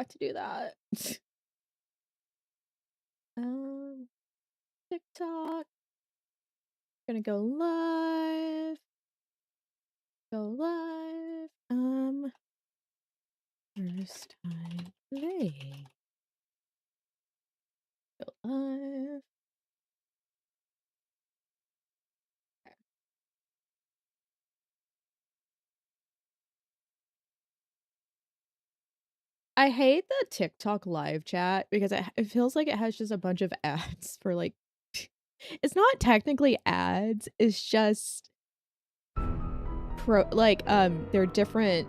forgot to do that. Um, TikTok. Gonna go live. Go live. First time playing. Go live. I hate the TikTok live chat because it feels like it has just a bunch of ads for like it's not technically ads, it's just there are different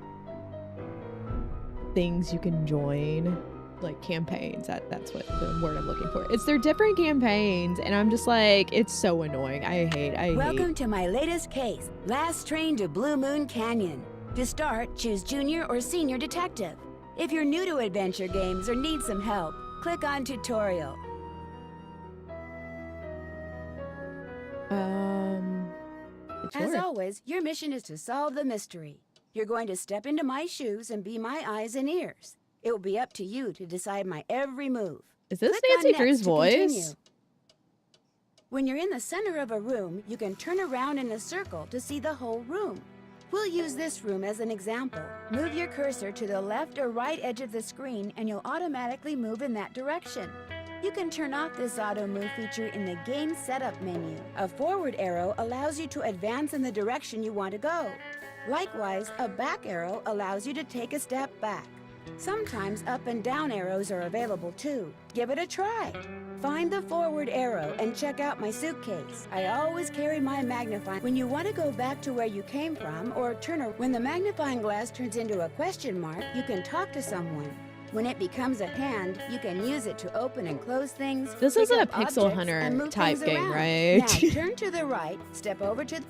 things you can join, like campaigns. That's what the word I'm looking for. It's their different campaigns, and I'm just like, it's so annoying. I hate. Welcome to my latest case, Last Train to Blue Moon Canyon. To start, choose Junior or Senior Detective. If you're new to adventure games or need some help, click on Tutorial. As always, your mission is to solve the mystery. You're going to step into my shoes and be my eyes and ears. It will be up to you to decide my every move. Is this Click Nancy on Drew's Next to continue. voice? When you're in the center of a room, you can turn around in a circle to see the whole room. We'll use this room as an example. Move your cursor to the left or right edge of the screen and you'll automatically move in that direction. You can turn off this auto move feature in the game setup menu. A forward arrow allows you to advance in the direction you want to go. Likewise, a back arrow allows you to take a step back. Sometimes up and down arrows are available too. Give it a try. Find the forward arrow and check out my suitcase. I always carry my magnifying. When you want to go back to where you came from or when the magnifying glass turns into a question mark, you can talk to someone. When it becomes a hand, you can use it to open and close things. This isn't a Pixel Hunter type game, right? Now turn to the right, step over to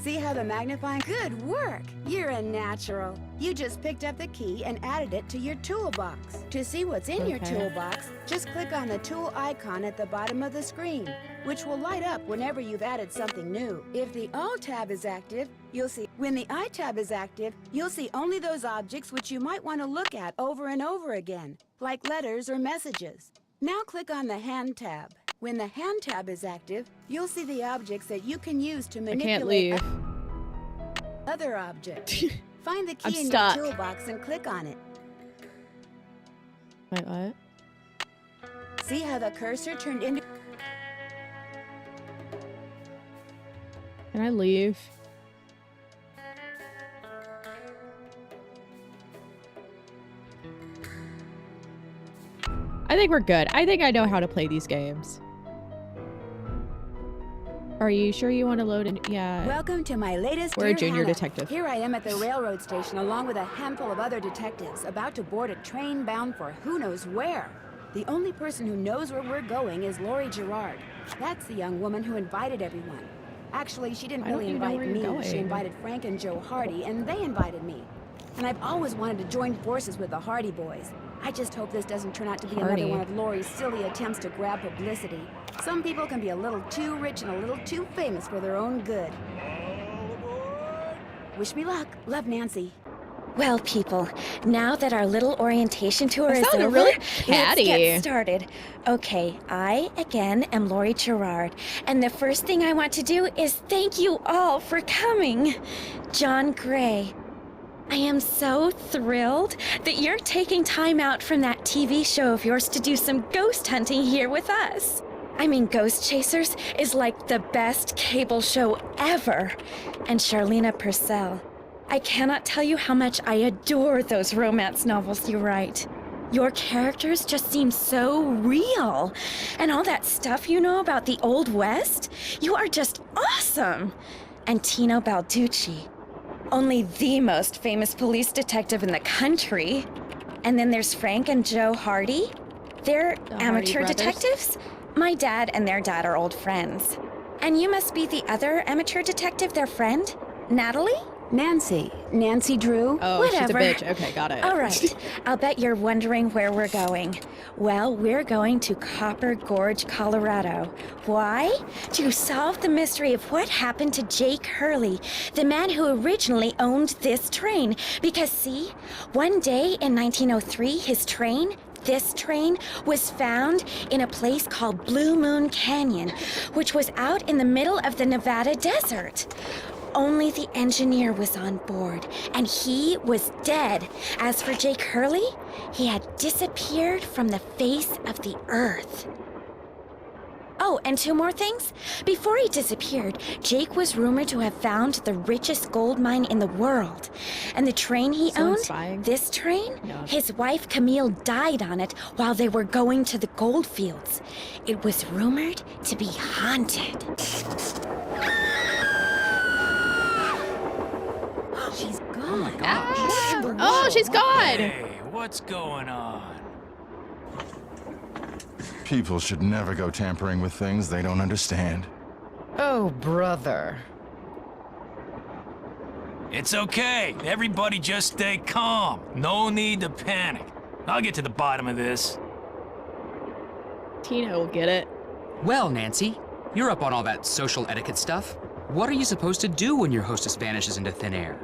see how the magnifying... Good work! You're a natural. You just picked up the key and added it to your toolbox. To see what's in your toolbox, just click on the tool icon at the bottom of the screen, which will light up whenever you've added something new. If the All tab is active, you'll see... When the I tab is active, you'll see only those objects which you might want to look at over and over again, like letters or messages. Now click on the Hand tab. When the Hand tab is active, you'll see the objects that you can use to manipulate other objects. Find the key in your toolbox and click on it. Wait, what? See how the cursor turned into... Can I leave? I think we're good. I think I know how to play these games. Are you sure you want to load in? Yeah. Welcome to my latest We're a junior detective. Here I am at the railroad station along with a handful of other detectives about to board a train bound for who knows where. The only person who knows where we're going is Lori Gerard. That's the young woman who invited everyone. Actually, she didn't really invite me. She invited Frank and Joe Hardy, and they invited me. And I've always wanted to join forces with the Hardy Boys. I just hope this doesn't turn out to be another one of Lori's silly attempts to grab publicity. Some people can be a little too rich and a little too famous for their own good. Wish me luck. Love, Nancy. Well, people, now that our little orientation tour is over, really let's get started. Okay, I, again, am Lori Gerard, and the first thing I want to do is thank you all for coming. John Gray, I am so thrilled that you're taking time out from that TV show of yours to do some ghost hunting here with us. I mean, Ghost Chasers is like the best cable show ever. And Charlena Purcell, I cannot tell you how much I adore those romance novels you write. Your characters just seem so real. And all that stuff you know about the Old West, you are just awesome. And Tino Balducci, only the most famous police detective in the country. And then there's Frank and Joe Hardy. They're amateur detectives. My dad and their dad are old friends. And you must be the other amateur detective, their friend, Natalie? Nancy Drew. Oh, whatever. She's a bitch. Okay, got it. All right. I'll bet you're wondering where we're going. Well, we're going to Copper Gorge, Colorado. Why? To solve the mystery of what happened to Jake Hurley, the man who originally owned this train. Because, see, one day in 1903, this train was found in a place called Blue Moon Canyon, which was out in the middle of the Nevada desert. Only the engineer was on board, and he was dead. As for Jake Hurley, he had disappeared from the face of the earth. Oh, and two more things. Before he disappeared, Jake was rumored to have found the richest gold mine in the world. And the train he owned, spying? this train, No. his wife Camille died on it while they were going to the gold fields. It was rumored to be haunted. She's gone. Oh my gosh. Oh, she's gone. Hey, what's going on? People should never go tampering with things they don't understand. Oh, brother. It's okay. Everybody just stay calm. No need to panic. I'll get to the bottom of this. Tina will get it. Well, Nancy, you're up on all that social etiquette stuff. What are you supposed to do when your hostess vanishes into thin air?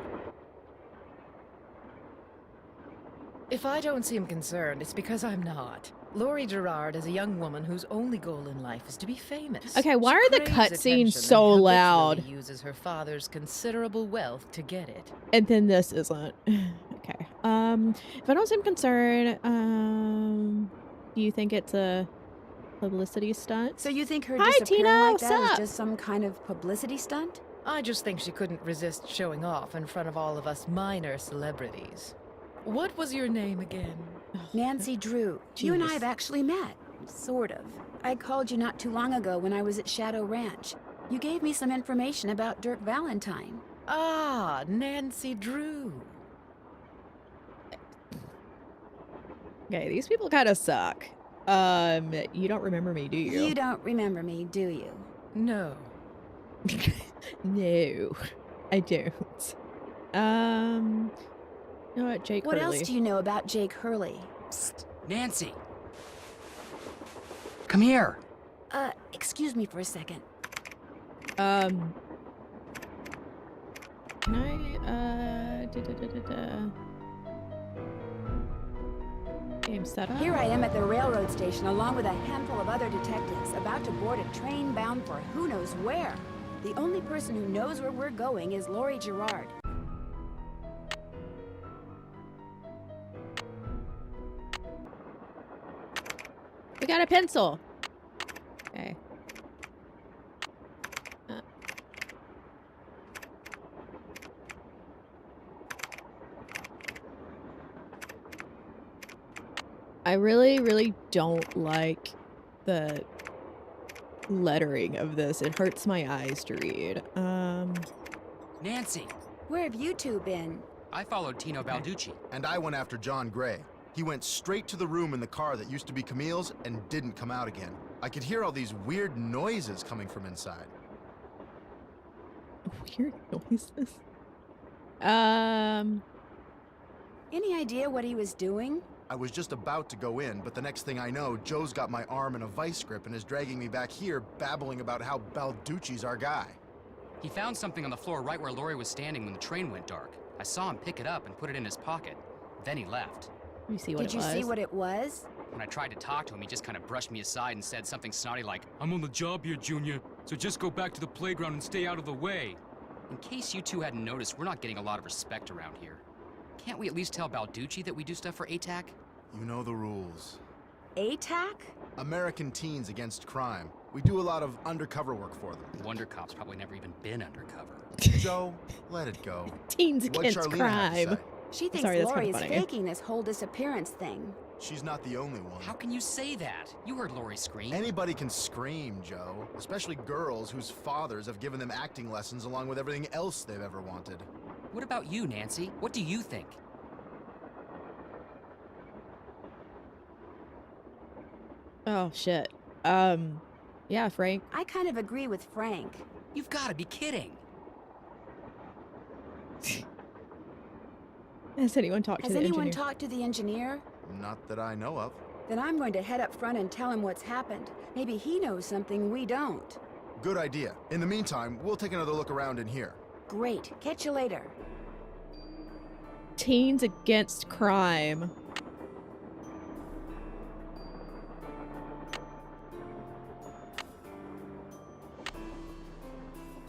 If I don't seem concerned, it's because I'm not. Laurie Gerard is a young woman whose only goal in life is to be famous. Okay, why She are the craves cutscenes attention so and loud? habitually uses her father's considerable wealth to get it. And then this isn't. Okay. If I don't seem concerned, do you think it's a publicity stunt? So you think her Hi, disappearing Tina, like what's that is up? just some kind of publicity stunt? I just think she couldn't resist showing off in front of all of us minor celebrities. What was your name again? Nancy Drew. You and I Jeez. have actually met. Sort of. I called you not too long ago when I was at Shadow Ranch. You gave me some information about Dirk Valentine. Ah, Nancy Drew. Okay, these people kind of suck. You don't remember me, do you? You don't remember me, do you? No. No, I don't. You know what, Jake What Hurley. else do you know about Jake Hurley? Psst, Nancy. Come here. Excuse me for a second. Can I, Game setup? Here I am at the railroad station along with a handful of other detectives about to board a train bound for who knows where. The only person who knows where we're going is Laurie Gerard. We got a pencil. Okay. I really, really don't like the lettering of this. It hurts my eyes to read. Nancy, Where have you two been? I followed Tino Balducci. And I went after John Gray. He went straight to the room in the car that used to be Camille's and didn't come out again. I could hear all these weird noises coming from inside. Weird noises. Any idea what he was doing? I was just about to go in, but the next thing I know, Joe's got my arm in a vice grip and is dragging me back here, babbling about how Balducci's our guy. He found something on the floor right where Laurie was standing when the train went dark. I saw him pick it up and put it in his pocket. Then he left. Let me see what Did it you was. see what it was? When I tried to talk to him, he just kind of brushed me aside and said something snotty like, "I'm on the job here, Junior, so just go back to the playground and stay out of the way." In case you two hadn't noticed, we're not getting a lot of respect around here. Can't we at least tell Balducci that we do stuff for ATAC? You know the rules. ATAC? American Teens Against Crime. We do a lot of undercover work for them. Wonder Cop's probably never even been undercover. Joe, let it go. Teens What's against Charlene have to crime. say? She thinks Sorry, that's Laurie kinda is funny. faking this whole disappearance thing. She's not the only one. How can you say that? You heard Laurie scream. Anybody can scream, Joe. Especially girls whose fathers have given them acting lessons along with everything else they've ever wanted. What about you, Nancy? What do you think? Oh shit. Yeah, Frank. I kind of agree with Frank. You've got to be kidding. Has anyone talked Has to the anyone engineer? talked to the engineer? Not that I know of. Then I'm going to head up front and tell him what's happened. Maybe he knows something we don't. Good idea. In the meantime, we'll take another look around in here. Great. Catch you later. Teens against crime.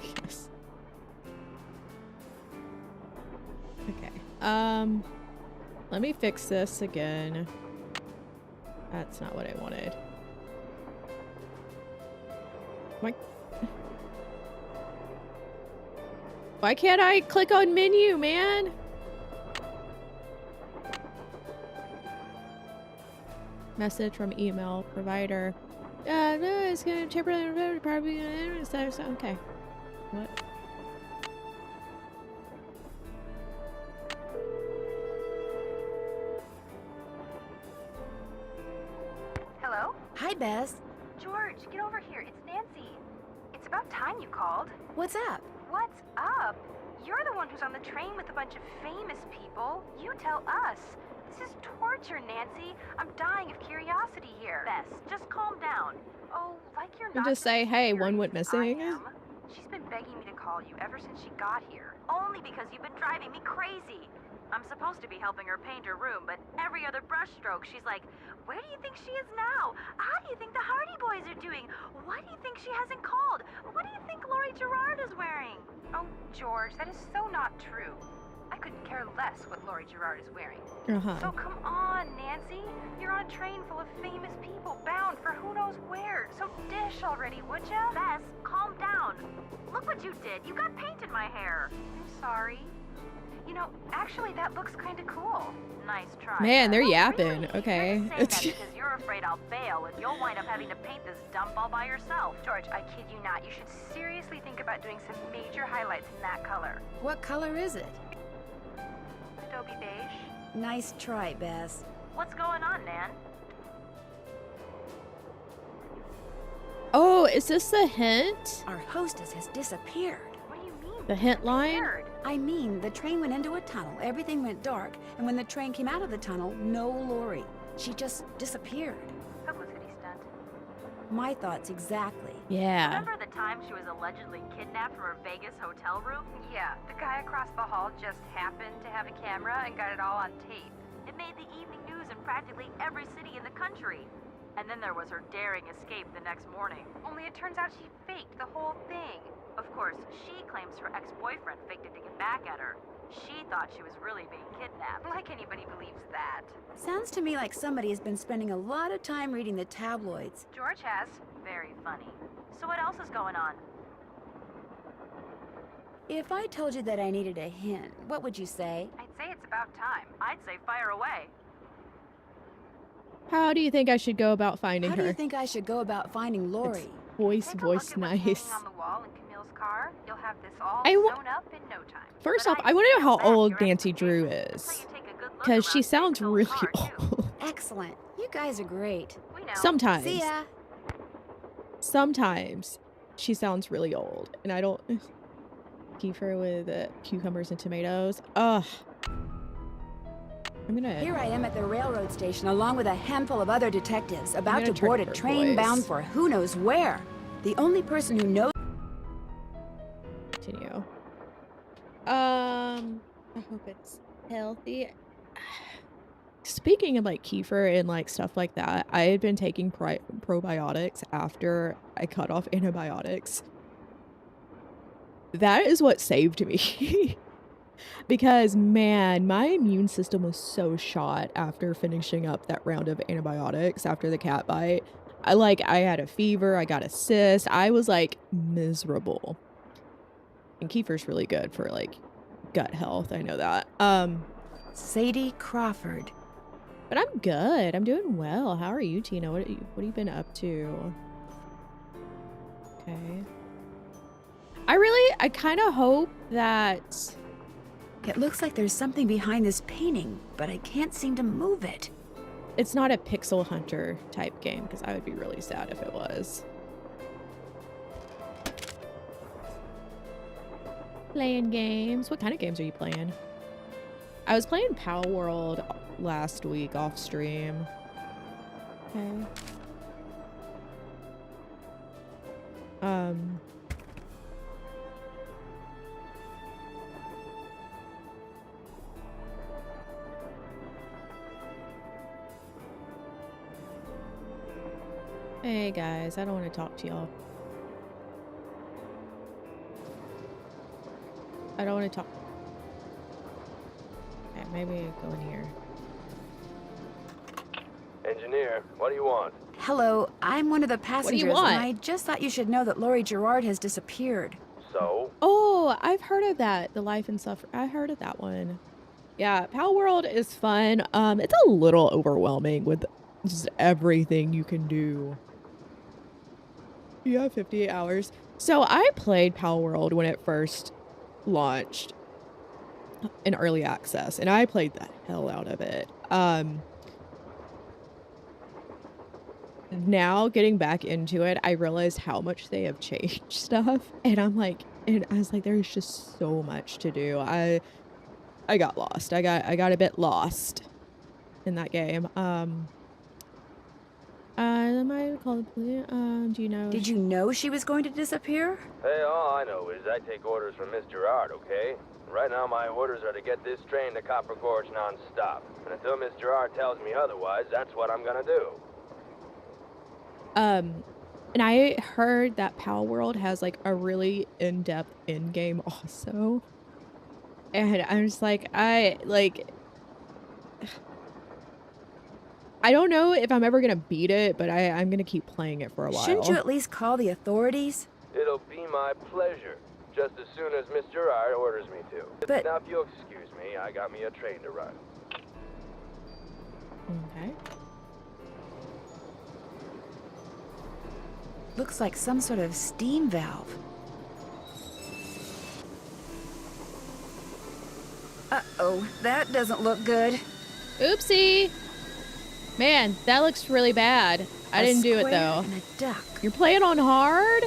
Yes. Okay. Let me fix this again. That's not what I wanted. Why can't I click on menu, man? Message from email provider. No, it's gonna temporarily probably okay. What? Hello? Hi, Bess. George, get over here. It's Nancy. It's about time you called. What's up? What's up? You're the one who's on the train with a bunch of famous people. You tell us. This is torture, Nancy. I'm dying of curiosity here. Bess, just calm down. Oh, like you're And not just say, hey, one went curious as I missing. am. She's been begging me to call you ever since she got here. Only because you've been driving me crazy. I'm supposed to be helping her paint her room, but every other brushstroke, she's like, where do you think she is now? How do you think the Hardy Boys are doing? Why do you think she hasn't called? What do you think Laurie Gerard is wearing? Oh, George, that is so not true. I couldn't care less what Laurie Gerard is wearing. So come on, Nancy. You're on a train full of famous people bound for who knows where. So dish already, would ya? Bess, calm down. Look what you did. You got paint in my hair. I'm sorry. You know, actually, that looks kind of cool. Nice try. Man, they're Well, yapping. really, Okay. You're just saying that because you're afraid I'll bail and you'll wind up having to paint this dump all by yourself. George, I kid you not. You should seriously think about doing some major highlights in that color. What color is it? Adobe beige. Nice try, Bess. What's going on, Nan? Oh, is this the hint? Our hostess has disappeared. What do you mean? The hint line? Weird. I mean, the train went into a tunnel, everything went dark, and when the train came out of the tunnel, no Lori. She just disappeared. Publicity stunt. My thoughts exactly. Yeah. Remember the time she was allegedly kidnapped from her Vegas hotel room? Yeah, the guy across the hall just happened to have a camera and got it all on tape. It made the evening news in practically every city in the country. And then there was her daring escape the next morning. Only it turns out she faked the whole thing. Of course, she claims her ex-boyfriend faked it to get back at her. She thought she was really being kidnapped. Like anybody believes that. Sounds to me like somebody has been spending a lot of time reading the tabloids. George has. Very funny. So what else is going on? If I told you that I needed a hint, what would you say? I'd say it's about time. I'd say fire away. How do you think I should go about finding How her? do you think I should go about finding Lori? Voice Take a look at what's hanging nice. on the wall in Camille's car. You'll have this all I wa- sewn up in no time. First But off, I want to know how suggest you old back your Nancy Drew expectations. is. So you take a good look Because she around sounds Camille's really car, too. old. Excellent. You guys are great. We know. Sometimes. See ya. Sometimes she sounds really old. And I don't... Kefir with cucumbers and tomatoes. Ugh. I'm gonna... Here I am at the railroad station along with a handful of other detectives about gonna to turn board a up her train voice. bound for who knows where. The only person who knows Continue. I hope it's healthy. Speaking of like kefir and like stuff like that, I had been taking probiotics after I cut off antibiotics. That is what saved me. Because man, my immune system was so shot after finishing up that round of antibiotics after the cat bite. I had a fever, I got a cyst. I was like miserable. And kefir's really good for like gut health. I know that. Sadie Crawford. But I'm good. I'm doing well. How are you, Tina? What have you been up to? Okay. I kind of hope that It looks like there's something behind this painting, but I can't seem to move it. it's not a pixel hunter type game, because I would be really sad if it was. Playing games. What kind of games are you playing? I was playing Power World last week off stream. Okay. Hey guys, I don't want to talk to y'all. I don't want to talk. Okay, maybe go in here. Engineer, what do you want? Hello, I'm one of the passengers, want? and I just thought you should know that Laurie Gerard has disappeared. So? Oh, I've heard of that. The Life and Suffer. I heard of that one. Yeah, Pal World is fun. It's a little overwhelming with just everything you can do. You have 58 hours. So I played Pal World when it first launched in early access, and I played the hell out of it. Now getting back into it, I realized how much they have changed stuff, and I was like, there's just so much to do. I got lost. I got a bit lost in that game. Am I called the police? Do you know? Did you know she was going to disappear? Hey, all I know is I take orders from Miss Gerard, okay? Right now my orders are to get this train to Copper Gorge non-stop. And until Miss Gerard tells me otherwise, that's what I'm gonna do. And I heard that Pal World has like a really in-depth in-game also. And I'm just like, I don't know if I'm ever gonna beat it, but I'm gonna keep playing it for a while. Shouldn't you at least call the authorities? It'll be my pleasure, just as soon as Miss Gerard orders me to. But- Now if you'll excuse me, I got me a train to run. Okay. Looks like some sort of steam valve. Uh-oh, that doesn't look good. Oopsie. Man, that looks really bad. I didn't do it though. And a duck. You're playing on hard?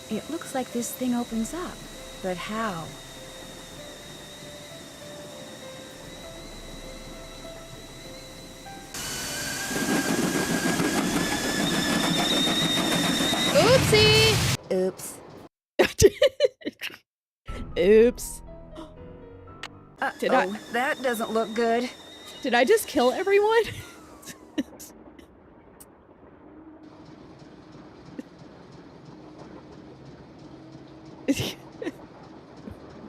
It looks like this thing opens up, but how? Oopsie. Oops. Oops. Did Uh-oh, that doesn't look good. Did I just kill everyone?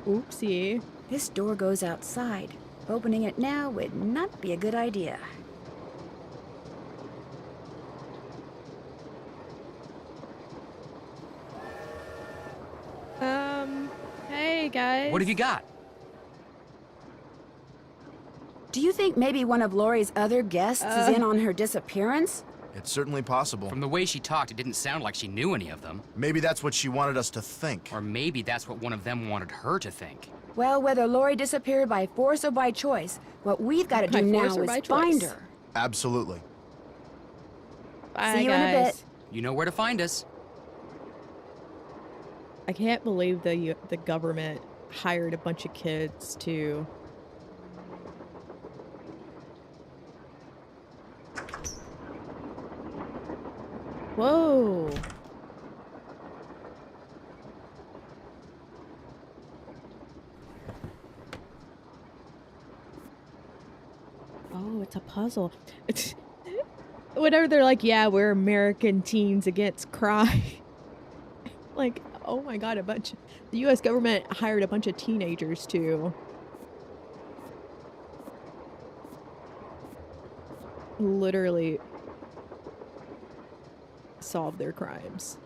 Oopsie. This door goes outside. Opening it now would not be a good idea. Hey guys. What have you got? Do you think maybe one of Laurie's other guests is in on her disappearance? It's certainly possible. From the way she talked, it didn't sound like she knew any of them. Maybe that's what she wanted us to think. Or maybe that's what one of them wanted her to think. Well, whether Laurie disappeared by force or by choice, what we've got to By do now force or is by find choice? her. Absolutely. Bye, See you in a guys. bit. You know where to find us. I can't believe the government hired a bunch of kids to... Whoa. Oh, it's a puzzle. It's whenever they're like, yeah, we're American Teens Against Crime. Like, oh my god, the US government hired a bunch of teenagers to literally solve their crimes.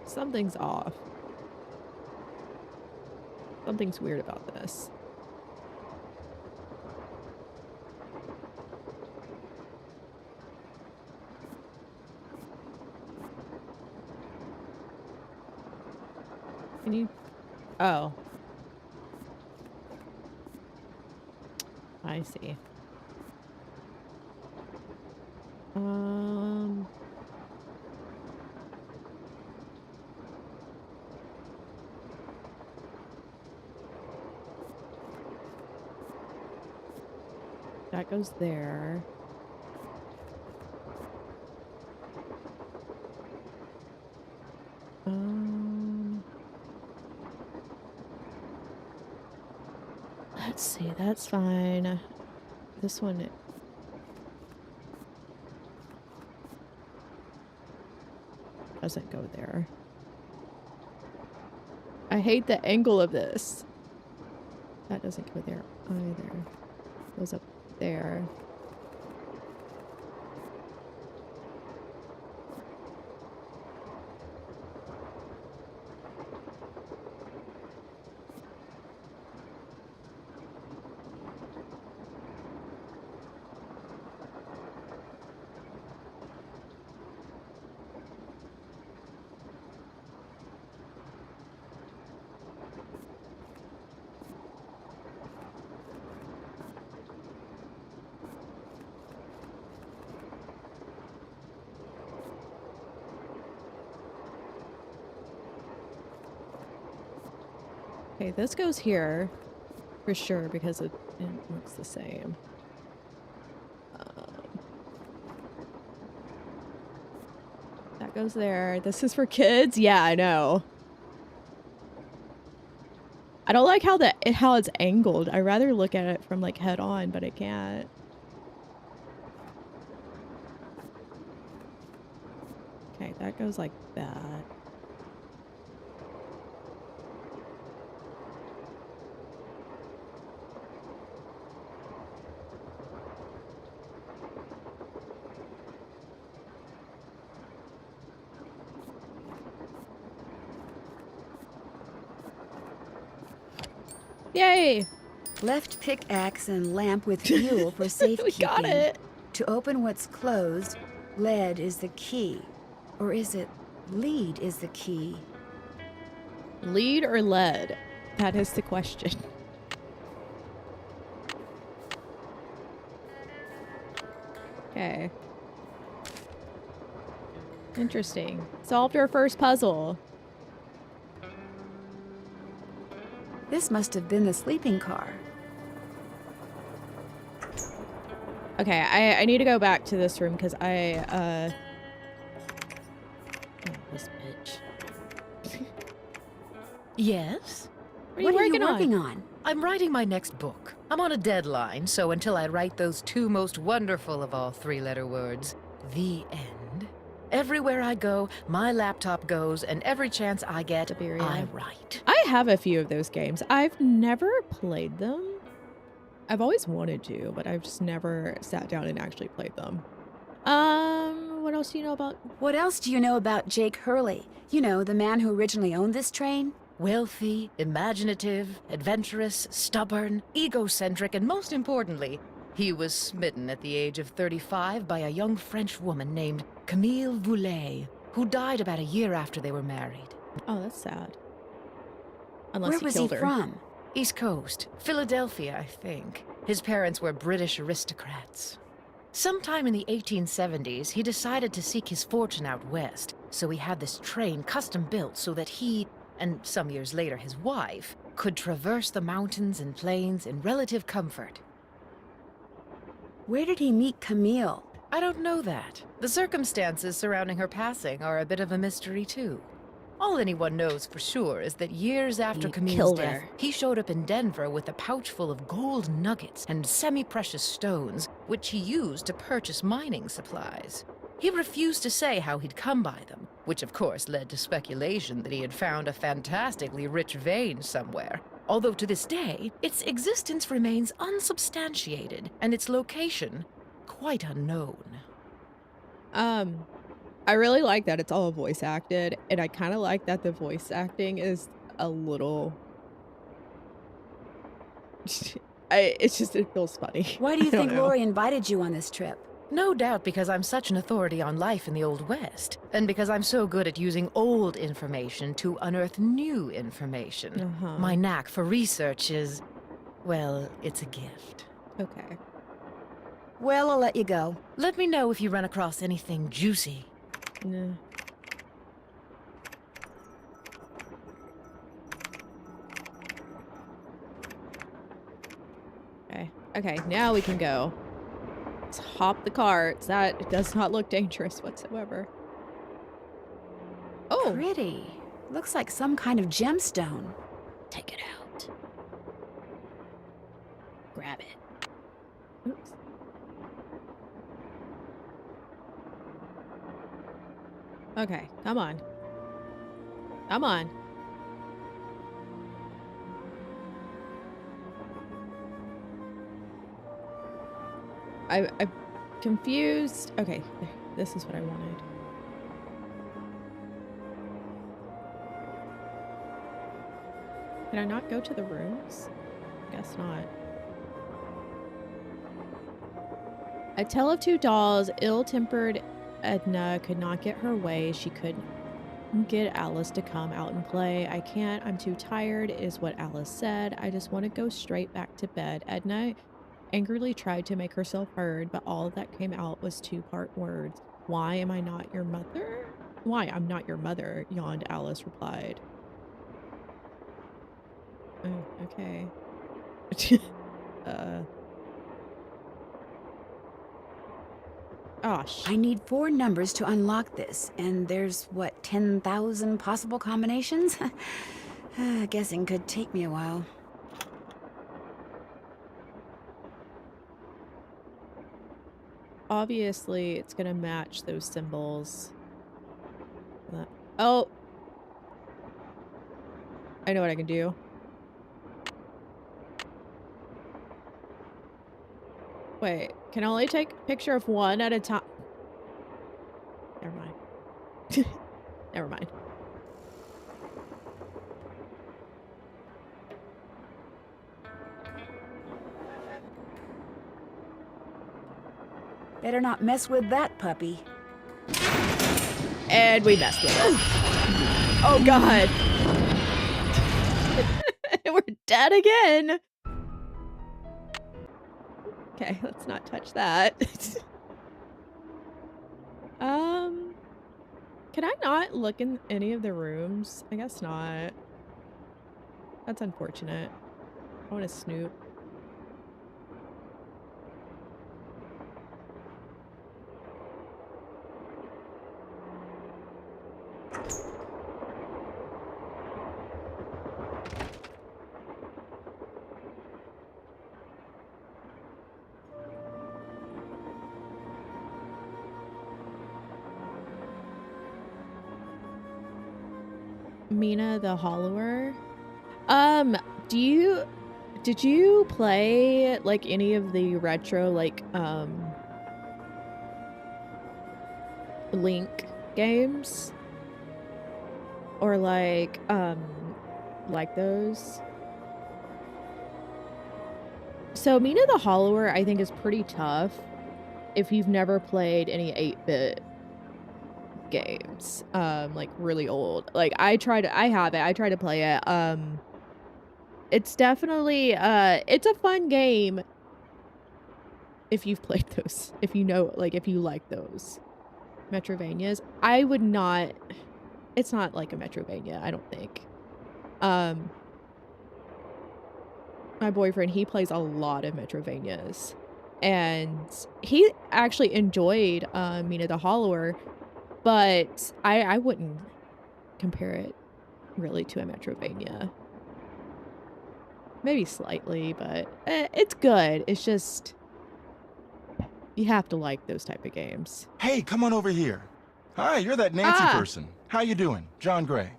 Something's off. Something's weird about this. Oh. I see. That goes there. Let's see, that's fine. This one doesn't go there. I hate the angle of this. That doesn't go there either. Goes up there. Okay, this goes here for sure because it looks the same. That goes there. This is for kids? Yeah, I know. I don't like how it's angled. I'd rather look at it from like head on, but I can't. Okay, that goes like that. Yay! Left pickaxe and lamp with fuel for safekeeping. We got it! To open what's closed, lead is the key. Or is it lead is the key? Lead or lead? That is the question. Okay. Interesting. Solved our first puzzle. This must have been the sleeping car. Okay, I need to go back to this room because oh, this bitch. Yes? What are you working on? I'm writing my next book. I'm on a deadline, so until I write those two most wonderful of all three-letter words, the end, everywhere I go, my laptop goes, and every chance I get, Siberia. I write. I have a few of those games. I've never played them. I've always wanted to, but I've just never sat down and actually played them. What else do you know about? What else do you know about Jake Hurley? You know, the man who originally owned this train? Wealthy, imaginative, adventurous, stubborn, egocentric, and most importantly, he was smitten at the age of 35 by a young French woman named Camille Voulet, who died about a year after they were married. Oh, that's sad. Unless Where he was killed he her. from? East Coast, Philadelphia, I think. His parents were British aristocrats. Sometime in the 1870s, he decided to seek his fortune out west, so he had this train custom built so that he, and some years later his wife, could traverse the mountains and plains in relative comfort. Where did he meet Camille? I don't know that. The circumstances surrounding her passing are a bit of a mystery, too. All anyone knows for sure is that years after He Camille's killed death, her. he showed up in Denver with a pouch full of gold nuggets and semi-precious stones, which he used to purchase mining supplies. He refused to say how he'd come by them, which of course led to speculation that he had found a fantastically rich vein somewhere. Although to this day, its existence remains unsubstantiated and its location quite unknown. I really like that it's all voice acted, and I kind of like that the voice acting is a little. It feels funny. Why do you I don't think know. Lori invited you on this trip? No doubt because I'm such an authority on life in the Old West, and because I'm so good at using old information to unearth new information. My knack for research is, well, it's a gift. Okay. Well, I'll let you go. Let me know if you run across anything juicy. Nah. Okay, now we can go. Let's hop the carts. That does not look dangerous whatsoever. Oh! Pretty. Looks like some kind of gemstone. Take it out. Grab it. Oops. Okay, come on. Come on. I'm confused. Okay, this is what I wanted. Can I not go to the rooms? Guess not. A Tale of Two Dolls, ill-tempered Edna could not get her way. She couldn't get Alice to come out and play. I can't. I'm too tired, is what Alice said. I just want to go straight back to bed. Edna angrily tried to make herself heard, but all that came out was two-part words. Why am I not your mother? Why I'm not your mother, yawned Alice replied. Oh, okay. Gosh. I need 4 numbers to unlock this, and there's, what, 10,000 possible combinations? Guessing could take me a while. Obviously, it's gonna match those symbols. Oh! I know what I can do. Wait, can I only take a picture of one at a time? Never mind. Never mind. Better not mess with that puppy. And we messed with it. Oh god. We're dead again. Okay, let's not touch that. Can I not look in any of the rooms? I guess not. That's unfortunate. I want to snoop. Mina the Hollower. Did you play like any of the retro like Link games? Or like those? So Mina the Hollower I think is pretty tough if you've never played any 8-bit games, like really old. Like I have it. I try to play it. It's definitely it's a fun game if you've played those. If you know, like if you like those Metrovanias. I would not. It's not like a Metrovania, I don't think. My boyfriend, he plays a lot of Metrovanias, and he actually enjoyed Mina the Hollower. But I wouldn't compare it really to a Metrovania. Maybe slightly, but it's good. It's just you have to like those type of games. Hey, come on over here. Hi, you're that Nancy person. How you doing? John Gray.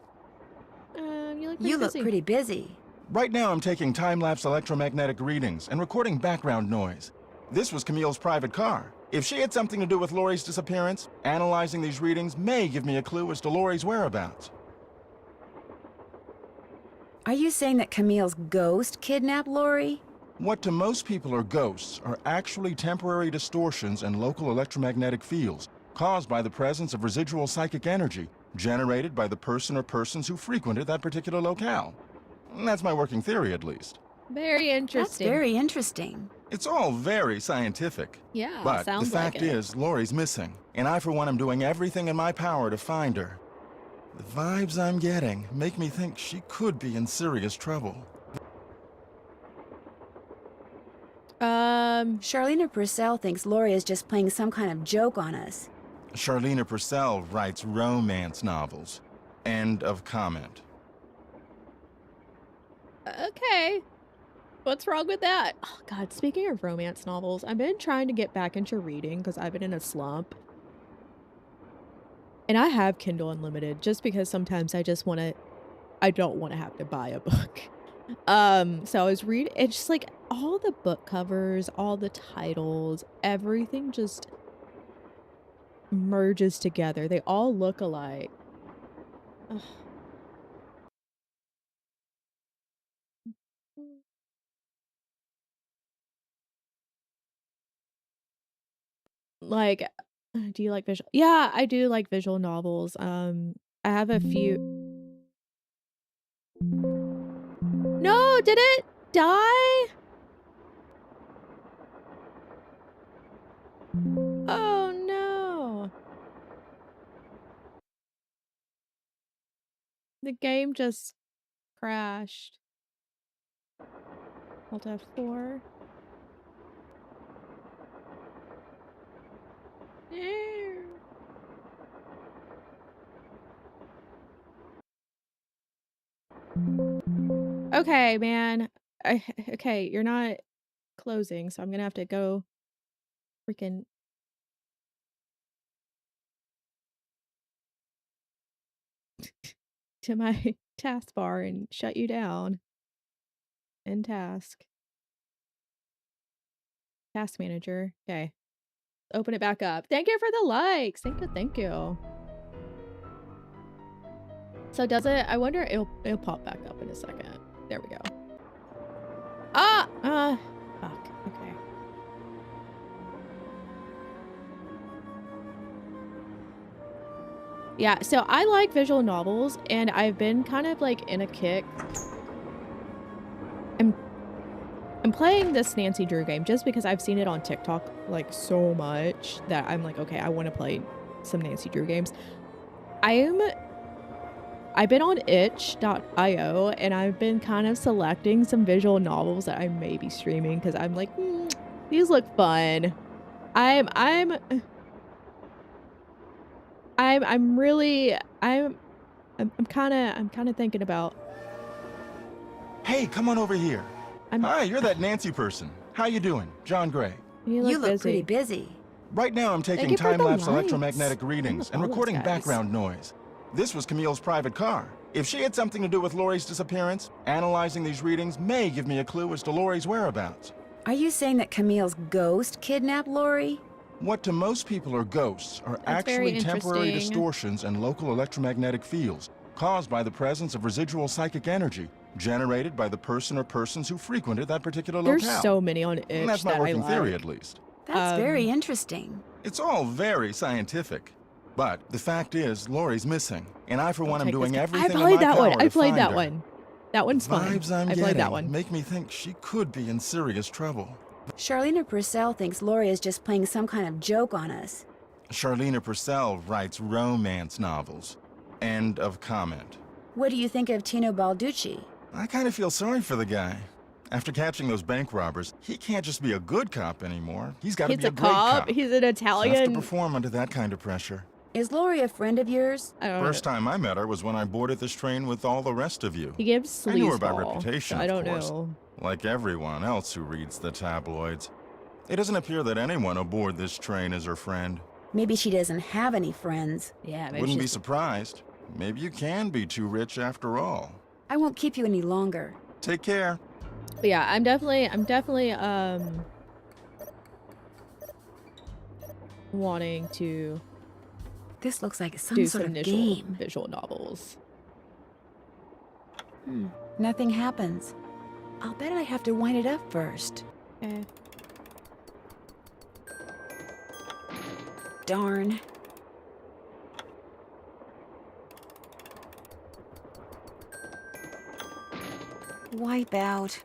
You look pretty busy. Right now I'm taking time-lapse electromagnetic readings and recording background noise. This was Camille's private car. If she had something to do with Laurie's disappearance, analyzing these readings may give me a clue as to Laurie's whereabouts. Are you saying that Camille's ghost kidnapped Laurie? What to most people are ghosts are actually temporary distortions in local electromagnetic fields caused by the presence of residual psychic energy generated by the person or persons who frequented that particular locale. That's my working theory, at least. Very That's interesting. very interesting. It's all very scientific. Yeah, But the sounds fact like it. is, Lori's missing, and I, for one, am doing everything in my power to find her. The vibes I'm getting make me think she could be in serious trouble. Charlena Purcell thinks Lori is just playing some kind of joke on us. Charlena Purcell writes romance novels. End of comment. Okay. What's wrong with that? Oh, God, speaking of romance novels, I've been trying to get back into reading because I've been in a slump. And I have Kindle Unlimited just because sometimes I don't want to have to buy a book. So I was reading, it's just like all the book covers, all the titles, everything just merges together. They all look alike. Ugh. Like, do you like visual? Yeah, I do like visual novels. I have a few. No, did it die? Oh no. The game just crashed. Alt F4. Okay, man. Okay, you're not closing, so I'm gonna have to go freaking to my taskbar and shut you down. End task. Task manager. Okay. Open it back up. Thank you for the likes. Thank you, thank you. So does it? I wonder it'll pop back up in a second. There we go. Fuck. Okay. Yeah, so I like visual novels and I've been kind of like in a kick. I'm playing this Nancy Drew game just because I've seen it on TikTok like so much that I'm like, okay, I want to play some Nancy Drew games. I've been on itch.io and I've been kind of selecting some visual novels that I may be streaming because I'm like, these look fun. I'm kind of thinking about. Hey, come on over here. Hi, you're that Nancy person. How you doing? John Gray. You look busy. Pretty busy. Right now I'm taking you for the time-lapse lights. electromagnetic readings and recording guys. background noise. This was Camille's private car. If she had something to do with Lori's disappearance, analyzing these readings may give me a clue as to Lori's whereabouts. Are you saying that Camille's ghost kidnapped Lori? What to most people are ghosts are That's very actually temporary interesting. distortions in local electromagnetic fields caused by the presence of residual psychic energy generated by the person or persons who frequented that particular There's locale. so many on itch And that's my that working I theory, like. at least. That's very interesting. It's all very scientific. But the fact is, Lori's missing, and I, for one, am Take this doing guy. everything I in played my that power one. I to played find that her. one. That one's fun. Vibes I'm I getting played that one. make me think she could be in serious trouble. Charlena Purcell thinks Lori is just playing some kind of joke on us. Charlena Purcell writes romance novels. End of comment. What do you think of Tino Balducci? I kind of feel sorry for the guy. After catching those bank robbers, he can't just be a good cop anymore. He's got to He's be a a great cop. cop. He's an Tough to Italian. perform under that kind of pressure. Is Lori a friend of yours? I don't First know. time I met her was when I boarded this train with all the rest of you. He gives I knew her by sleazeball, reputation, so I don't of course. know. Like everyone else who reads the tabloids. It doesn't appear that anyone aboard this train is her friend. Maybe she doesn't have any friends. Yeah, maybe Wouldn't be she's- surprised. Maybe you can be too rich after all. I won't keep you any longer. Take care. But yeah, I'm definitely wanting to This looks like some do sort some of initial game. visual novels. Nothing happens. I'll bet I have to wind it up first. Okay. Darn. Wipe out.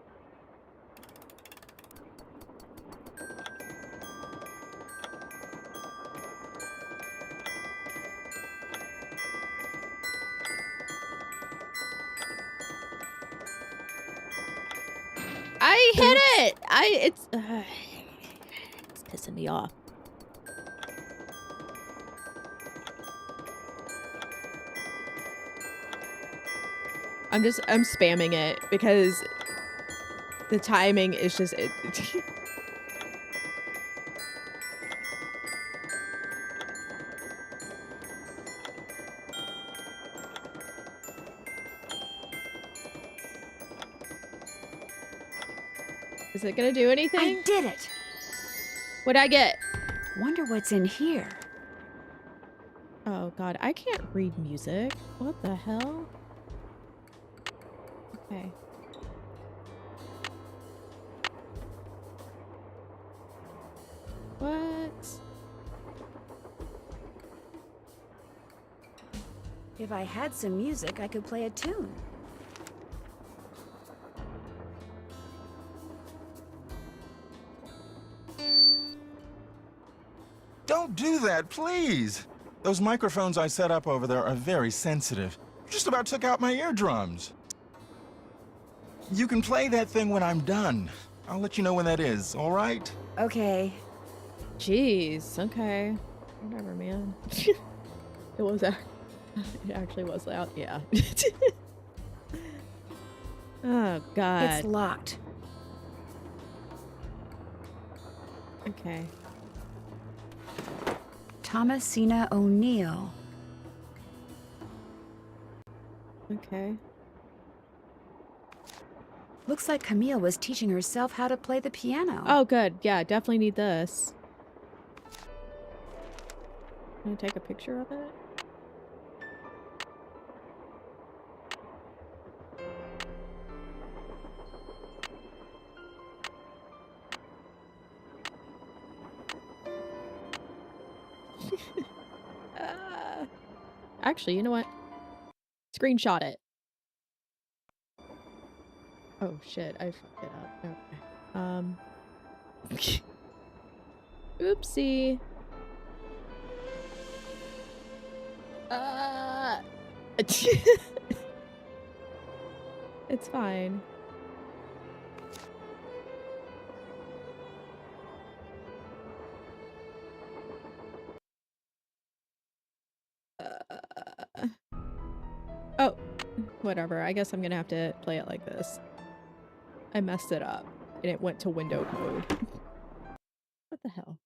I hit it! It's pissing me off. I'm spamming it because the timing is just it. Is it gonna do anything? I did it! What'd I get? Wonder what's in here. Oh god, I can't read music. What the hell? Okay. What? If I had some music, I could play a tune. Don't do that, please! Those microphones I set up over there are very sensitive. Just about took out my eardrums. You can play that thing when I'm done. I'll let you know when that is, all right? Okay. Jeez, okay. Whatever, man. It actually was loud, yeah. Oh, God. It's locked. Okay. Thomasina O'Neill. Okay. Looks like Camille was teaching herself how to play the piano. Oh, good. Yeah, definitely need this. Can I take a picture of it? Actually, you know what? Screenshot it. Oh shit, I fucked it up. Okay. Oopsie. It's fine. Oh, whatever. I guess I'm gonna have to play it like this. I messed it up and it went to windowed mode. What the hell?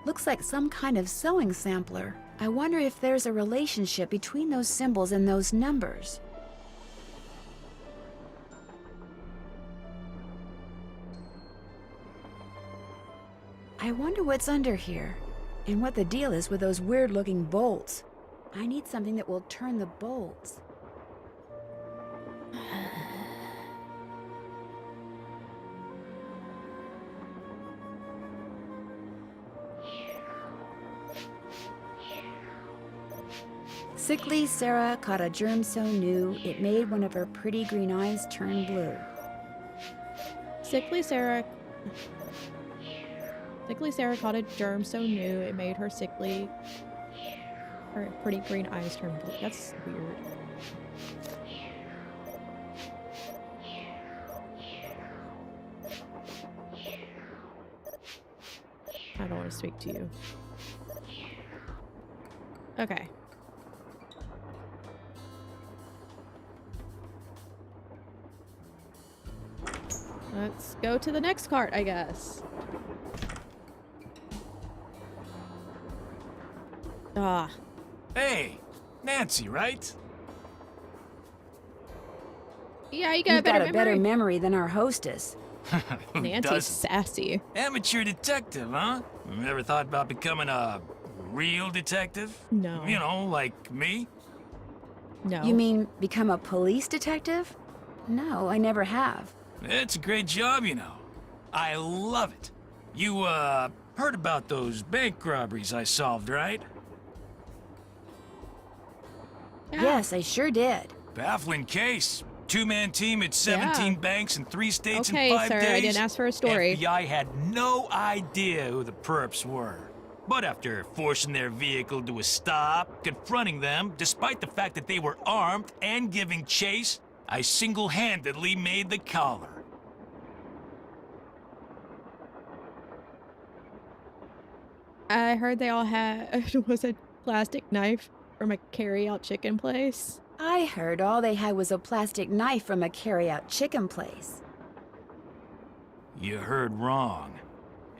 Looks like some kind of sewing sampler. I wonder if there's a relationship between those symbols and those numbers. I wonder what's under here, and what the deal is with those weird-looking bolts. I need something that will turn the bolts. Sickly Sarah caught a germ so new, it made one of her pretty green eyes turn blue. Sickly Sarah caught a germ so new it made her pretty green eyes turn blue. That's weird. I don't want to speak to you. Okay. Let's go to the next cart, I guess. Ah. Hey, Nancy, right? Yeah, you got You've a better got a better memory. memory than our hostess. Who Nancy's doesn't? sassy. Amateur detective, huh? Ever thought about becoming a real detective? No. You know, like me? No. You mean become a police detective? No, I never have. It's a great job, you know. I love it. You, heard about those bank robberies I solved, right? Yeah. Yes, I sure did. Baffling case. Two-man team at 17 banks in 3 states Okay, in 5 sir, days. I didn't ask for a story. FBI had no idea who the perps were. But after forcing their vehicle to a stop, confronting them, despite the fact that they were armed and giving chase, I single-handedly made the collar. I heard they all had was a plastic knife from a carry-out chicken place. I heard all they had was a plastic knife from a carry-out chicken place. You heard wrong.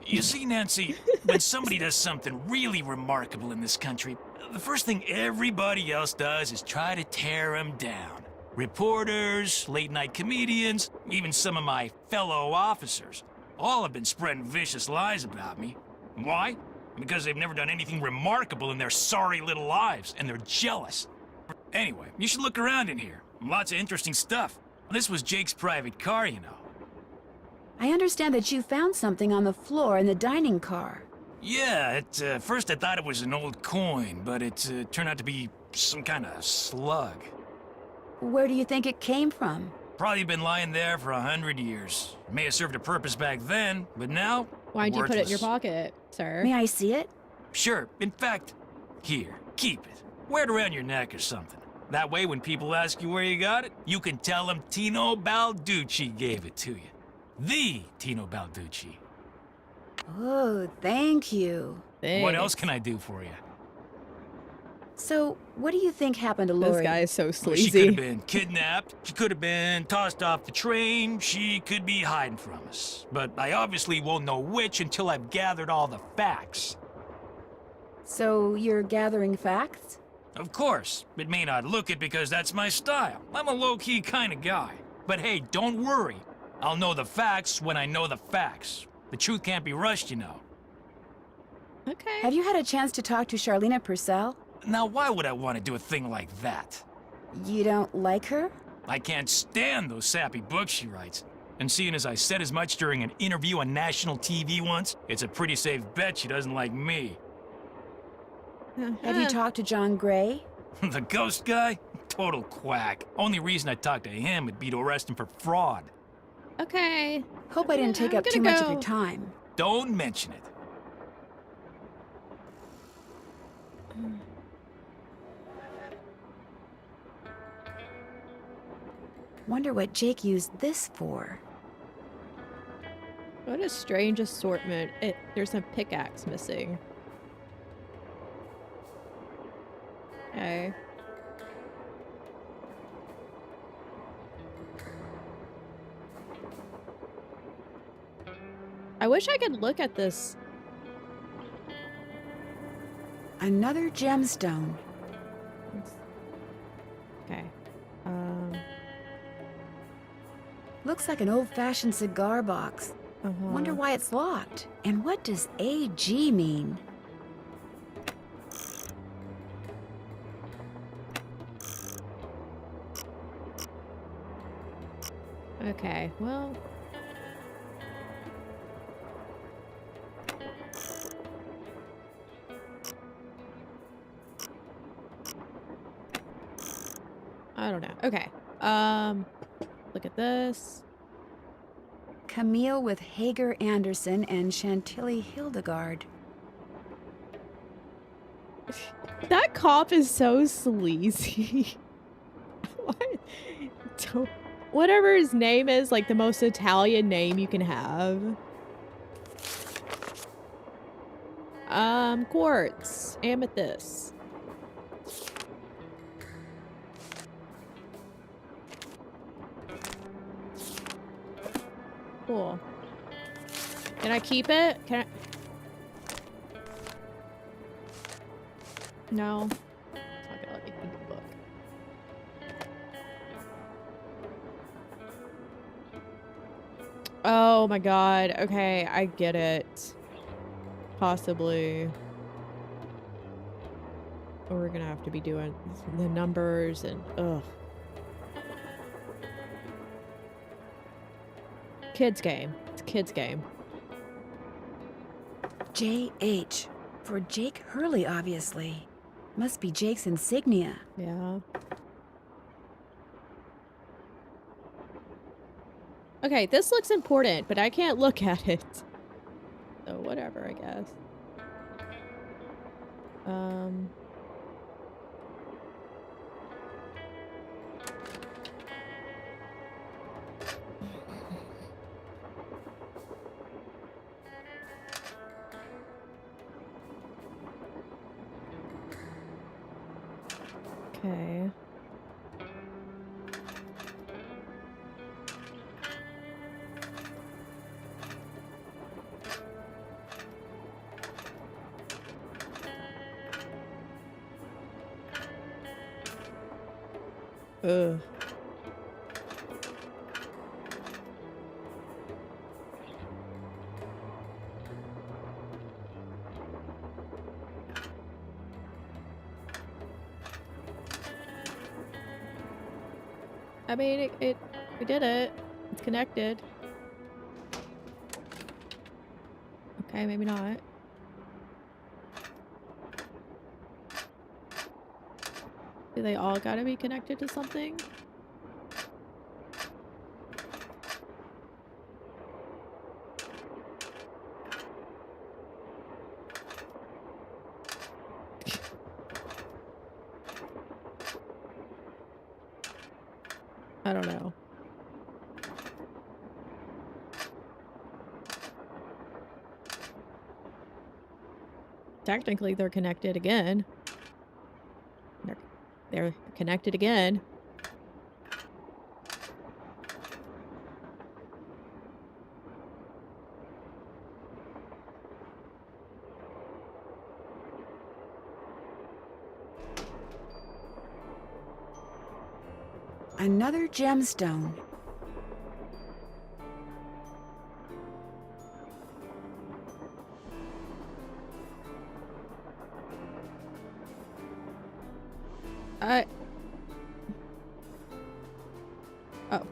You see, Nancy, when somebody does something really remarkable in this country, the first thing everybody else does is try to tear them down. Reporters, late-night comedians, even some of my fellow officers, all have been spreading vicious lies about me. Why? Because they've never done anything remarkable in their sorry little lives, and they're jealous. Anyway, you should look around in here. Lots of interesting stuff. This was Jake's private car, you know. I understand that you found something on the floor in the dining car. Yeah, at first I thought it was an old coin, but it turned out to be some kind of slug. Where do you think it came from? Probably been lying there for 100 years. It may have served a purpose back then, but now, Why'd you put it in your worthless. pocket, sir? May I see it? Sure, in fact, here, keep it. Wear it around your neck or something. That way, when people ask you where you got it, you can tell them Tino Balducci gave it to you. The Tino Balducci. Oh, thank you. What else can I do for you? So, what do you think happened to This Lori? guy is so Well, sleazy. she could have been kidnapped. She could have been tossed off the train. She could be hiding from us. But I obviously won't know which until I've gathered all the facts. So, you're gathering facts? Of course, it may not look it because that's my style. I'm a low-key kind of guy. But hey, don't worry. I'll know the facts when I know the facts. The truth can't be rushed, you know. Okay. Have you had a chance to talk to Charlena Purcell? Now, why would I want to do a thing like that? You don't like her? I can't stand those sappy books she writes. And seeing as I said as much during an interview on national TV once, it's a pretty safe bet she doesn't like me. Have you talked to John Gray? The ghost guy? Total quack. Only reason I talked to him would be to arrest him for fraud. Okay. Hope I didn't take I'm up too gonna much of go. your time. Don't mention it. Wonder what Jake used this for. What a strange assortment. There's a pickaxe missing. Okay. I wish I could look at this. Another gemstone. Okay. Looks like an old-fashioned cigar box. Uh-huh. Wonder why it's locked. And what does AG mean? Okay, well. I don't know. Okay. Look at this. Camille with Hager Anderson and Chantilly Hildegard. That cop is so sleazy. What? Whatever his name is, like the most Italian name you can have. Quartz. Amethyst. Cool. Can I keep it? Can I? No. It's not gonna let me keep the book. Oh my god. Okay, I get it. Possibly. we're gonna have to be doing the numbers and ugh. Kids game. It's a kids game. JH. For Jake Hurley, obviously. Must be Jake's insignia. Yeah. Okay, this looks important, but I can't look at it. So whatever, I guess. Okay. Ugh. I mean, we did it. It's connected. Okay, maybe not. Do they all gotta be connected to something? I don't know. Technically, they're connected again. They're connected again. Another gemstone. Oh.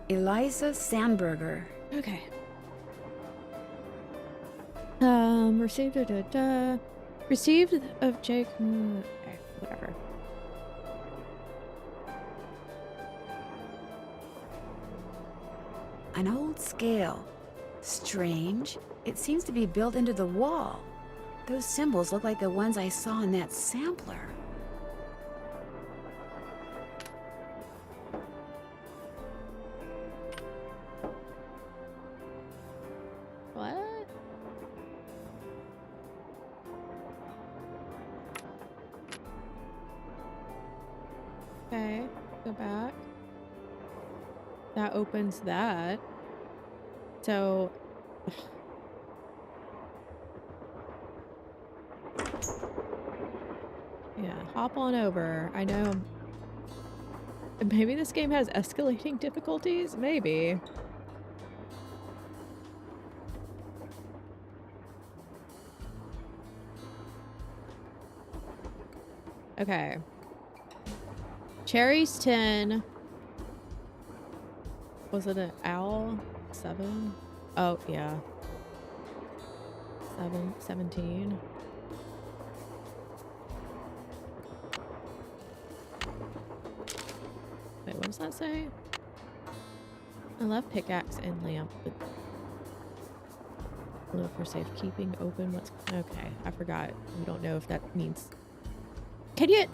Eliza Sandberger. Okay. Received of Jake. Okay, whatever. An old scale. Strange. It seems to be built into the wall. Those symbols look like the ones I saw in that sampler. What? Okay, go back. That opens that. So... yeah, hop on over. I know... Maybe this game has escalating difficulties? Maybe. Okay. Cherry's 10. Was it an owl? 7? Oh, yeah. 17. Wait, what does that say? I left pickaxe and lamp. Look for safekeeping open. What's okay? I forgot. We don't know if that means. Can you?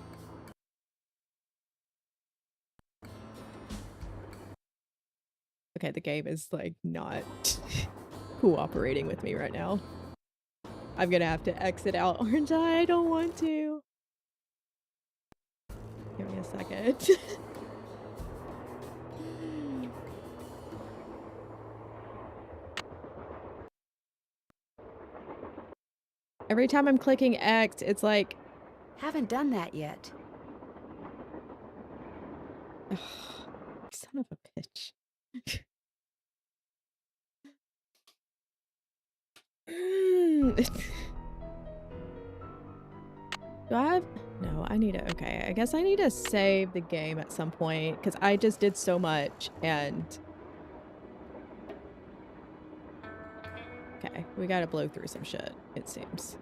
Okay, the game is like not cooperating with me right now. I'm gonna have to exit out, aren't I? I don't want to. Give me a second. Every time I'm clicking X, it's like... Haven't done that yet. Ugh, son of a bitch. Do I have... No, I need to. Okay, I guess I need to save the game at some point because I just did so much and. Okay, we gotta blow through some shit, it seems.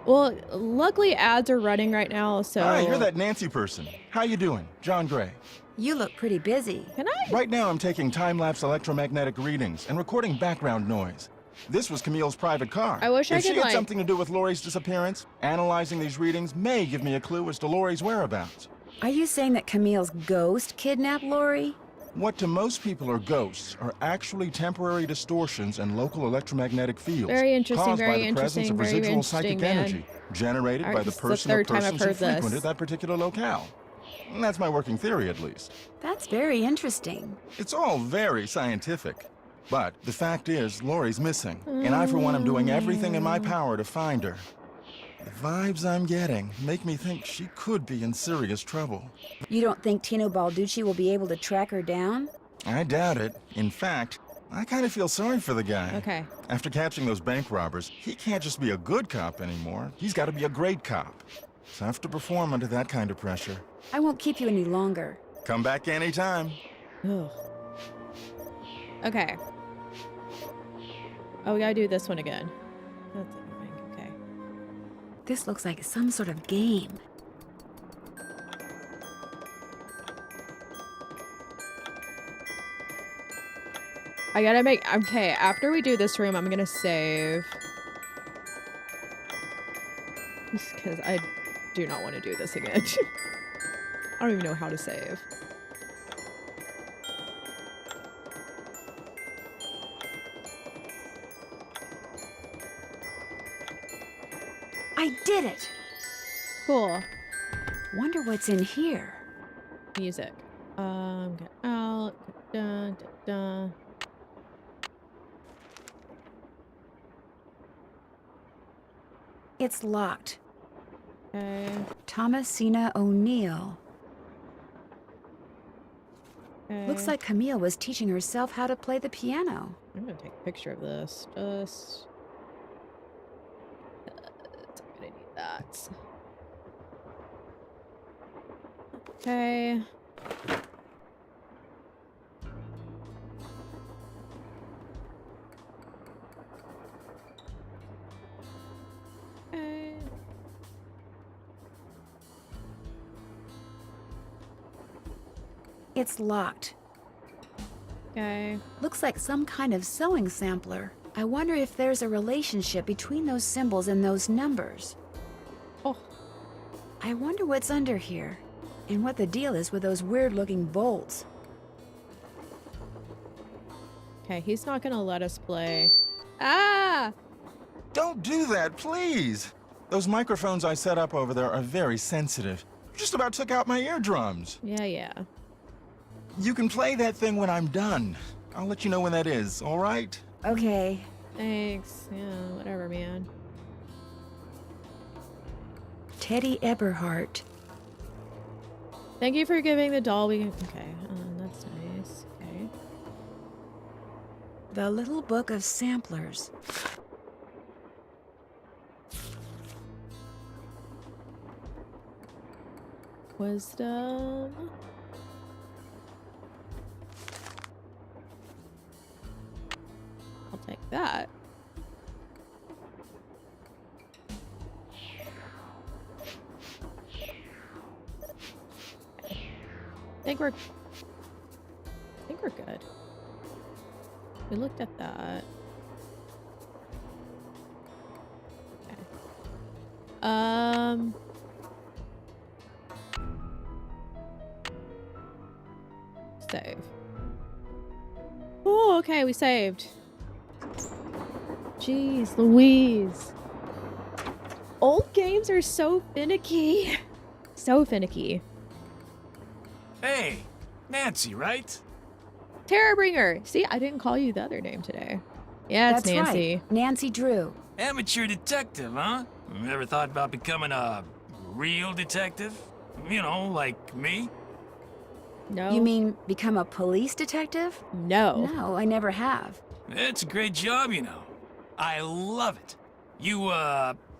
Well, luckily ads are running right now, so... Hi, you're that Nancy person. How you doing? John Gray. You look pretty busy. Can I? Right now I'm taking time-lapse electromagnetic readings and recording background noise. This was Camille's private car. I wish I if could, she had like... something to do with Laurie's disappearance, analyzing these readings may give me a clue as to Laurie's whereabouts. Are you saying that Camille's ghost kidnapped Lori? What to most people are ghosts are actually temporary distortions in local electromagnetic fields Very interesting, caused very by the presence interesting, of very residual interesting, psychic man. energy generated Alright, by the this is the person or third time I've persons who heard this. frequented that particular locale. And that's my working theory, at least. That's very interesting. It's all very scientific. But the fact is, Laurie's missing, and I, for one, am doing everything in my power to find her. The vibes I'm getting make me think she could be in serious trouble. You don't think Tino Balducci will be able to track her down? I doubt it. In fact, I kind of feel sorry for the guy. Okay. After catching those bank robbers, he can't just be a good cop anymore. He's got to be a great cop. Tough to perform under that kind of pressure. I won't keep you any longer. Come back anytime. Ugh. Okay. Oh, we gotta do this one again. That's annoying. Okay. This looks like some sort of game. I gotta make... Okay, after we do this room, I'm gonna save. Just because I do not want to do this again. I don't even know how to save. I did it! Cool. Wonder what's in here. Music. Get out. Dun, dun, dun. It's locked. Okay. Thomasina O'Neill. Okay. Looks like Camille was teaching herself how to play the piano. I'm gonna take a picture of this. Just. I'm gonna need that. Okay. Okay. It's locked. Okay. Looks like some kind of sewing sampler. I wonder if there's a relationship between those symbols and those numbers. Oh. I wonder what's under here, and what the deal is with those weird-looking bolts. Okay, he's not gonna let us play. Ah! Don't do that, please. Those microphones I set up over there are very sensitive. Just about took out my eardrums. Yeah, yeah. You can play that thing when I'm done. I'll let you know when that is, all right? Okay. Thanks. Yeah, whatever, man. Teddy Eberhardt. Thank you for giving the doll. Okay, that's nice. Okay. The Little Book of Samplers. Wisdom. I'll take that. I think we're good. We looked at that. Okay. Save. Oh, okay, we saved. Jeez Louise. Old games are so finicky. So finicky. Hey, Nancy, right? Terrorbringer. See, I didn't call you the other name today. Yeah, it's That's Nancy. right. Nancy Drew. Amateur detective, huh? Ever thought about becoming a real detective? You know, like me. No. You mean become a police detective? No. No, I never have. It's a great job, you know. I love it. You,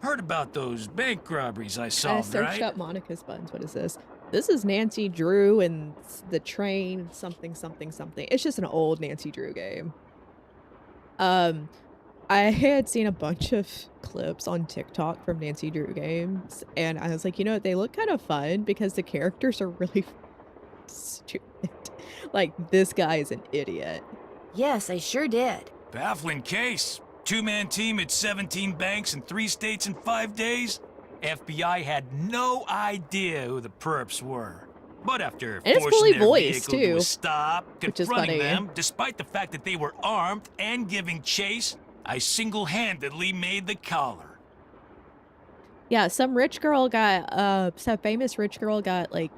heard about those bank robberies I I solved, searched right? up Monica's buttons. What is this? This is Nancy Drew and the train something something something. It's just an old Nancy Drew game. I had seen a bunch of clips on TikTok from Nancy Drew games, and I was like, you know what? They look kind of fun because the characters are really stupid. Like, this guy is an idiot. Yes, I sure did. Baffling case. Two-man team at 17 banks in 3 states in 5 days? FBI had no idea who the perps were. But after And it's forcing fully their voiced, vehicle to a too, stop, which is confronting funny. them, despite the fact that they were armed and giving chase, I single-handedly made the collar. Yeah, some famous rich girl got, like,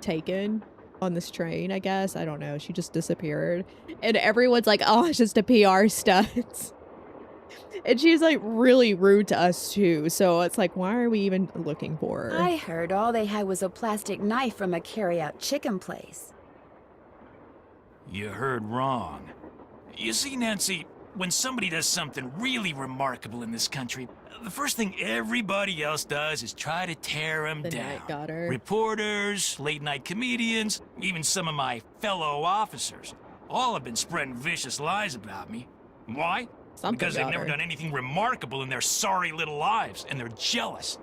taken on this train, I guess. I don't know. She just disappeared. And everyone's like, oh, it's just a PR stunt. And she's, like, really rude to us, too. So it's like, why are we even looking for her? I heard all they had was a plastic knife from a carry-out chicken place. You heard wrong. You see, Nancy, when somebody does something really remarkable in this country, the first thing everybody else does is try to tear them The down. night got her. Reporters, late-night comedians, even some of my fellow officers, all have been spreading vicious lies about me. Why? Something Because they've got never her. done anything remarkable in their sorry little lives, and they're jealous.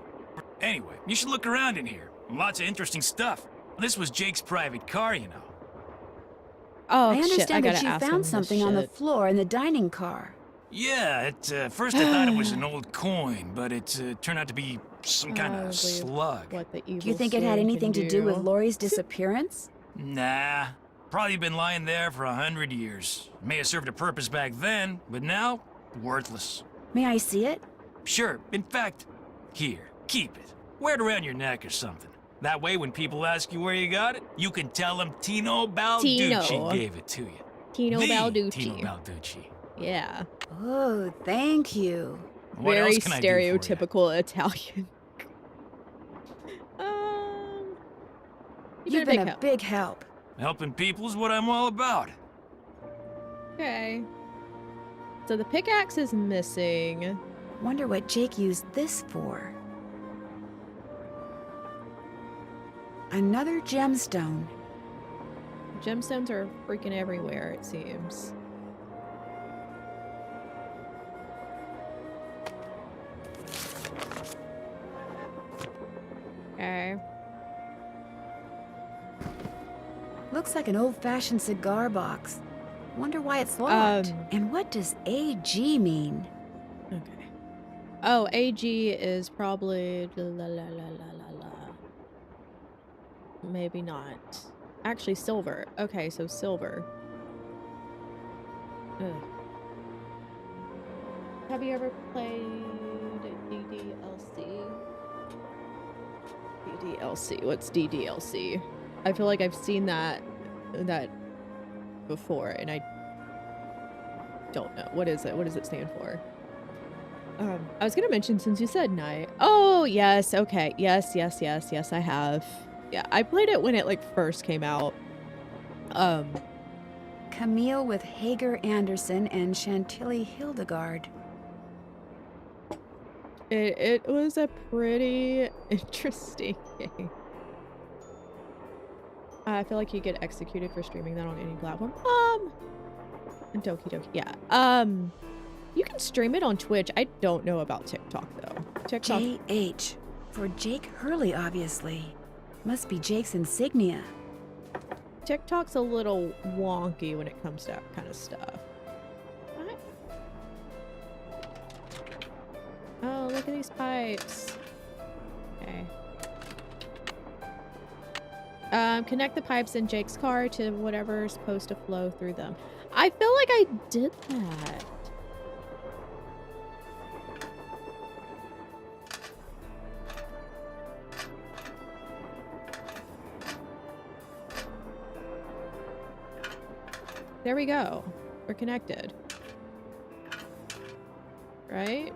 Anyway, you should look around in here. Lots of interesting stuff. This was Jake's private car, you know. Oh, I shit. I understand that gotta you ask him found this something on the shit. floor in the dining car. Yeah, at first I thought it was an old coin, but it turned out to be some kind Probably of slug. What the evil Do you think it had slug anything can to do with do. Lori's disappearance? Nah, probably been lying there for 100 years. May have served a purpose back then, but now, worthless. May I see it? Sure, in fact, here, keep it. Wear it around your neck or something. That way, when people ask you where you got it, you can tell them Tino Balducci Tino. gave it to you. Tino The Balducci. Tino Balducci. Yeah. Oh, thank you. What Very else can I do for you? stereotypical Italian. You've been a big help. Helping people is what I'm all about. Okay. So the pickaxe is missing. Wonder what Jake used this for. Another gemstone. Gemstones are freaking everywhere, it seems. Okay. Looks like an old-fashioned cigar box. Wonder why it's locked. Um, And what does AG mean? Okay. Oh, AG is probably la la la la la la. Maybe not. Actually, silver. Okay, so silver. Ugh. Have you ever played DDLC? DDLC. What's DDLC? I feel like I've seen that before, and I don't know. What is it? What does it stand for? I was gonna mention, since you said night. Oh, yes. Okay. Yes, I have. Yeah, I played it when it like first came out. Camille with Hager Anderson and Chantilly Hildegard. It was a pretty interesting game. I feel like you get executed for streaming that on any platform. And Doki Doki. Yeah. You can stream it on Twitch. I don't know about TikTok though. TikTok. JH. For Jake Hurley, obviously. Must be Jake's insignia. TikTok's a little wonky when it comes to that kind of stuff. What? Oh, look at these pipes. Okay. Connect the pipes in Jake's car to whatever's supposed to flow through them. I feel like I did that. There we go. We're connected. Right?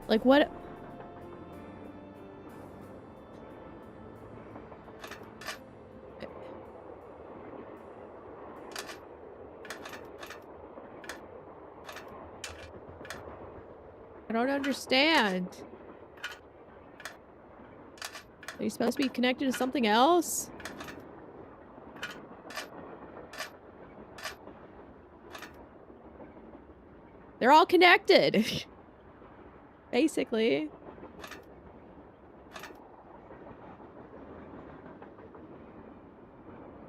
Like what? I don't understand. Are you supposed to be connected to something else? They're all connected. Basically.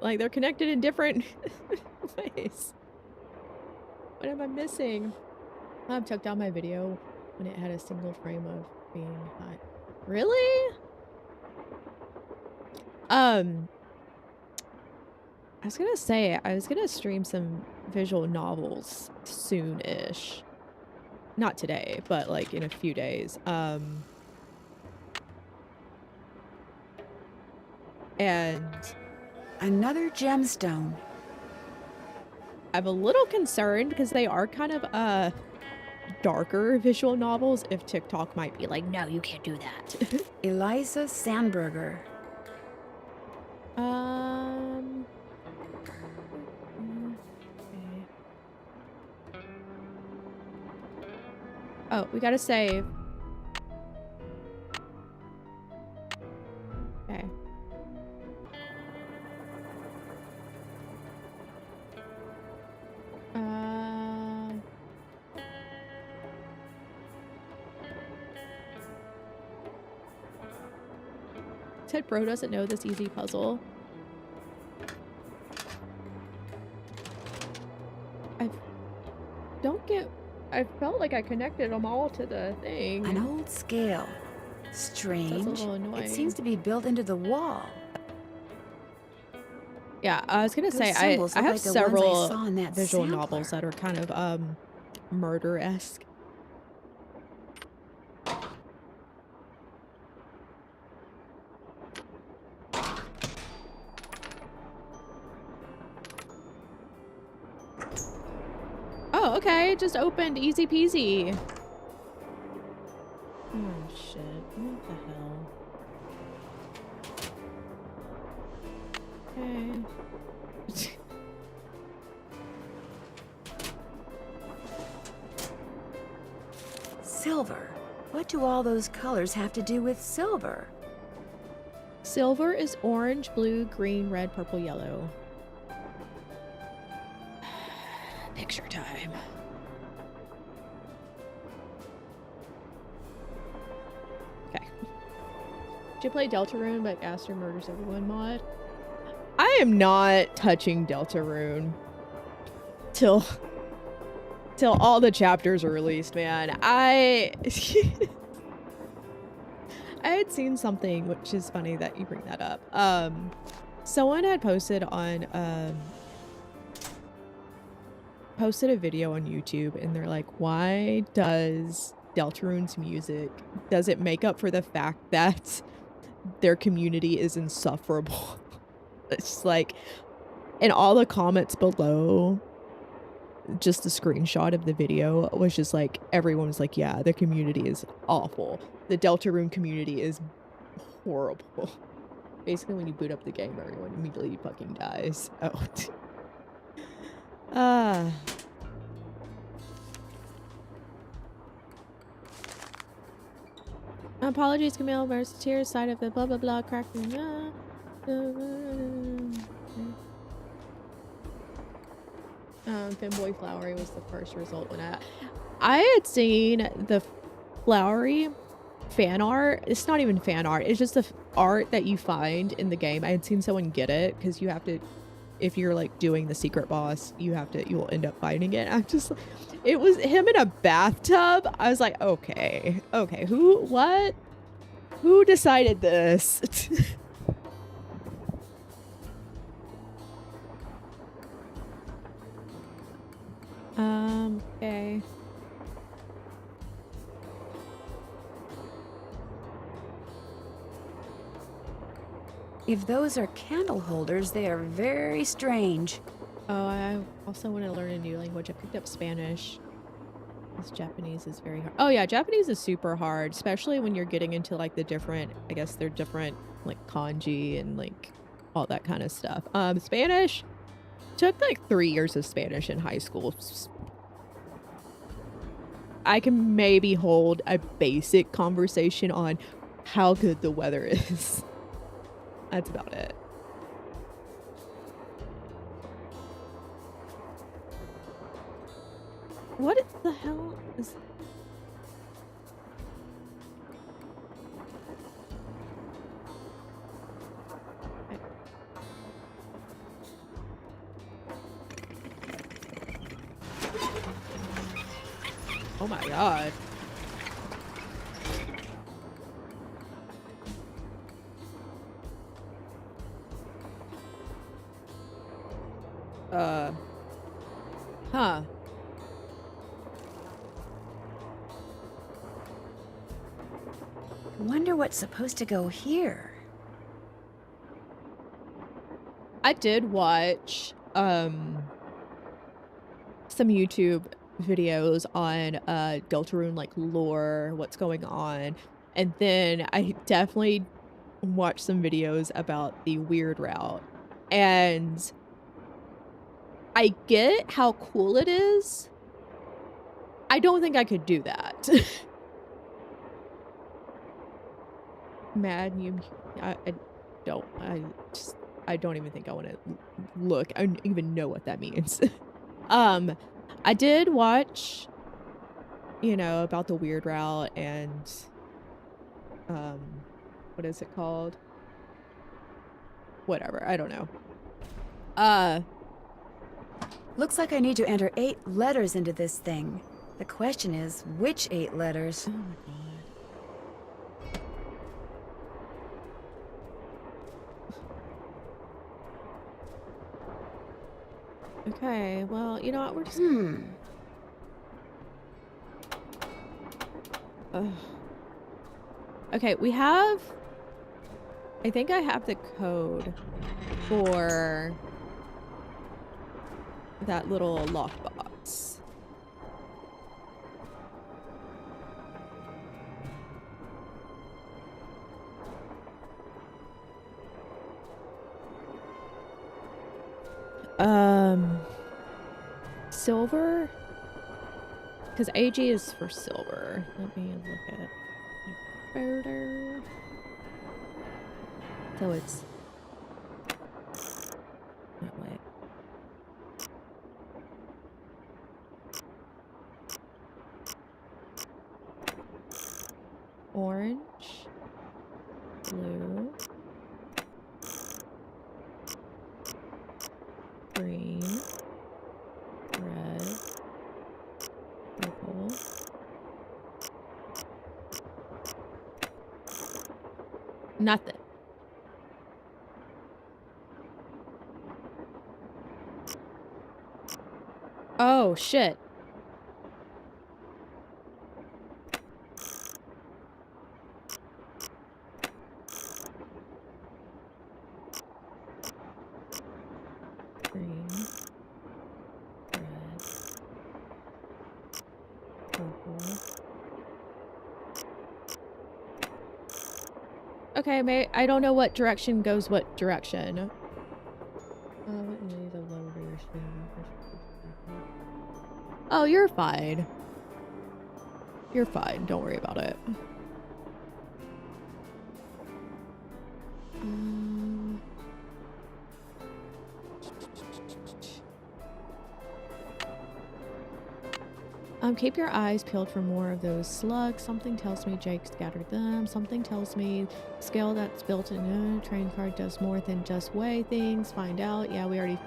Like, they're connected in different ways. What am I missing? I've took down my video when it had a single frame of being hot. Really? I was gonna say, I was gonna stream some visual novels soon-ish. Not today, but like in a few days. And Another gemstone. I'm a little concerned because they are kind of darker visual novels. If TikTok might be like, no, you can't do that. Eliza Sandberger. Oh, we gotta save. Okay. Ted Bro doesn't know this easy puzzle. I felt like I connected them all to the thing. An old scale. Strange. That's a little annoying. It seems to be built into the wall. Yeah, I was gonna Those say I symbols look have like the ones I several saw in that visual sampler. novels that are kind of murder-esque. Oh, okay, it just opened, easy peasy. Oh shit, what the hell? Okay. Silver. What do all those colors have to do with silver? Silver is orange, blue, green, red, purple, yellow. Picture time. Okay. Did you play Deltarune but Aster Murders Everyone mod? I am not touching Deltarune till all the chapters are released, man. I had seen something, which is funny that you bring that up. Someone had posted on posted a video on YouTube, and they're like, why does Deltarune's music, does it make up for the fact that their community is insufferable? It's just like, and all the comments below, just a screenshot of the video was just like, everyone was like, yeah, the community is awful. The Deltarune community is horrible. Basically, when you boot up the game, everyone immediately fucking dies. Oh. Apologies, Camille. Versateer side of the blah blah blah cracking. Femboy Flowery was the first result when I had seen the Flowery fan art. It's not even fan art. It's just the art that you find in the game. I had seen someone get it because you have to, if you're like doing the secret boss, you will end up finding it. I'm just, it was him in a bathtub. I was like, okay, who decided this? Okay. If those are candle holders, they are very strange. Oh, I also want to learn a new language. I picked up Spanish. This Japanese is very hard. Oh yeah, Japanese is super hard, especially when you're getting into like the different, I guess they're different like kanji and like all that kind of stuff. Spanish took like 3 years of Spanish in high school. I can maybe hold a basic conversation on how good the weather is. That's about it. What the hell is... Oh my god. Huh. Wonder what's supposed to go here. I did watch some YouTube videos on Deltarune like lore, what's going on, and then I definitely watched some videos about the weird route, and I get how cool it is. I don't think I could do that. Mad you I don't even think I want to look. I don't even know what that means. I did watch, you know, about the weird route and what is it called? Whatever, I don't know. Looks like I need to enter 8 letters into this thing. The question is, which 8 letters? Oh my god. Okay, well, you know what, we're just... Ugh. Okay, we have... I think I have the code for that little lockbox. Silver? Because AG is for silver. Let me look at further. So it's that way. Orange, blue, green, red, purple, nothing. Oh, shit. Green, red, purple. Okay, I don't know what direction goes what direction. Oh, you're fine. You're fine. Don't worry about it. Keep your eyes peeled for more of those slugs. Something tells me Jake scattered them. Something tells me scale that's built in a train car does more than just weigh things. Find out. Yeah, we already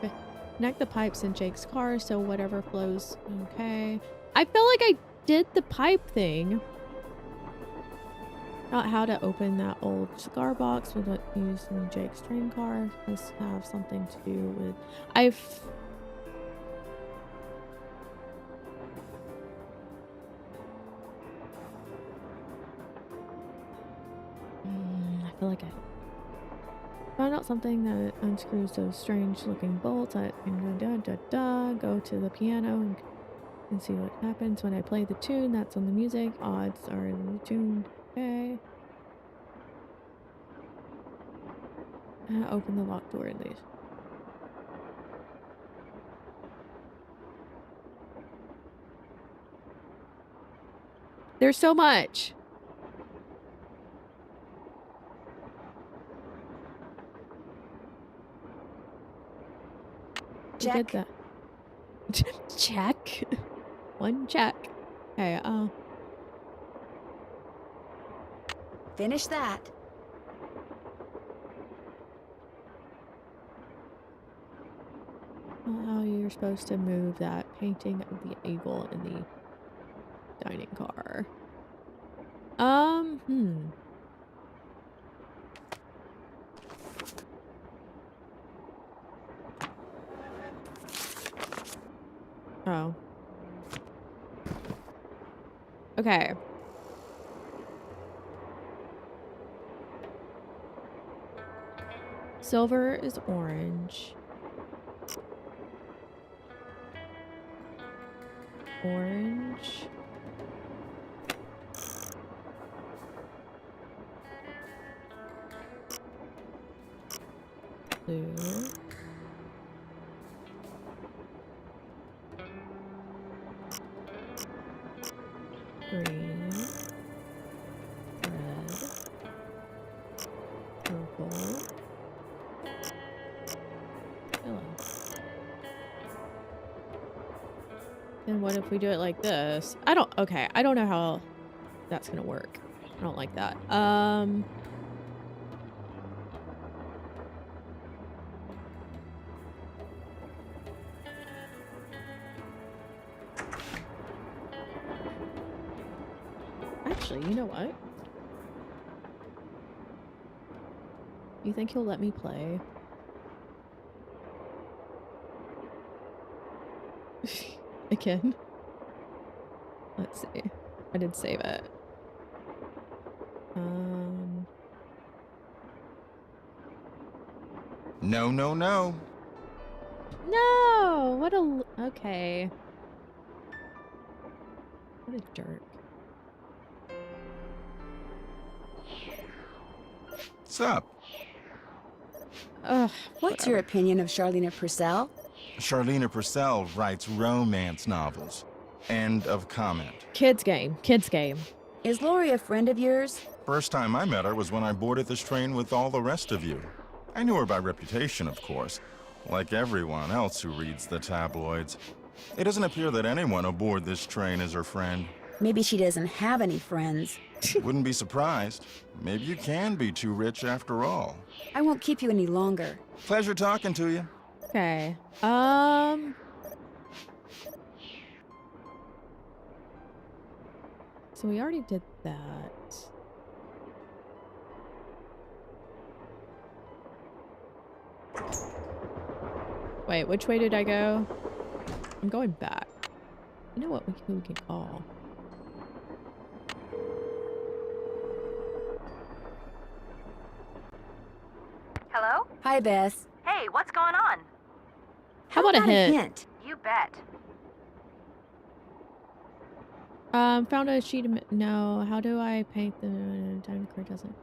connect the pipes in Jake's car, so whatever flows. Okay. I feel like I did the pipe thing. Not how to open that old cigar box with what used in Jake's train car. Must have something to do with... I feel like I found out something that unscrews those strange looking bolts. Go to the piano and see what happens when I play the tune that's on the music. Odds are the tune. Okay. Open the locked door at least. There's so much. We did Check. that. Check. One check. Okay, Finish that. how you're supposed to move that painting of the eagle in the dining car. Oh. Okay. Silver is orange. Orange. Blue. Green. Red. Purple. Yellow. And what if we do it like this? I don't know how that's gonna work. I don't like that. Actually, you know what? You think he'll let me play? Again? Let's see. I did save it. No, no, no. No! Okay. What a jerk. What's up? Ugh. What's your opinion of Charlena Purcell? Charlena Purcell writes romance novels. End of comment. Kids game. Kids game. Is Lori a friend of yours? First time I met her was when I boarded this train with all the rest of you. I knew her by reputation, of course, like everyone else who reads the tabloids. It doesn't appear that anyone aboard this train is her friend. Maybe she doesn't have any friends. Wouldn't be surprised. Maybe you can be too rich after all. I won't keep you any longer. Pleasure talking to you. Okay. So we already did that. Wait, which way did I go? I'm going back. You know what? Who we can call? Hello? Hi, Bess. Hey, what's going on? How about a hint? You bet. Found a sheet of... No, how do I paint the... Diamond card doesn't...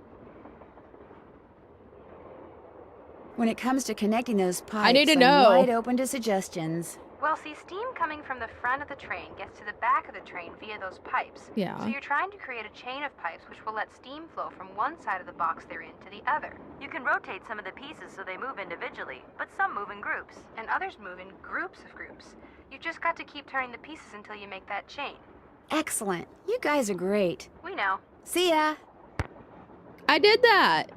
When it comes to connecting those pipes, I need to I'm know. wide open to suggestions. Well, see, steam coming from the front of the train gets to the back of the train via those pipes. Yeah. So you're trying to create a chain of pipes which will let steam flow from one side of the box they're in to the other. You can rotate some of the pieces so they move individually, but some move in groups, and others move in groups of groups. You've just got to keep turning the pieces until you make that chain. Excellent. You guys are great. We know. See ya. I did that!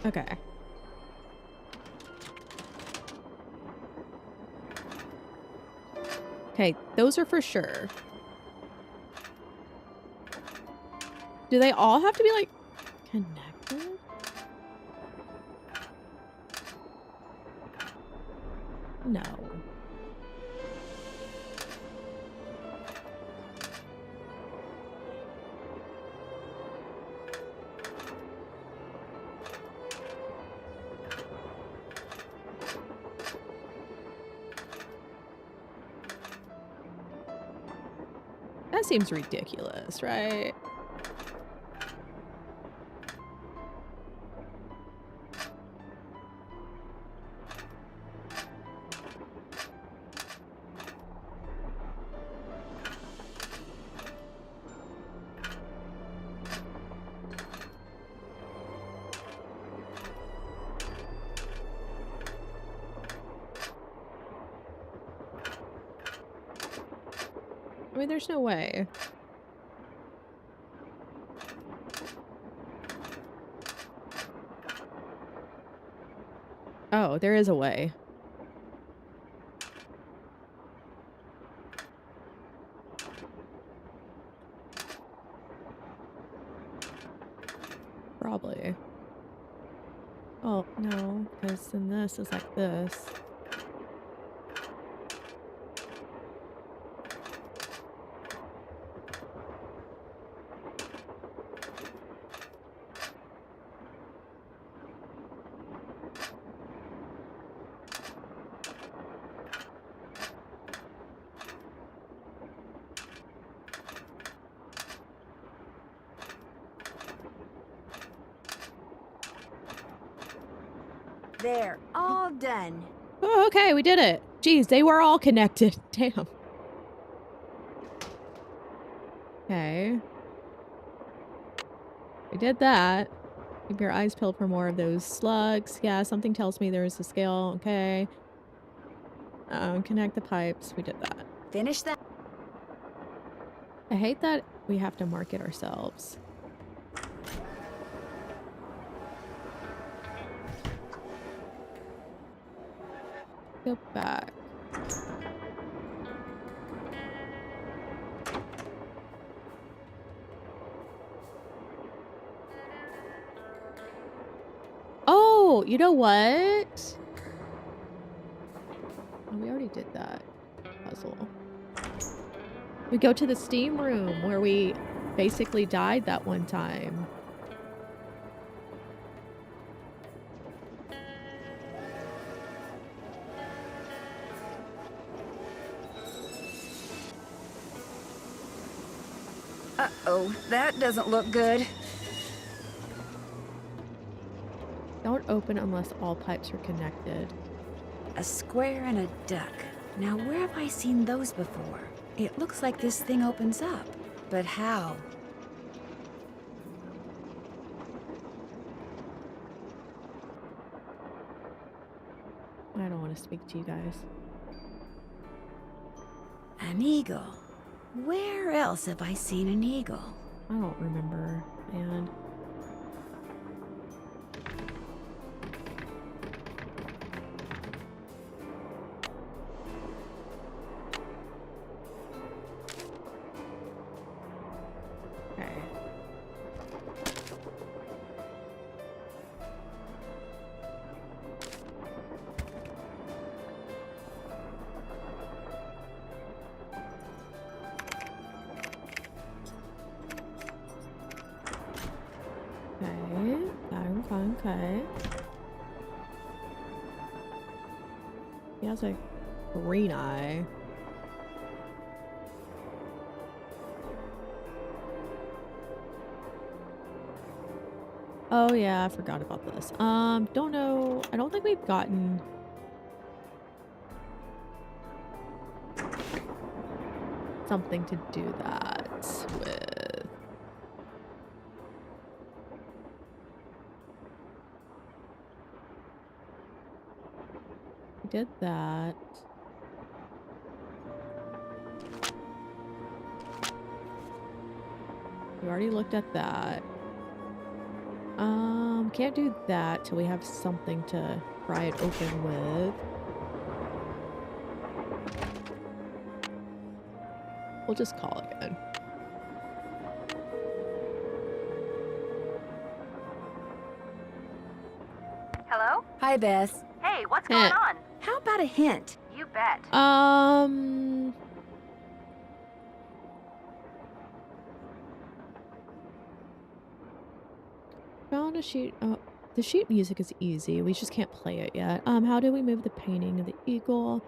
Okay. Okay, those are for sure. Do they all have to be, like, connected? No. That seems ridiculous, right? I mean, there's no way. Oh, there is a way. Probably. Oh, no, because then this is like this. There, all done. Oh, okay, we did it. Jeez, they were all connected. Damn. Okay. We did that. Keep your eyes peeled for more of those slugs. Yeah, something tells me there's a scale. Okay. Connect the pipes. We did that. Finish that. I hate that we have to mark it ourselves. Go back. Oh, you know what? Oh, we already did that puzzle. We go to the steam room where we basically died that one time. Uh-oh, that doesn't look good. Don't open unless all pipes are connected. A square and a duck. Now, where have I seen those before? It looks like this thing opens up. But how? I don't want to speak to you guys. An eagle. Where else have I seen an eagle? I don't remember, man. Okay. Okay. He has a green eye. Oh yeah, I forgot about this. Don't know. I don't think we've gotten something to do that with. Did that. We already looked at that. Can't do that till we have something to pry it open with. We'll just call it good. Hello? Hi, Beth. Hey, what's going on? How about a hint? You bet. Found a sheet. Oh, the sheet music is easy. We just can't play it yet. How do we move the painting of the eagle?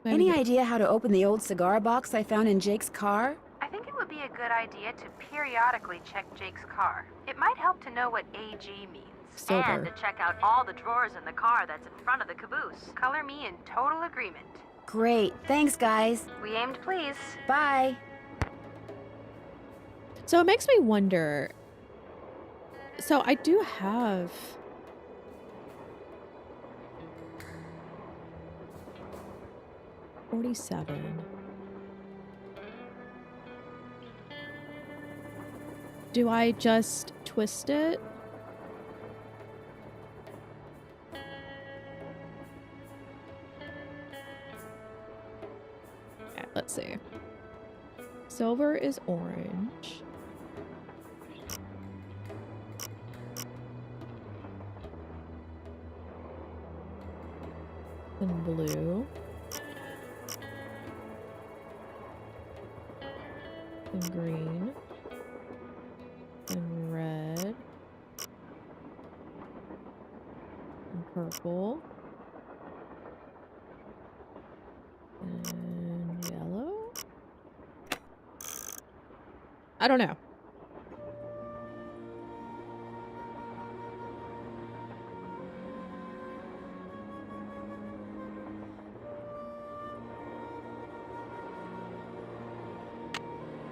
Any idea how to open the old cigar box I found in Jake's car? I think it would be a good idea to periodically check Jake's car. It might help to know what AG means. Sober. And to check out all the drawers in the car that's in front of the caboose. Color me in total agreement. Great. Thanks, guys. We aim to please. Bye. So it makes me wonder. So I do have 47. Do I just twist it? Okay, let's see. Silver is orange. And blue. And green. And red. And purple. And yellow. I don't know.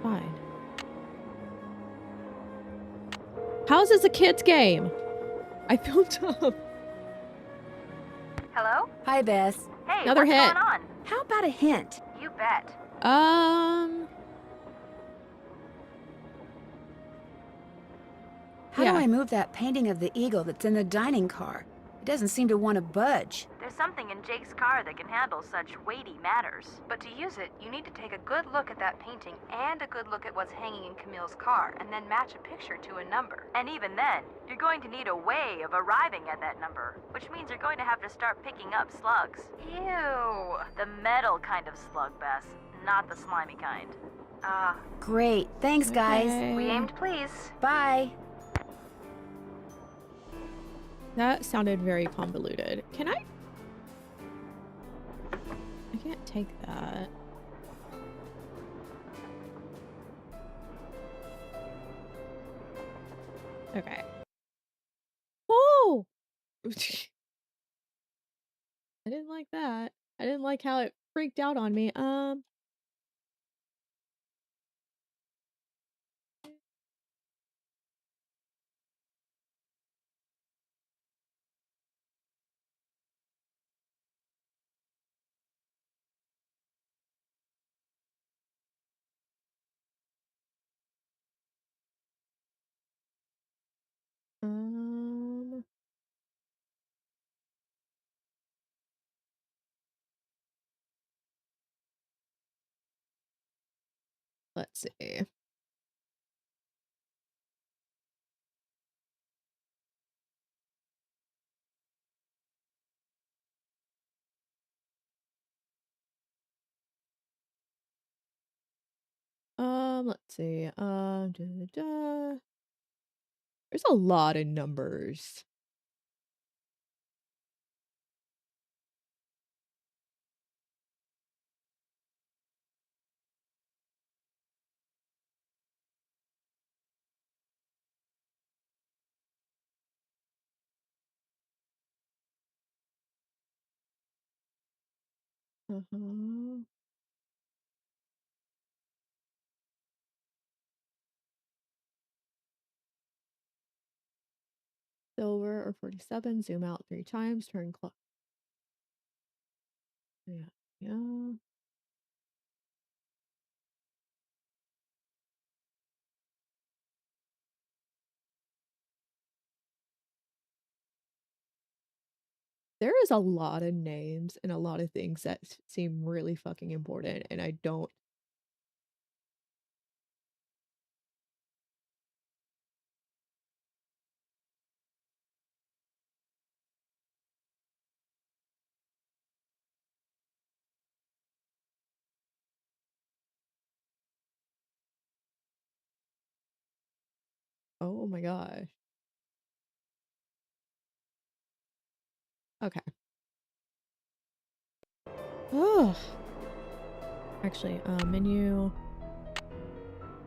Fine. How is this a kid's game? I feel dumb. Hello? Hi, Bess. Hey, Another what's hit. going on? How about a hint? You bet. How Yeah. do I move that painting of the eagle that's in the dining car? It doesn't seem to want to budge. There's something in Jake's car that can handle such weighty matters. But to use it, you need to take a good look at that painting and a good look at what's hanging in Camille's car, and then match a picture to a number. And even then, you're going to need a way of arriving at that number, which means you're going to have to start picking up slugs. Ew. The metal kind of slug, Bess, not the slimy kind. Great. Thanks, guys. Okay. We aim to please. Bye. That sounded very convoluted. Can I? I can't take that. Okay. Oh! I didn't like that. I didn't like how it freaked out on me. Let's see. Let's see. There's a lot of numbers. Silver or 47. Zoom out 3 times. Turn clock. Yeah. There is a lot of names and a lot of things that seem really fucking important, and I don't. Oh my gosh. Okay. Oh. Actually, menu.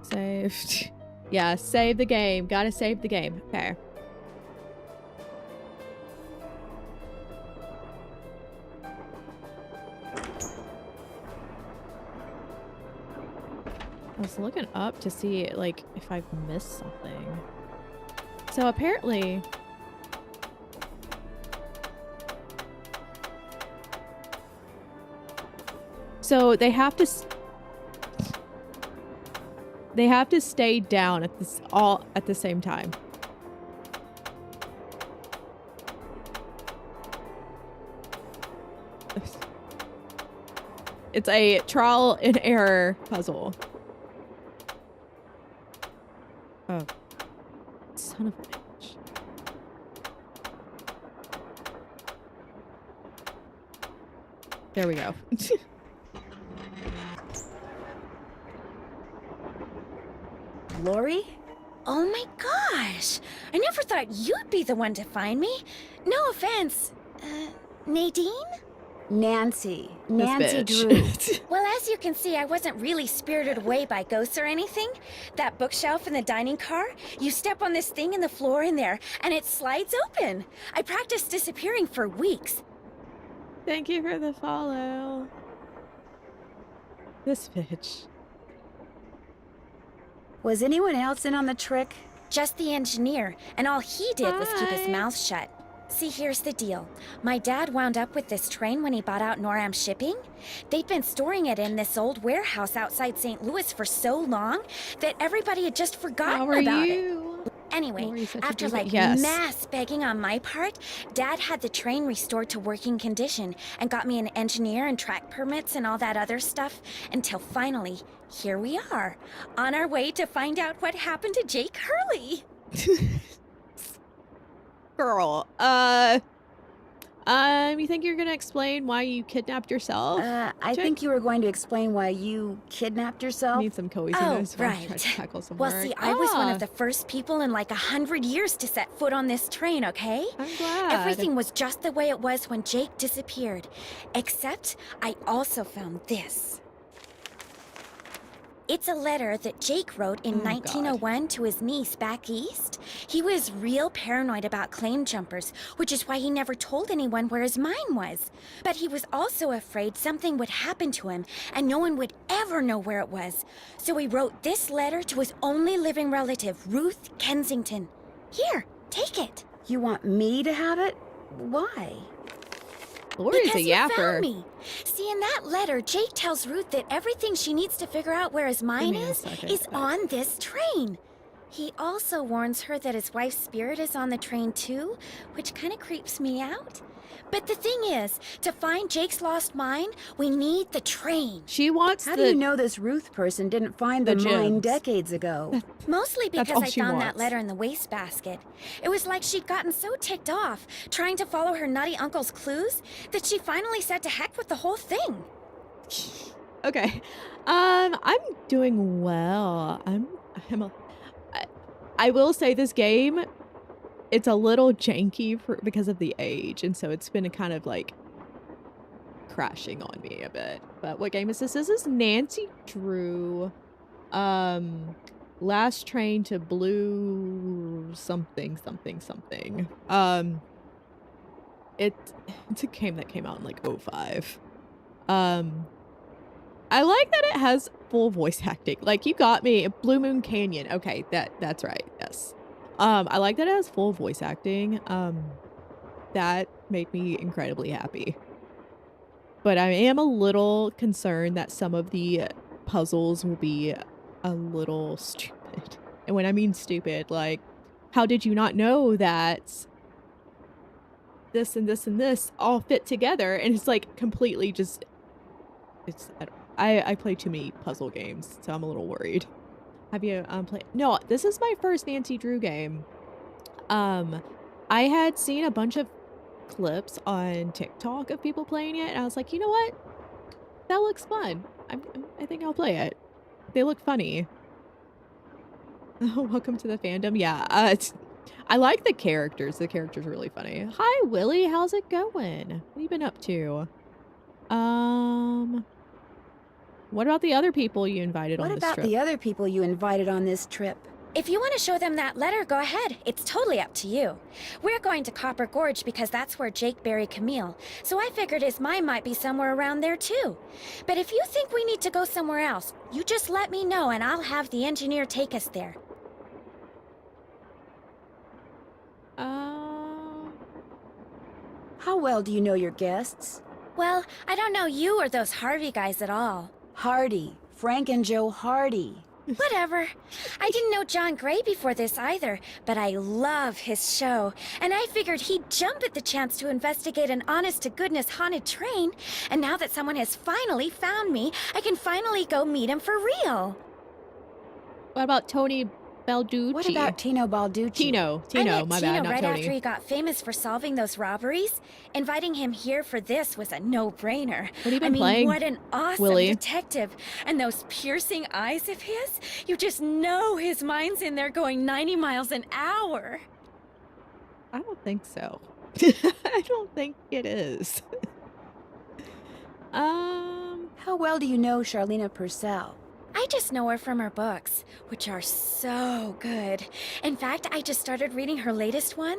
Saved. Yeah, save the game. Gotta save the game. Okay. I was looking up to see, like, if I've missed something. So apparently... So they have to stay down at this all at the same time. It's a trial and error puzzle. Oh. Son of a bitch. There we go. Lori? Oh my gosh! I never thought you'd be the one to find me. No offense. Nadine? Nancy. This Nancy bitch. Drew. Well, as you can see, I wasn't really spirited away by ghosts or anything. That bookshelf in the dining car, you step on this thing in the floor in there, and it slides open. I practiced disappearing for weeks. Thank you for the follow. This bitch. Was anyone else in on the trick? Just the engineer, and all he did was keep his Hi. mouth shut. See, here's the deal. My dad wound up with this train when he bought out Noram Shipping. They'd been storing it in this old warehouse outside St. Louis for so long that everybody had just forgotten How are about it. you? Anyway, Lori's such a after diva. like Yes. mass begging on my part, Dad had the train restored to working condition and got me an engineer and track permits and all that other stuff until finally, here we are, on our way to find out what happened to Jake Hurley. Girl, you think you're gonna explain why you kidnapped yourself? I think you were going to explain why you kidnapped yourself. Need some cohesiveness while I try to right. tackle some Well, work. see, I was one Ah, of the first people in like 100 years to set foot on this train, okay? I'm glad. Everything was just the way it was when Jake disappeared. Except, I also found this. It's a letter that Jake wrote in Oh, God. 1901 to his niece back east. He was real paranoid about claim jumpers, which is why he never told anyone where his mine was. But he was also afraid something would happen to him and no one would ever know where it was. So he wrote this letter to his only living relative, Ruth Kensington. Here, take it. You want me to have it? Why? Lori's Because a you yapper. found me. See, in that letter, Jake tells Ruth that everything she needs to figure out where his mine me a is second. on this train. He also warns her that his wife's spirit is on the train too, which kind of creeps me out. But the thing is, to find Jake's lost mine, we need the train. She wants How the. do you know this Ruth person didn't find the the mine gems. decades ago? Mostly That's because all I she found that wants. letter in the wastebasket. It was like she'd gotten so ticked off trying to follow her nutty uncle's clues that she finally said to heck with the whole thing. Okay. I'm doing well. I will say this game, it's a little janky because of the age, and so it's been kind of like crashing on me a bit. But what game is this? This is Nancy Drew. Last Train to Blue something. It's a game that came out in like 05. I like that it has full voice acting. Like, you got me. Blue Moon Canyon. Okay, that's right. Yes. I like that it has full voice acting. That made me incredibly happy. But I am a little concerned that some of the puzzles will be a little stupid. And when I mean stupid, like, how did you not know that this and this and this all fit together? And it's like completely just, I play too many puzzle games, so I'm a little worried. Have you played? No, this is my first Nancy Drew game. I had seen a bunch of clips on TikTok of people playing it, and I was like, you know what? That looks fun. I think I'll play it. They look funny. Oh, welcome to the fandom. Yeah, I like the characters. The characters are really funny. Hi, Willie. How's it going? What have you been up to? What about the other people you invited on What this about trip? the other people you invited on this trip? If you want to show them that letter, go ahead. It's totally up to you. We're going to Copper Gorge because that's where Jake buried Camille, so I figured his mine might be somewhere around there too. But if you think we need to go somewhere else, you just let me know and I'll have the engineer take us there. How well do you know your guests? Well, I don't know you or those Harvey guys at all. Hardy. Frank and Joe Hardy. Whatever. I didn't know John Gray before this either, but I love his show, and I figured he'd jump at the chance to investigate an honest-to-goodness haunted train, and now that someone has finally found me, I can finally go meet him for real. What about Tony Balducci? What about Tino Balducci? Tino, I met my Tino bad, not right Tony. after he got famous for solving those robberies. Inviting him here for this was a no-brainer. What have you been I mean, playing, what an awesome Willie? detective. And those piercing eyes of his, you just know his mind's in there going 90 miles an hour. I don't think so. I don't think it is. How well do you know Charlena Purcell? I just know her from her books, which are so good. In fact, I just started reading her latest one,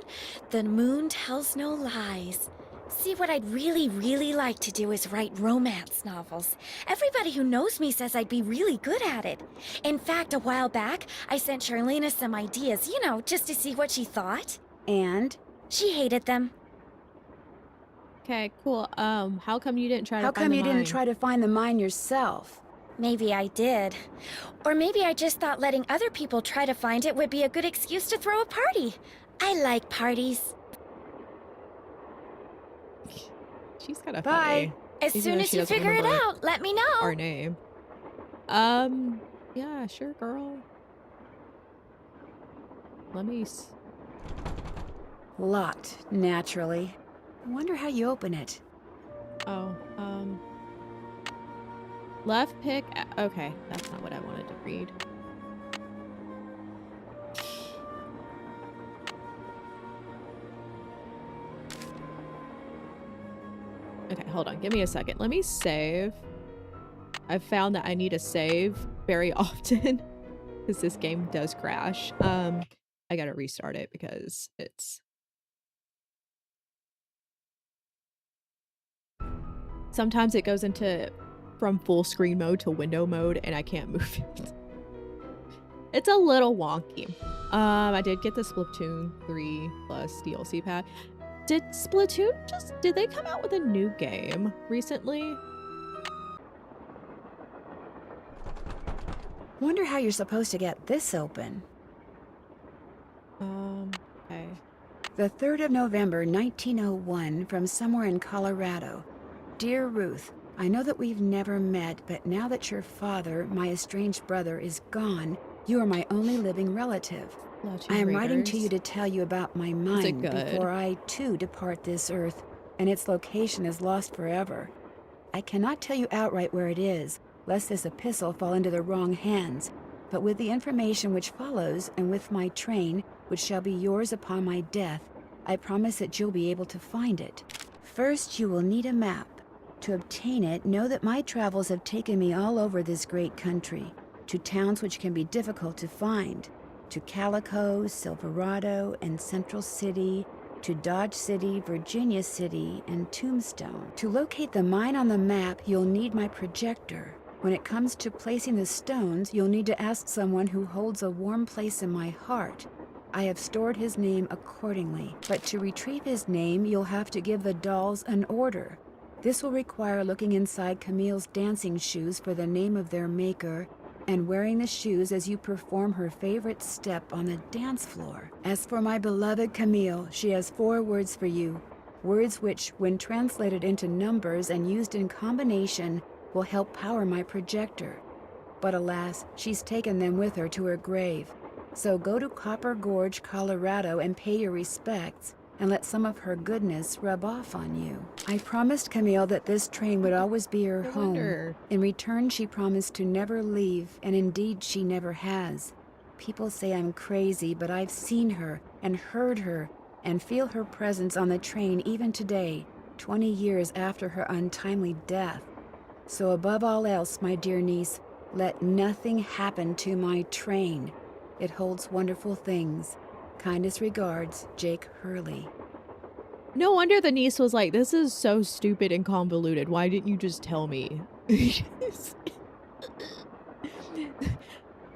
The Moon Tells No Lies. See, what I'd really like to do is write romance novels. Everybody who knows me says I'd be really good at it. In fact, a while back, I sent Charlena some ideas, you know, just to see what she thought. And? She hated them. Okay, cool. How come you didn't try to How find come the you mine? didn't try to find the mine yourself? Maybe I did. Or maybe I just thought letting other people try to find it would be a good excuse to throw a party. I like parties. She's kind of Bye. funny. As Even soon though as she you doesn't figure it remember out, let me know. Our name. Yeah, sure, girl. Let me. Locked, naturally. I wonder how you open it. Oh, left pick. Okay, that's not what I wanted to read. Okay, hold on. Give me a second. Let me save. I've found that I need to save very often because this game does crash. I gotta restart it because it's... Sometimes it goes into from full screen mode to window mode and I can't move it. It's a little wonky. I did get the Splatoon 3 plus DLC pack. Did Splatoon did they come out with a new game recently? Wonder how you're supposed to get this open. Okay. The 3rd of November, 1901, from somewhere in Colorado. Dear Ruth, I know that we've never met, but now that your father, my estranged brother, is gone, you are my only living relative. I am writing to you to tell you about my mine before I, too, depart this earth, and its location is lost forever. I cannot tell you outright where it is, lest this epistle fall into the wrong hands, but with the information which follows, and with my train, which shall be yours upon my death, I promise that you'll be able to find it. First, you will need a map. To obtain it, know that my travels have taken me all over this great country, to towns which can be difficult to find, to Calico, Silverado, and Central City, to Dodge City, Virginia City, and Tombstone. To locate the mine on the map, you'll need my projector. When it comes to placing the stones, you'll need to ask someone who holds a warm place in my heart. I have stored his name accordingly, but to retrieve his name, you'll have to give the dolls an order. This will require looking inside Camille's dancing shoes for the name of their maker, and wearing the shoes as you perform her favorite step on the dance floor. As for my beloved Camille, she has 4 words for you, words which, when translated into numbers and used in combination, will help power my projector. But alas, she's taken them with her to her grave. So go to Copper Gorge, Colorado, and pay your respects, and let some of her goodness rub off on you. I promised Camille that this train would always be her home. In return, she promised to never leave, and indeed she never has. People say I'm crazy, but I've seen her, and heard her, and feel her presence on the train even today, 20 years after her untimely death. So above all else, my dear niece, let nothing happen to my train. It holds wonderful things. Kindest regards, Jake Hurley. No wonder the niece was like, this is so stupid and convoluted. Why didn't you just tell me?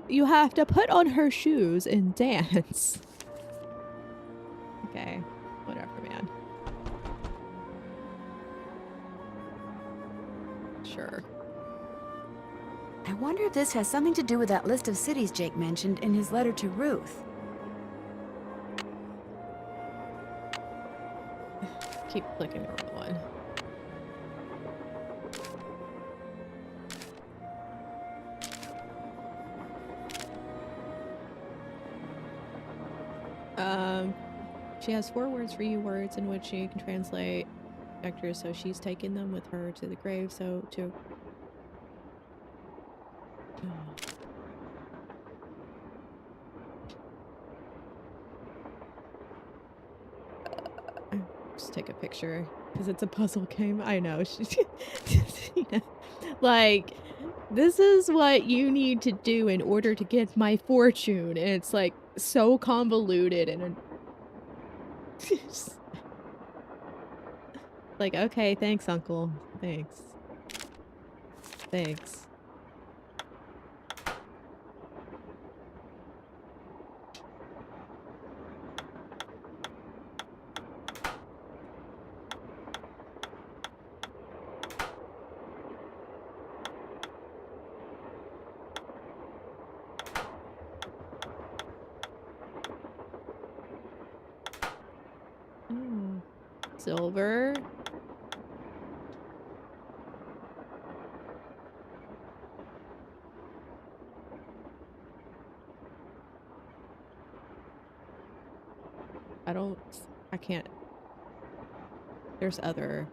You have to put on her shoes and dance. Okay, whatever, man. sure. I wonder if this has something to do with that list of cities Jake mentioned in his letter to Ruth. Keep clicking the wrong one. She has 4 words for you, words in which she can translate vectors, so she's taking them with her to the grave, so to... Just take a picture, because it's a puzzle game. I know. You know, like, this is what you need to do in order to get my fortune, and it's, like, so convoluted and... Like, okay, thanks, uncle. Thanks. Thanks. Oh, silver. I can't. There's other.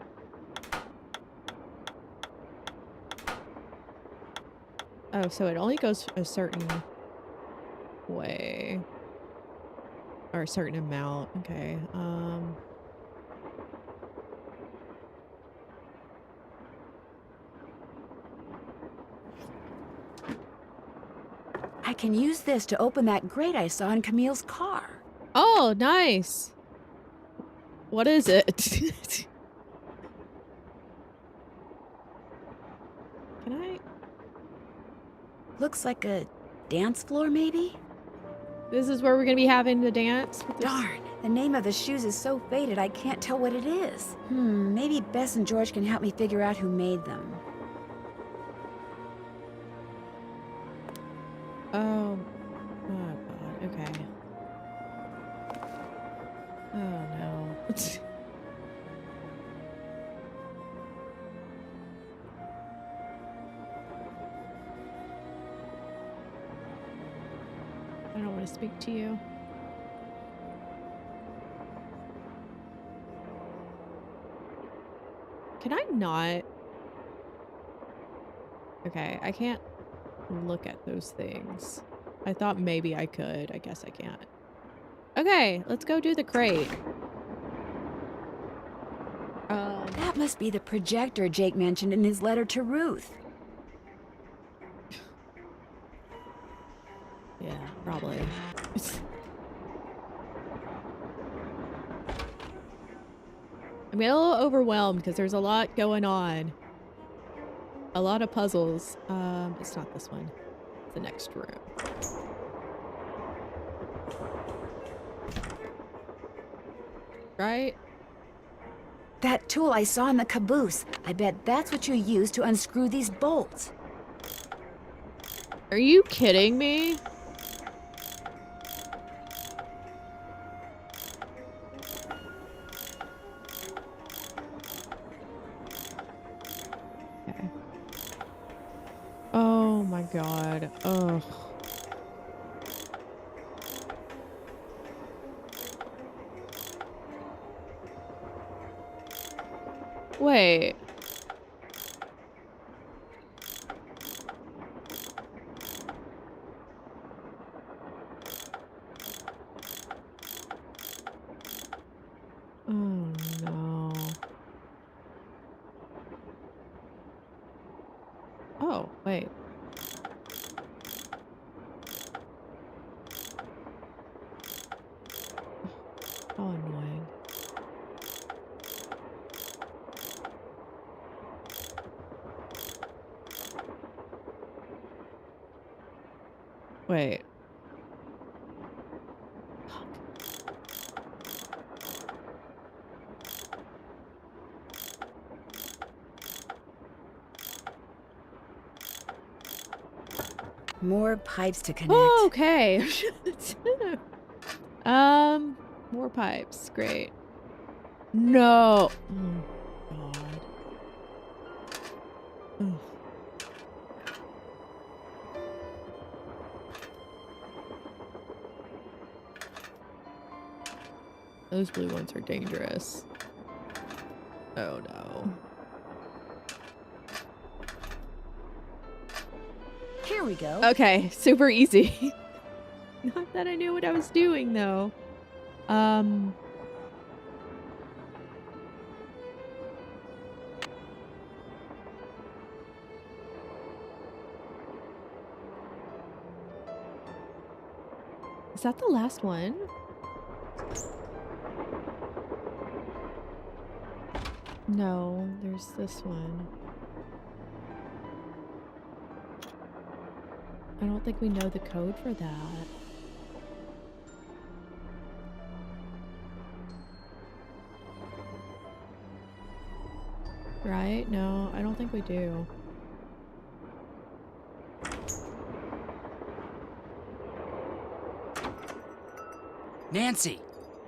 Oh, so it only goes a certain way. Or a certain amount. Okay. I can use this to open that grate I saw in Camille's car. Oh, nice. What is it? Can I? Looks like a dance floor, maybe? This is where we're gonna be having the dance? With this? Darn, the name of the shoes is so faded I can't tell what it is. Maybe Bess and George can help me figure out who made them. Oh. Oh, God. Okay. Oh, no. I don't want to speak to you. Can I not? Okay, I can't look at those things. I thought maybe I could. I guess I can't. Okay, let's go do the crate. That must be the projector Jake mentioned in his letter to Ruth. Yeah, probably. I'm getting a little overwhelmed because there's a lot going on. A lot of puzzles. It's not this one. It's the next room. Right? That tool I saw in the caboose. I bet that's what you use to unscrew these bolts. Are you kidding me? Okay. Oh my God. Ugh. Wait. Oh no. Oh, wait. How annoying. Wait. More pipes to connect. Oh, okay. More pipes. Great. No. Oh, God. Ugh. Those blue ones are dangerous. Oh no. Here we go. Okay, super easy. Not that I knew what I was doing though. Is that the last one? No, there's this one. I don't think we know the code for that. Right? No, I don't think we do. Nancy,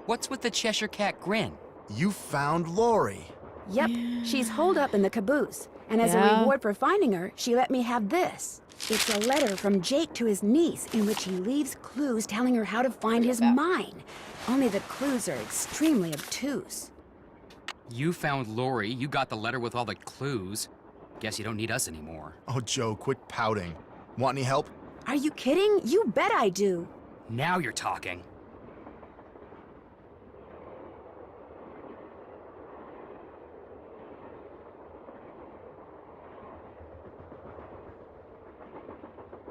what's with the Cheshire Cat grin? You found Lori. Yep, she's holed up in the caboose. And as a reward for finding her, she let me have this. It's a letter from Jake to his niece in which he leaves clues telling her how to find his mine. Only the clues are extremely obtuse. You found Lori, you got the letter with all the clues. Guess you don't need us anymore. Oh, Joe, quit pouting. Want any help? Are you kidding? You bet I do. Now you're talking.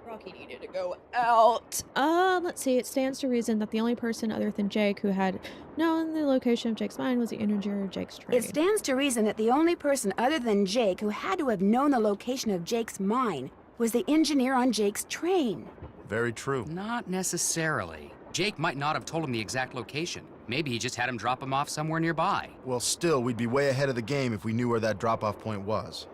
Rocky needed to go out. Let's see. It stands to reason that the only person other than Jake who had known the location of Jake's mine was the engineer of Jake's train. It stands to reason that the only person other than Jake who had to have known the location of Jake's mine was the engineer on Jake's train. Very true. Not necessarily. Jake might not have told him the exact location. Maybe he just had him drop him off somewhere nearby. Well, still, we'd be way ahead of the game if we knew where that drop-off point was.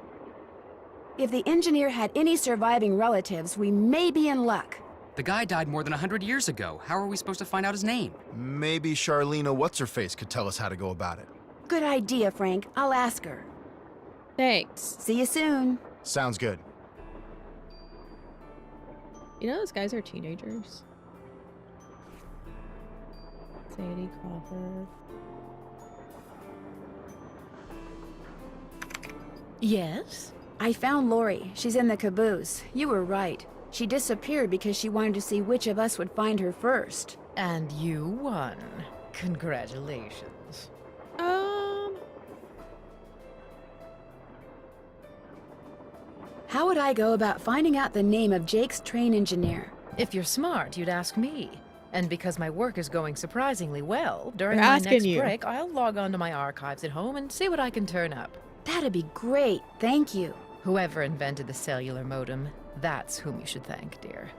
If the engineer had any surviving relatives, we may be in luck. The guy died more than 100 years ago. How are we supposed to find out his name? Maybe Charlena What's-Her-Face could tell us how to go about it. Good idea, Frank. I'll ask her. Thanks. See you soon. Sounds good. You know those guys are teenagers? Sadie Crawford. Yes? I found Lori. She's in the caboose. You were right. She disappeared because she wanted to see which of us would find her first. And you won. Congratulations. How would I go about finding out the name of Jake's train engineer? If you're smart, you'd ask me. And because my work is going surprisingly well, during We're my asking next you. break, I'll log on to my archives at home and see what I can turn up. That'd be great. Thank you. Whoever invented the cellular modem, that's whom you should thank, dear.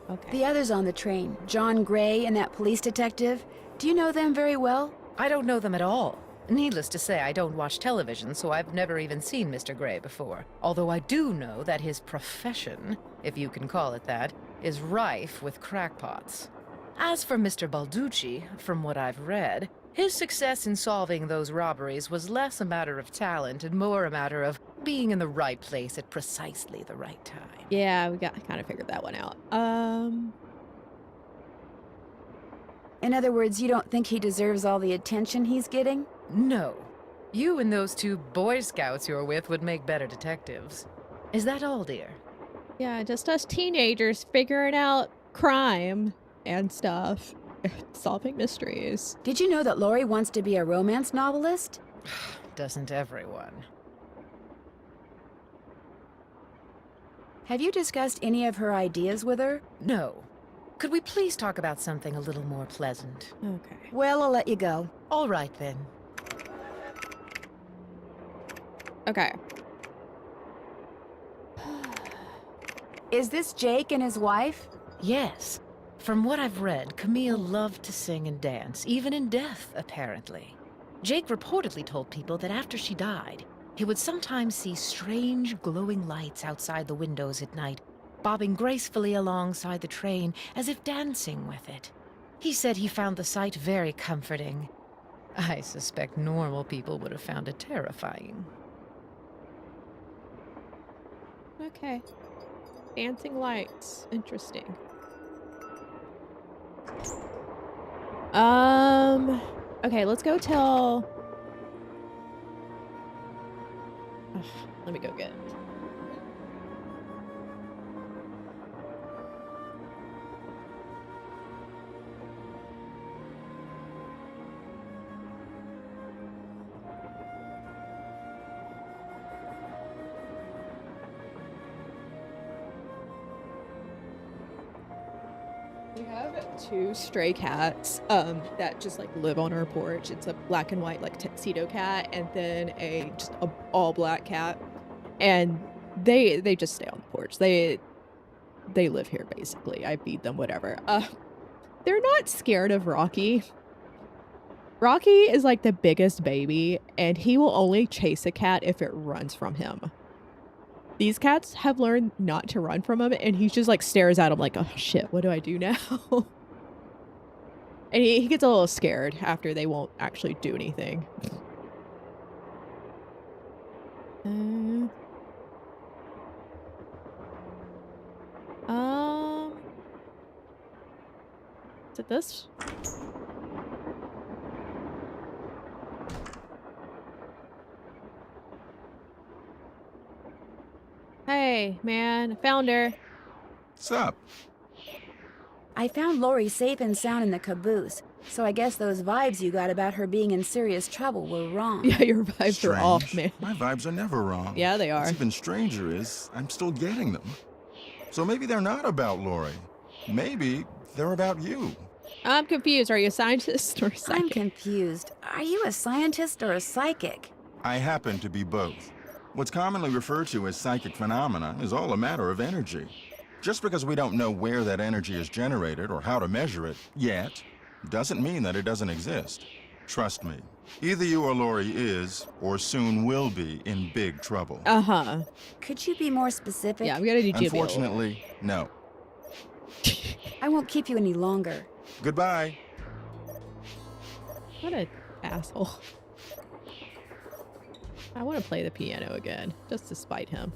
Okay. The others on the train, John Gray and that police detective, do you know them very well? I don't know them at all. Needless to say, I don't watch television, so I've never even seen Mr. Gray before. Although I do know that his profession, if you can call it that, is rife with crackpots. As for Mr. Balducci, from what I've read, his success in solving those robberies was less a matter of talent and more a matter of being in the right place at precisely the right time. Yeah, we kind of figured that one out. In other words, you don't think he deserves all the attention he's getting? No. You and those two Boy Scouts you're with would make better detectives. Is that all, dear? Yeah, just us teenagers figuring out crime and stuff. Solving mysteries. Did you know that Lori wants to be a romance novelist? Doesn't everyone? Have you discussed any of her ideas with her? No. Could we please talk about something a little more pleasant? Okay. Well, I'll let you go. All right, then. Okay. Is this Jake and his wife? Yes. From what I've read, Camille loved to sing and dance, even in death, apparently. Jake reportedly told people that after she died, He would sometimes see strange glowing lights outside the windows at night, bobbing gracefully alongside the train as if dancing with it. He said he found the sight very comforting. I suspect normal people would have found it terrifying. Okay. Dancing lights. Interesting. Okay, let's go tell... Ugh, let me go get it. We have 2 stray cats that just like live on our porch. It's a black and white like tuxedo cat, and then a all black cat, and they just stay on the porch. They live here basically. I feed them whatever. They're not scared of Rocky. Rocky is like the biggest baby, and he will only chase a cat if it runs from him. These cats have learned not to run from him, and he just like stares at him like, oh shit, what do I do now? And he gets a little scared after they won't actually do anything. Is it this? Hey, man, I found her. What's up? I found Lori safe and sound in the caboose, so I guess those vibes you got about her being in serious trouble were wrong. Yeah, your vibes are off, man. My vibes are never wrong. Yeah, they are. What's even stranger is I'm still getting them. So maybe they're not about Lori. Maybe they're about you. I'm confused. Are you a scientist or a psychic? I'm confused. Are you a scientist or a psychic? I happen to be both. What's commonly referred to as psychic phenomena is all a matter of energy. Just because we don't know where that energy is generated or how to measure it yet, doesn't mean that it doesn't exist. Trust me, either you or Lori is, or soon will be, in big trouble. Uh-huh. Could you be more specific? Yeah, I'm gonna need you to be Unfortunately, no. I won't keep you any longer. Goodbye. What an asshole. I want to play the piano again, just to spite him.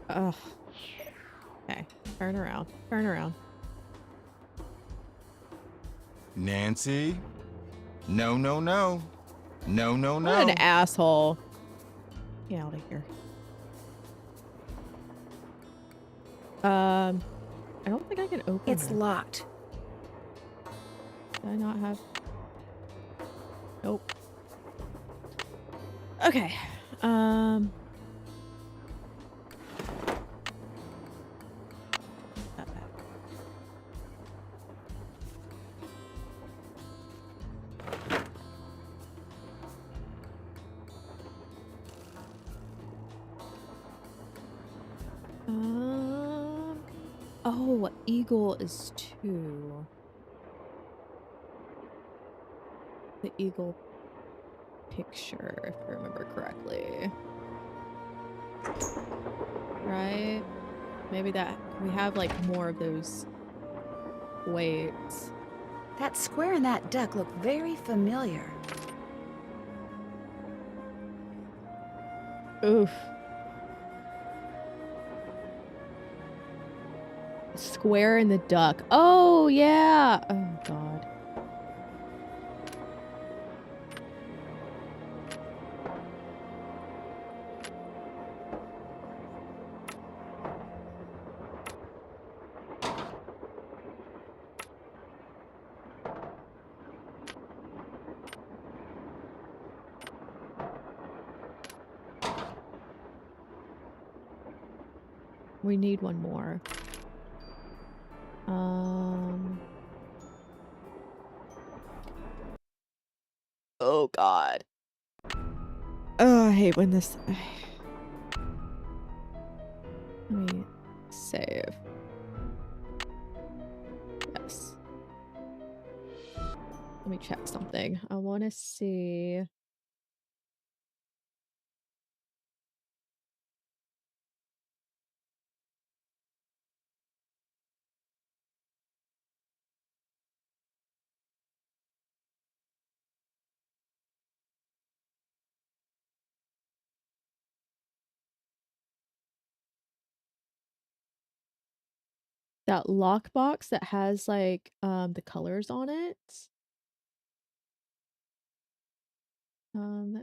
Ugh. Okay, turn around. Turn around. Nancy? No, no, no. No, no, no. What an asshole. Get out of here. I don't think I can open It's it. locked. Do I not have... Nope. Okay. That back. Oh, eagle is 2. The eagle picture, if I remember correctly. Right? Maybe that we have like more of those weights. That square and that duck look very familiar. Oof. Square and the duck. Oh, yeah. Oh, God. We need one more. Oh God. Oh, I hate when this. Let me save. Yes. Let me check something. I want to see. That lockbox that has like the colors on it. Um,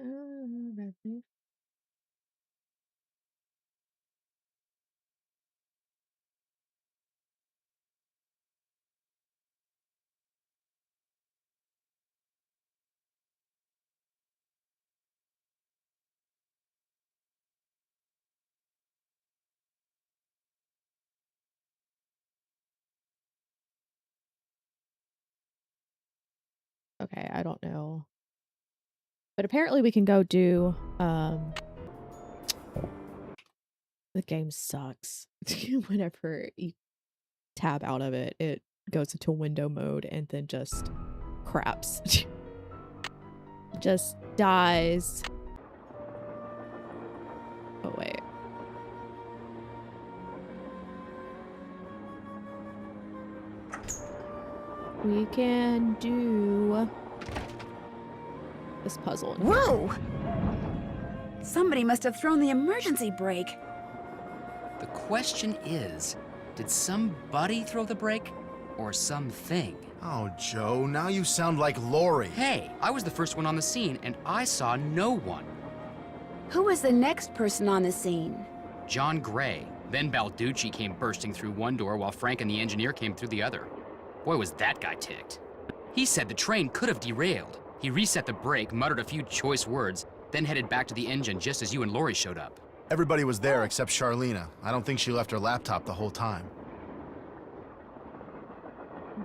okay, I don't know. But apparently we can go do the game sucks. Whenever you tab out of it, it goes into window mode and then just craps. Just dies. Oh wait. We can do this puzzle. Whoa! Somebody must have thrown the emergency brake. The question is, did somebody throw the brake? Or something? Oh, Joe, now you sound like Lori. Hey, I was the first one on the scene, and I saw no one. Who was the next person on the scene? John Gray. Then Balducci came bursting through one door while Frank and the engineer came through the other. Boy, was that guy ticked. He said the train could have derailed. He reset the brake, muttered a few choice words, then headed back to the engine just as you and Lori showed up. Everybody was there except Charlena. I don't think she left her laptop the whole time.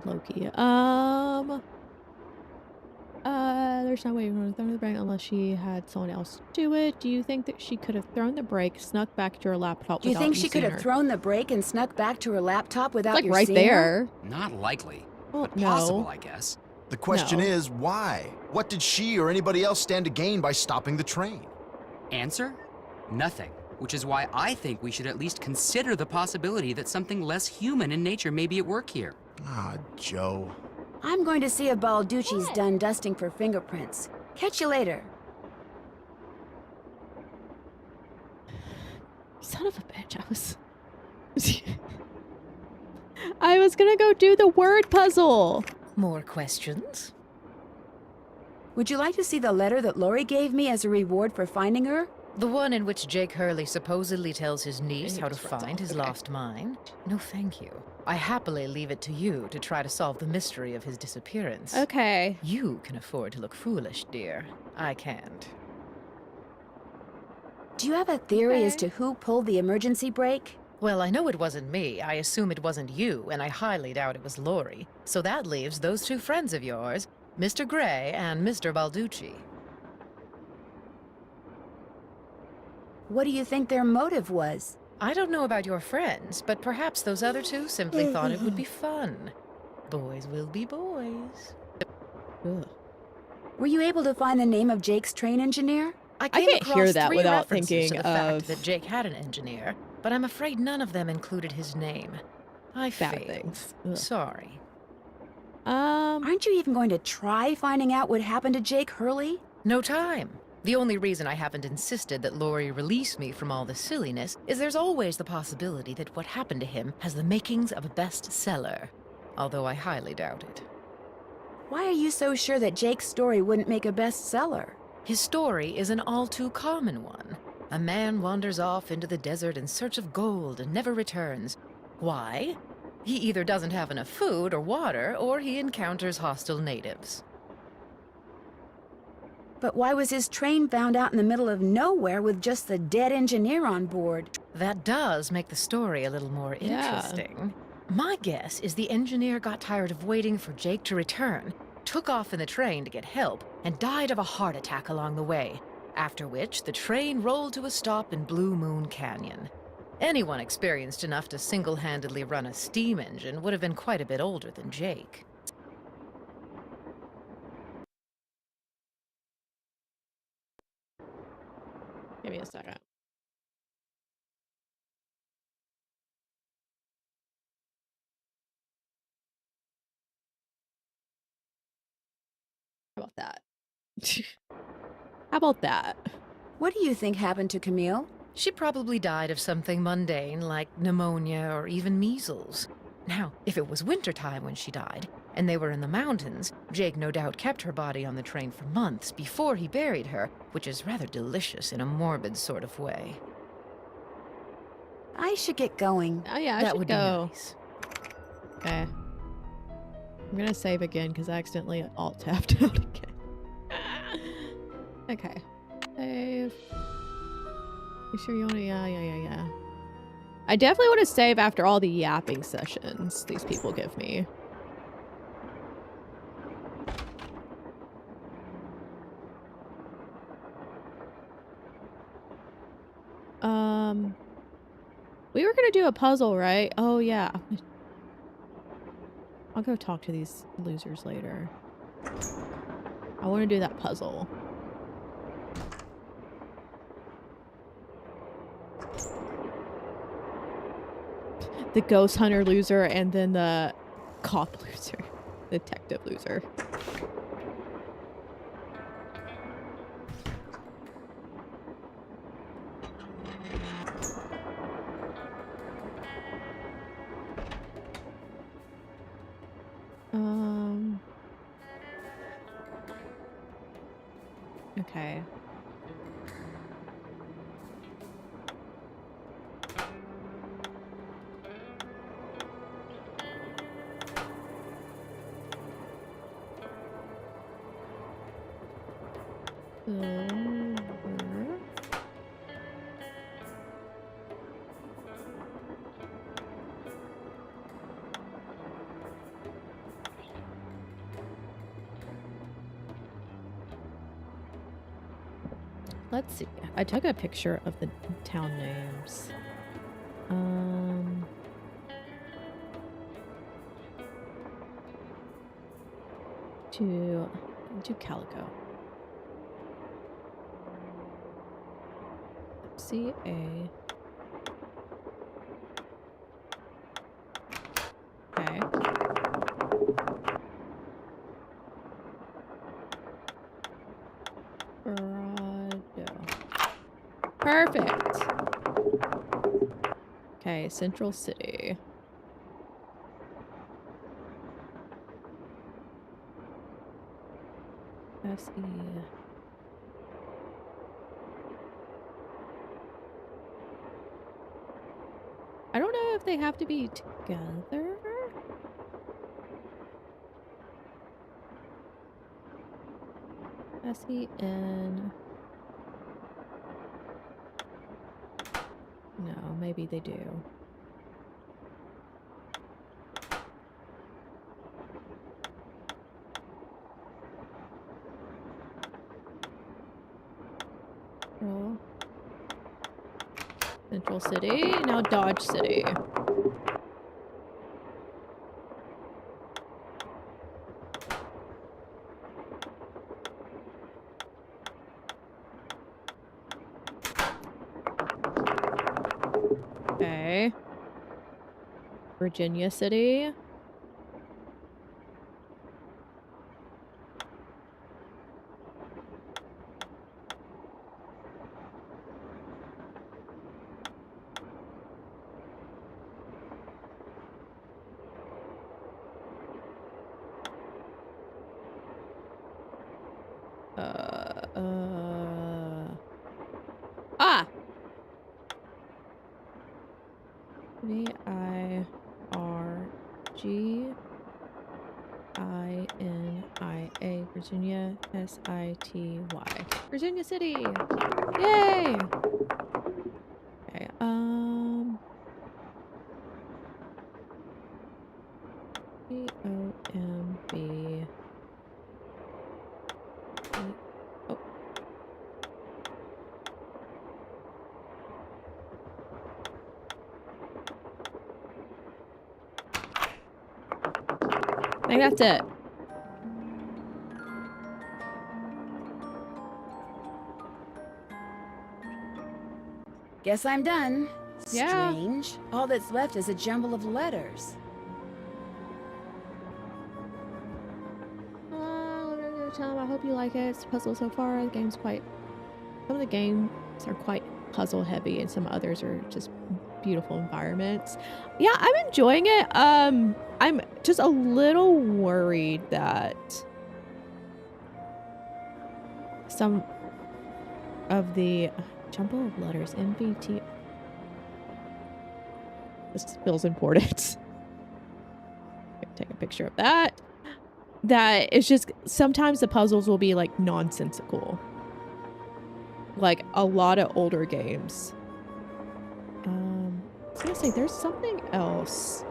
Loki. There's no way you're going to throw the brake unless she had someone else do it. Do you think that she could have thrown the brake, snuck back to her laptop Do you without think she could seeing have her? thrown the brake and snuck back to her laptop without Like your right seeing her? there. Not likely, Well, but possible, no. I guess. The question No. is, why? What did she or anybody else stand to gain by stopping the train? Answer? Nothing. Which is why I think we should at least consider the possibility that something less human in nature may be at work here. Ah, Joe. I'm going to see if Balducci's done dusting for fingerprints. Catch you later. Son of a bitch, I was gonna go do the word puzzle. More questions? Would you like to see the letter that Lori gave me as a reward for finding her? The one in which Jake Hurley supposedly tells his niece he how to just runs find off, his okay. lost mine? No, thank you. I happily leave it to you to try to solve the mystery of his disappearance. Okay. You can afford to look foolish, dear. I can't. Do you have a theory as Okay. to who pulled the emergency brake? Well, I know it wasn't me. I assume it wasn't you, and I highly doubt it was Lori. So that leaves those two friends of yours, Mr. Gray and Mr. Balducci. What do you think their motive was? I don't know about your friends, but perhaps those other two simply thought it would be fun. Boys will be boys. Ugh. Were you able to find the name of Jake's train engineer? I came can't hear across that 3 without references thinking to the fact of that Jake had an engineer, but I'm afraid none of them included his name. I bad failed. things. Ugh. Sorry. Aren't you even going to try finding out what happened to Jake Hurley? No time. The only reason I haven't insisted that Lori release me from all this silliness is there's always the possibility that what happened to him has the makings of a bestseller, although I highly doubt it. Why are you so sure that Jake's story wouldn't make a bestseller? His story is an all too common one. A man wanders off into the desert in search of gold and never returns. Why? He either doesn't have enough food or water, or he encounters hostile natives. But why was his train found out in the middle of nowhere with just the dead engineer on board? That does make the story a little more Yeah. interesting. My guess is the engineer got tired of waiting for Jake to return, took off in the train to get help, and died of a heart attack along the way, after which the train rolled to a stop in Blue Moon Canyon. Anyone experienced enough to single-handedly run a steam engine would have been quite a bit older than Jake. me a second. How about that? How about that? What do you think happened to Camille? She probably died of something mundane like pneumonia or even measles. Now, if it was wintertime when she died, and they were in the mountains, Jake no doubt kept her body on the train for months before he buried her, which is rather delicious in a morbid sort of way. I should get going. Oh yeah, That would be nice. Okay. I'm gonna save again because I accidentally alt-tabbed out again. Okay. Save. You sure you wanna? Yeah. I definitely want to save after all the yapping sessions these people give me. We were gonna do a puzzle, right? Oh yeah. I'll go talk to these losers later. I want to do that puzzle. The ghost hunter loser and then the cop loser. Detective loser. Okay. Let's see. I took a picture of the town names. To Calico. CA. Okay. Perfect. Okay, Central City. SE. I don't know if they have to be together. SEN. No, maybe they do. Central City, now Dodge City. Okay. Virginia City. VIRGINIA, Virginia, SITY. Virginia City! Yay! Okay, COMB. Oh. I think that's it. Guess I'm done. Yeah. Strange. All that's left is a jumble of letters. I hope you like it. It's a puzzle so far. The game's quite... Some of the games are quite puzzle heavy and some others are just beautiful environments. Yeah, I'm enjoying it. I'm just a little worried that some of the jumble of letters, MVT... This feels important. Take a picture of that. That it's just sometimes the puzzles will be like nonsensical, like a lot of older games. I was gonna say there's something else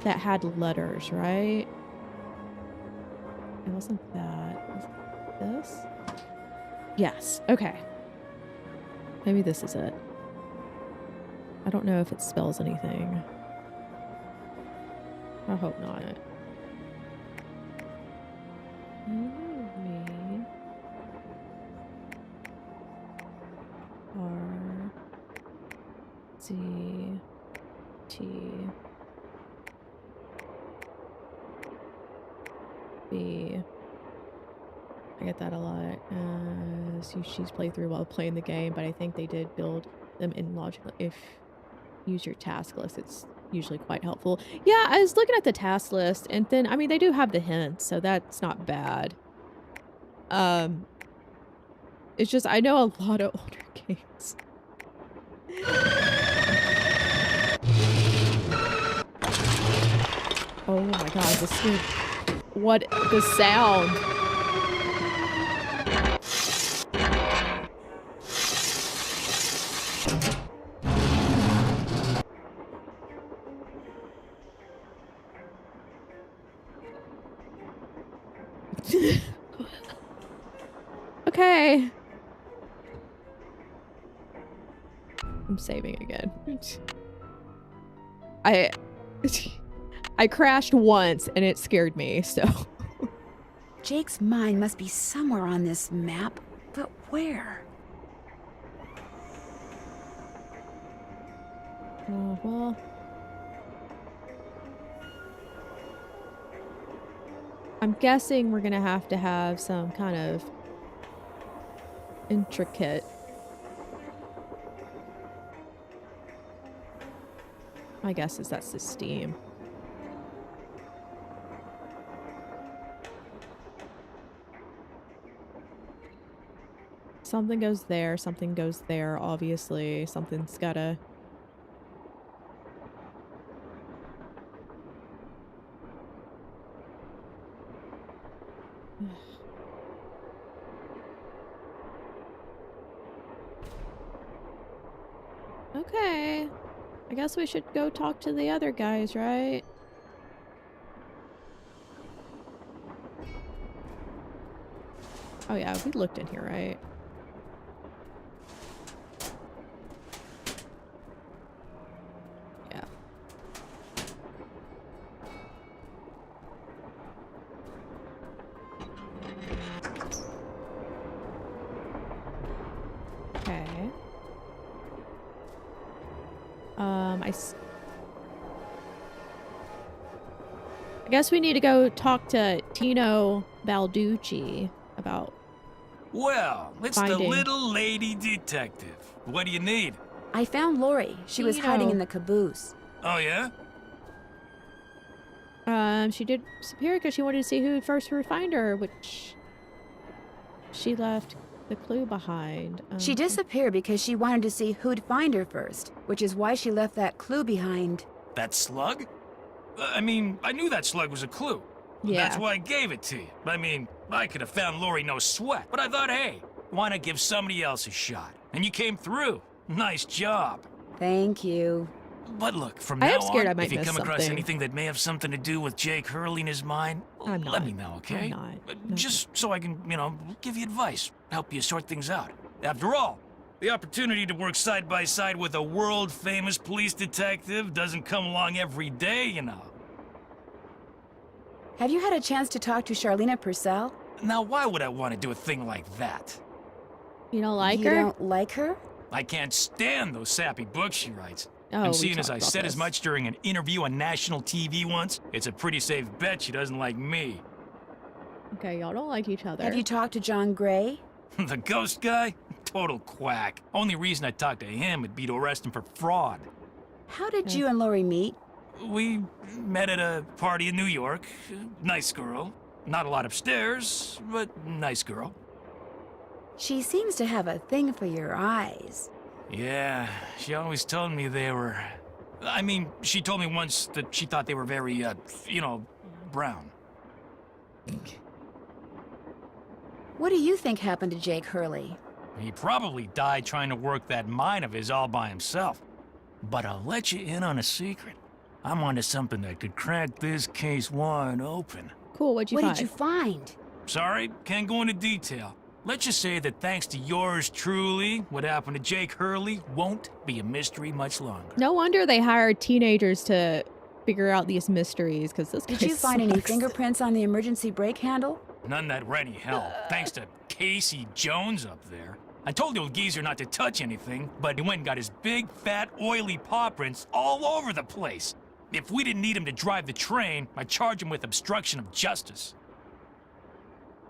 that had letters, right? It wasn't that. Was it this? Yes. Okay. Maybe this is it. I don't know if it spells anything. I hope not. RZTB. I get that a lot. Sushi's playthrough while playing the game, but I think they did build them in logic. If you use your task list, it's usually quite helpful. Yeah, I was looking at the task list, and then I mean they do have the hints, so that's not bad. It's just I know a lot of older games. Oh my god, the skin. What the sound? Okay. I'm saving again. I crashed once and it scared me, so. Jake's mind must be somewhere on this map, but where? Oh, well. I'm guessing we're gonna have to have some kind of intricate. My guess is that's the steam. Something goes there, obviously. Something's gotta... Okay. I guess we should go talk to the other guys, right? Oh yeah, we looked in here, right? Yeah. Okay. I guess we need to go talk to Tino Balducci about... Well, it's the finding... little lady detective. What do you need? I found Lori. She was hiding in the caboose. Oh, yeah? She did disappear because she wanted to see who first would find her, which... She left the clue behind. She disappeared because she wanted to see who'd find her first, which is why she left that clue behind. That slug? I mean, I knew that slug was a clue. Yeah. That's why I gave it to you. I mean, I could have found Lori no sweat, but I thought, hey, why not give somebody else a shot? And you came through. Nice job. Thank you. But look, from I now am scared on, I might if you miss come across something. anything that may have something to do with Jake hurling his mind, I'm not. let me know, okay? I'm not. No. Just so I can, give you advice, help you sort things out. After all, the opportunity to work side by side with a world-famous police detective doesn't come along every day, you know. Have you had a chance to talk to Charlena Purcell? Now, why would I want to do a thing like that? You don't like You her? don't like her? I can't stand those sappy books she writes. Oh, And we seeing as talked I about said as this. much during an interview on national TV once, it's a pretty safe bet she doesn't like me. Okay, y'all don't like each other. Have you talked to John Gray? The ghost guy? Total quack. Only reason I talked to him would be to arrest him for fraud. How did you and Lori meet? We met at a party in New York. Nice girl. Not a lot upstairs, but nice girl. She seems to have a thing for your eyes. Yeah, she always told me they were... I mean, she told me once that she thought they were very, brown. What do you think happened to Jake Hurley? He probably died trying to work that mine of his all by himself. But I'll let you in on a secret. I'm onto something that could crack this case wide open. Cool, what'd you What find? did you find? Sorry, can't go into detail. Let's just say that thanks to yours truly, what happened to Jake Hurley won't be a mystery much longer. No wonder they hired teenagers to figure out these mysteries, because this guy Did you find any sucks. fingerprints on the emergency brake handle? None that were any help, thanks to Casey Jones up there. I told the old geezer not to touch anything, but he went and got his big, fat, oily paw prints all over the place. If we didn't need him to drive the train, I'd charge him with obstruction of justice.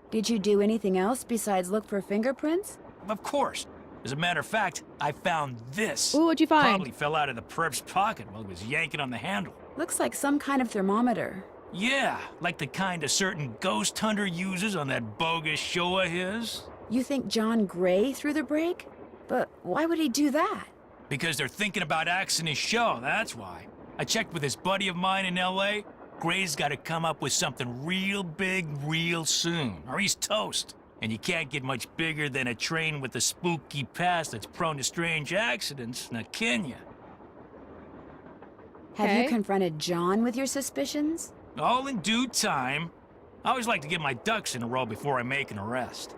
Did you do anything else besides look for fingerprints? Of course. As a matter of fact, I found this. Ooh, what'd you find? Probably fell out of the perp's pocket while he was yanking on the handle. Looks like some kind of thermometer. Yeah, like the kind a certain ghost hunter uses on that bogus show of his. You think John Gray threw the brake? But why would he do that? Because they're thinking about axing his show, that's why. I checked with this buddy of mine in L.A. Gray's got to come up with something real big real soon, or he's toast. And you can't get much bigger than a train with a spooky past that's prone to strange accidents, now can ya? Have Okay. you confronted John with your suspicions? All in due time. I always like to get my ducks in a row before I make an arrest.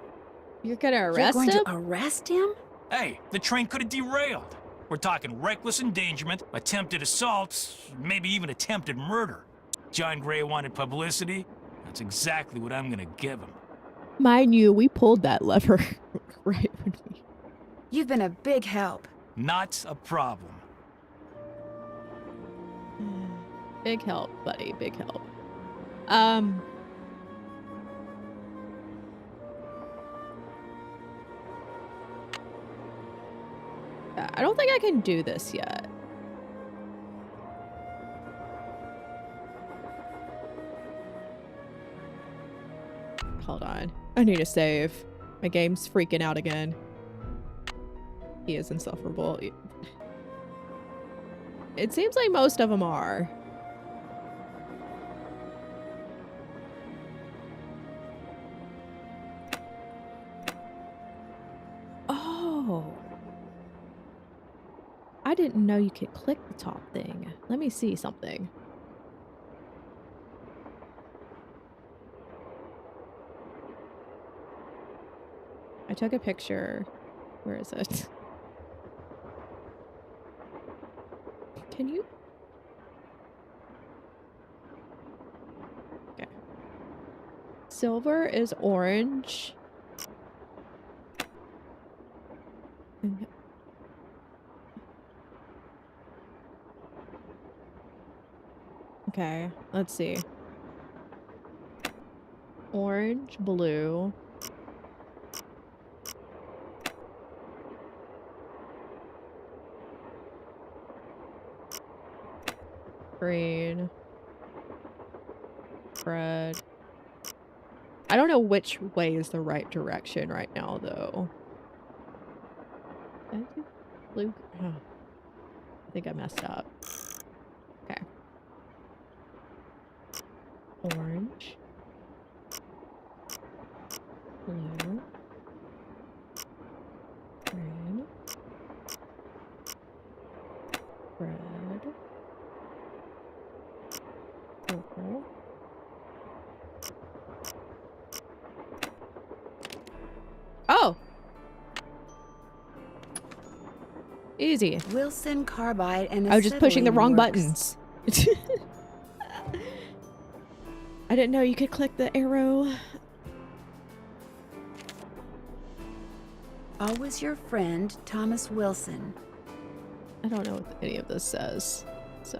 You're gonna You're arrest going him? to arrest him? Hey, the train could have derailed. We're talking reckless endangerment, attempted assault, maybe even attempted murder. John Gray wanted publicity. That's exactly what I'm gonna give him. Mind you, we pulled that lever right when we... You've been a big help. Not a problem. Big help, buddy. Big help. I don't think I can do this yet. Hold on. I need to save. My game's freaking out again. He is insufferable. It seems like most of them are. Oh. I didn't know you could click the top thing. Let me see something. I took a picture. Where is it? Can you? Okay. Silver is orange. And- Okay, let's see. Orange, blue. Green. Red. I don't know which way is the right direction right now, though. Did I do blue? Oh. I think I messed up. Okay. Orange. Blue. Green. Red. Purple. Oh! Easy. Wilson Carbide and I was just pushing the acetylene wrong works. buttons. I didn't know you could click the arrow. Always your friend, Thomas Wilson. I don't know what any of this says, so.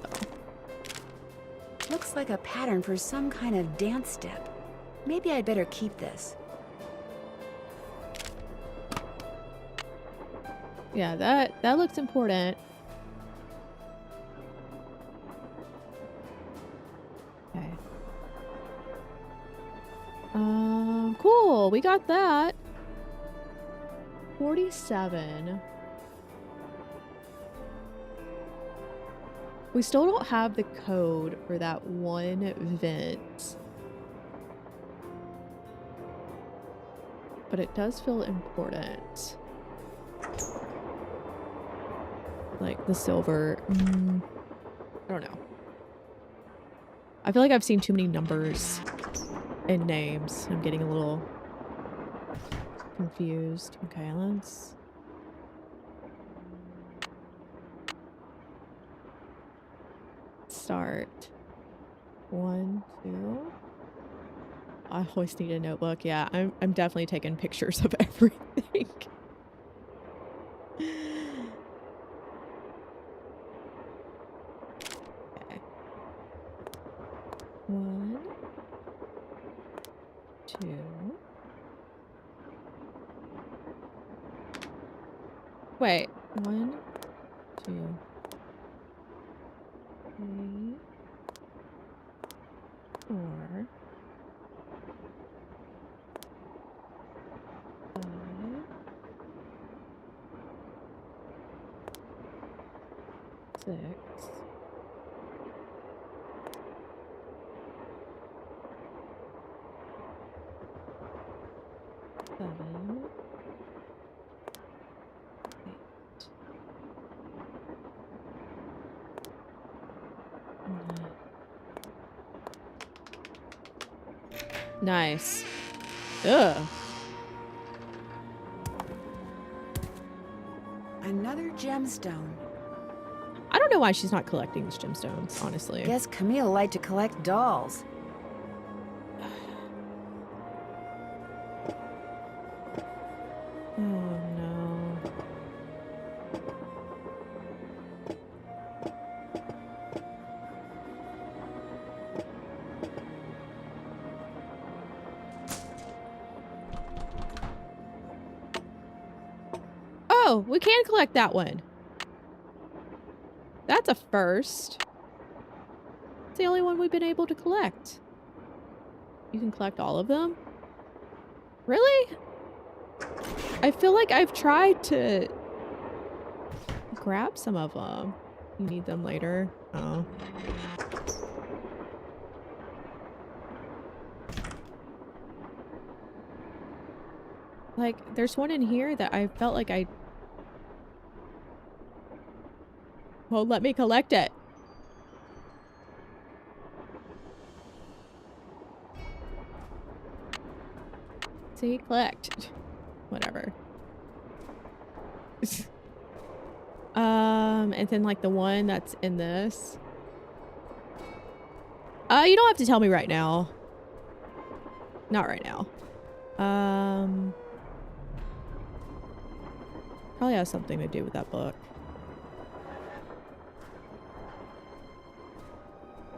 Looks like a pattern for some kind of dance step. Maybe I'd better keep this. Yeah, that looks important. Okay. Cool. We got that. 47. We still don't have the code for that one vent. But it does feel important. Like the silver. I don't know. I feel like I've seen too many numbers and names. I'm getting a little confused. Okay, let's... start. 1, 2. I always need a notebook. Yeah, I'm definitely taking pictures of everything. Okay. 1, 2. Wait. 1, 2. 3, 4, 5, 6, 7, 8, 9. Nice. Ugh. Another gemstone. I don't know why she's not collecting these gemstones, honestly. Guess Camille liked to collect dolls. Oh no. Oh, we can collect that one. That's a first. It's the only one we've been able to collect. You can collect all of them? Really? I feel like I've tried to grab some of them. You need them later. Oh. Like, there's one in here that I felt like I... Well, let me collect it. See, collect. Whatever. And then like the one that's in this. You don't have to tell me right now. Not right now. Probably has something to do with that book.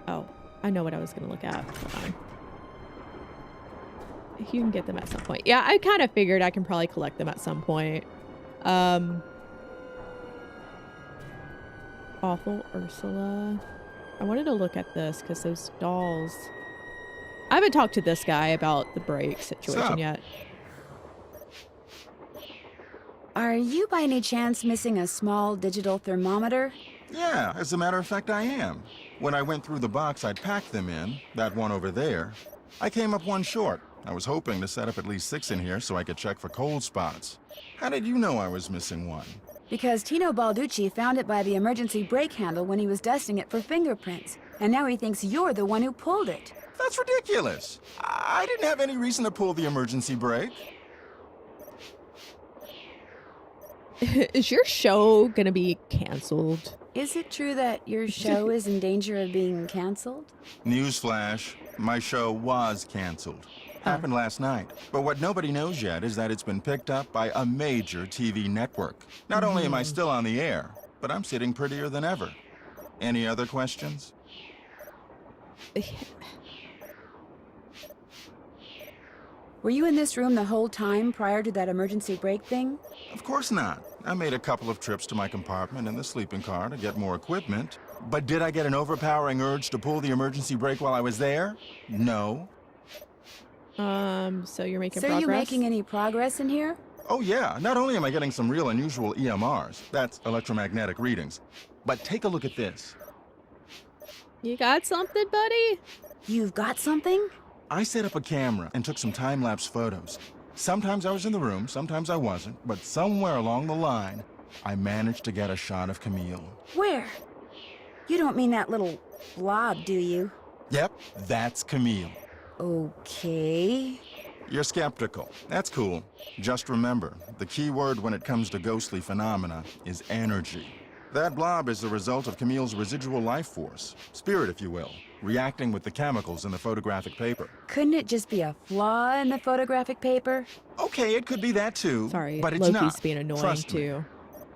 Oh, I know what I was gonna look at. Hold on. You can get them at some point. Yeah, I kind of figured I can probably collect them at some point. Awful Ursula. I wanted to look at this because those dolls... I haven't talked to this guy about the break situation yet. Are you by any chance missing a small digital thermometer? Yeah, as a matter of fact, I am. When I went through the box I'd packed them in, that one over there, I came up one short. I was hoping to set up at least 6 in here so I could check for cold spots. How did you know I was missing one? Because Tino Balducci found it by the emergency brake handle when he was dusting it for fingerprints. And now he thinks you're the one who pulled it. That's ridiculous. I didn't have any reason to pull the emergency brake. Is your show gonna be canceled? Is it true that your show is in danger of being canceled? Newsflash, my show was canceled. Happened last night. But what nobody knows yet is that it's been picked up by a major TV network. Not only am I still on the air, but I'm sitting prettier than ever. Any other questions? Were you in this room the whole time prior to that emergency brake thing? Of course not. I made a couple of trips to my compartment in the sleeping car to get more equipment. But did I get an overpowering urge to pull the emergency brake while I was there? No. So you're making So progress? are you making any progress in here? Oh yeah, not only am I getting some real unusual EMRs, that's electromagnetic readings, but take a look at this. You got something, buddy? You've got something? I set up a camera and took some time-lapse photos. Sometimes I was in the room, sometimes I wasn't, but somewhere along the line, I managed to get a shot of Camille. Where? You don't mean that little blob, do you? Yep, that's Camille. Okay. You're skeptical. That's cool. Just remember, the key word when it comes to ghostly phenomena is energy. That blob is the result of Camille's residual life force, spirit if you will, reacting with the chemicals in the photographic paper. Couldn't it just be a flaw in the photographic paper? Okay, it could be that too. Sorry, but it's Loki's not. being annoying Trust me. too.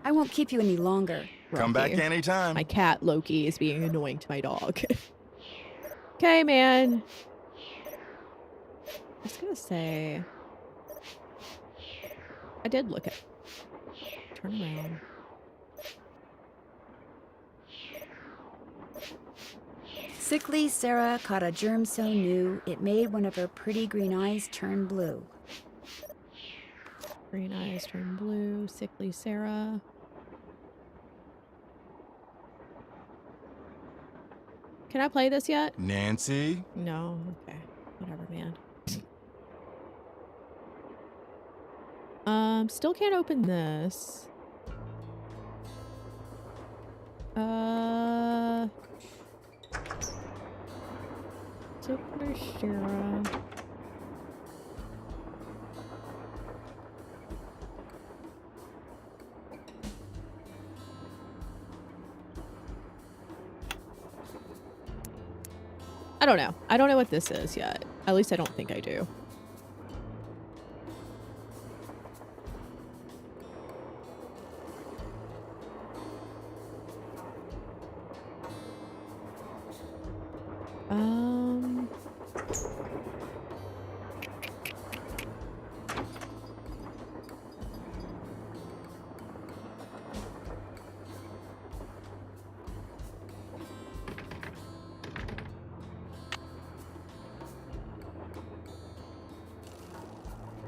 I won't keep you any longer. Come back Loki. anytime. My cat Loki is being annoying to my dog. Okay, man. I was gonna say, I did look at. Turn around. Sickly Sarah caught a germ so new it made one of her pretty green eyes turn blue. Green eyes turn blue. Sickly Sarah. Can I play this yet? Nancy? No. Okay. Whatever, man. Still can't open this. Sickly Sarah. I don't know. I don't know what this is yet. At least I don't think I do.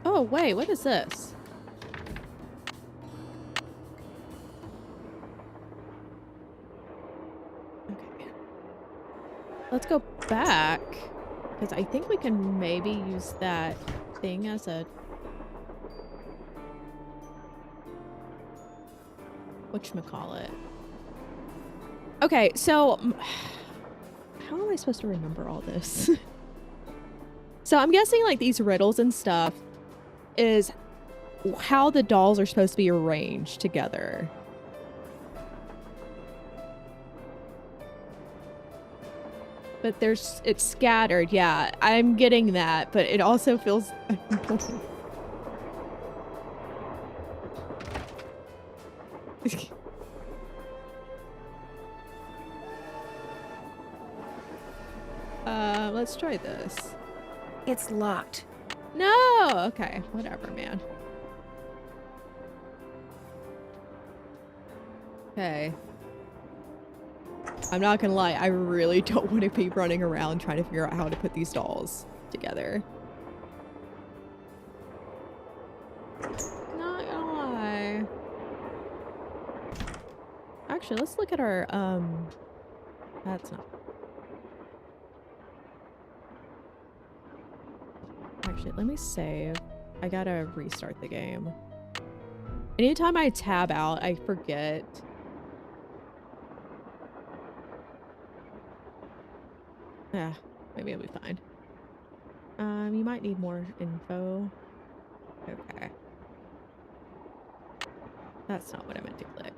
Oh, wait, what is this? Okay. Let's go back, because I think we can maybe use that thing as a... whatchamacallit. Okay, so... how am I supposed to remember all this? So I'm guessing, like, these riddles and stuff is how the dolls are supposed to be arranged together. But it's scattered, yeah. I'm getting that, but it also feels let's try this. It's locked. No! Okay, whatever, man. Okay. I'm not gonna lie, I really don't want to be running around trying to figure out how to put these dolls together. Not gonna lie. Actually, let's look at our, that's not... Actually, let me save. I gotta restart the game. Anytime I tab out, I forget. Yeah, maybe it'll be fine. You might need more info. Okay. That's not what I meant to click.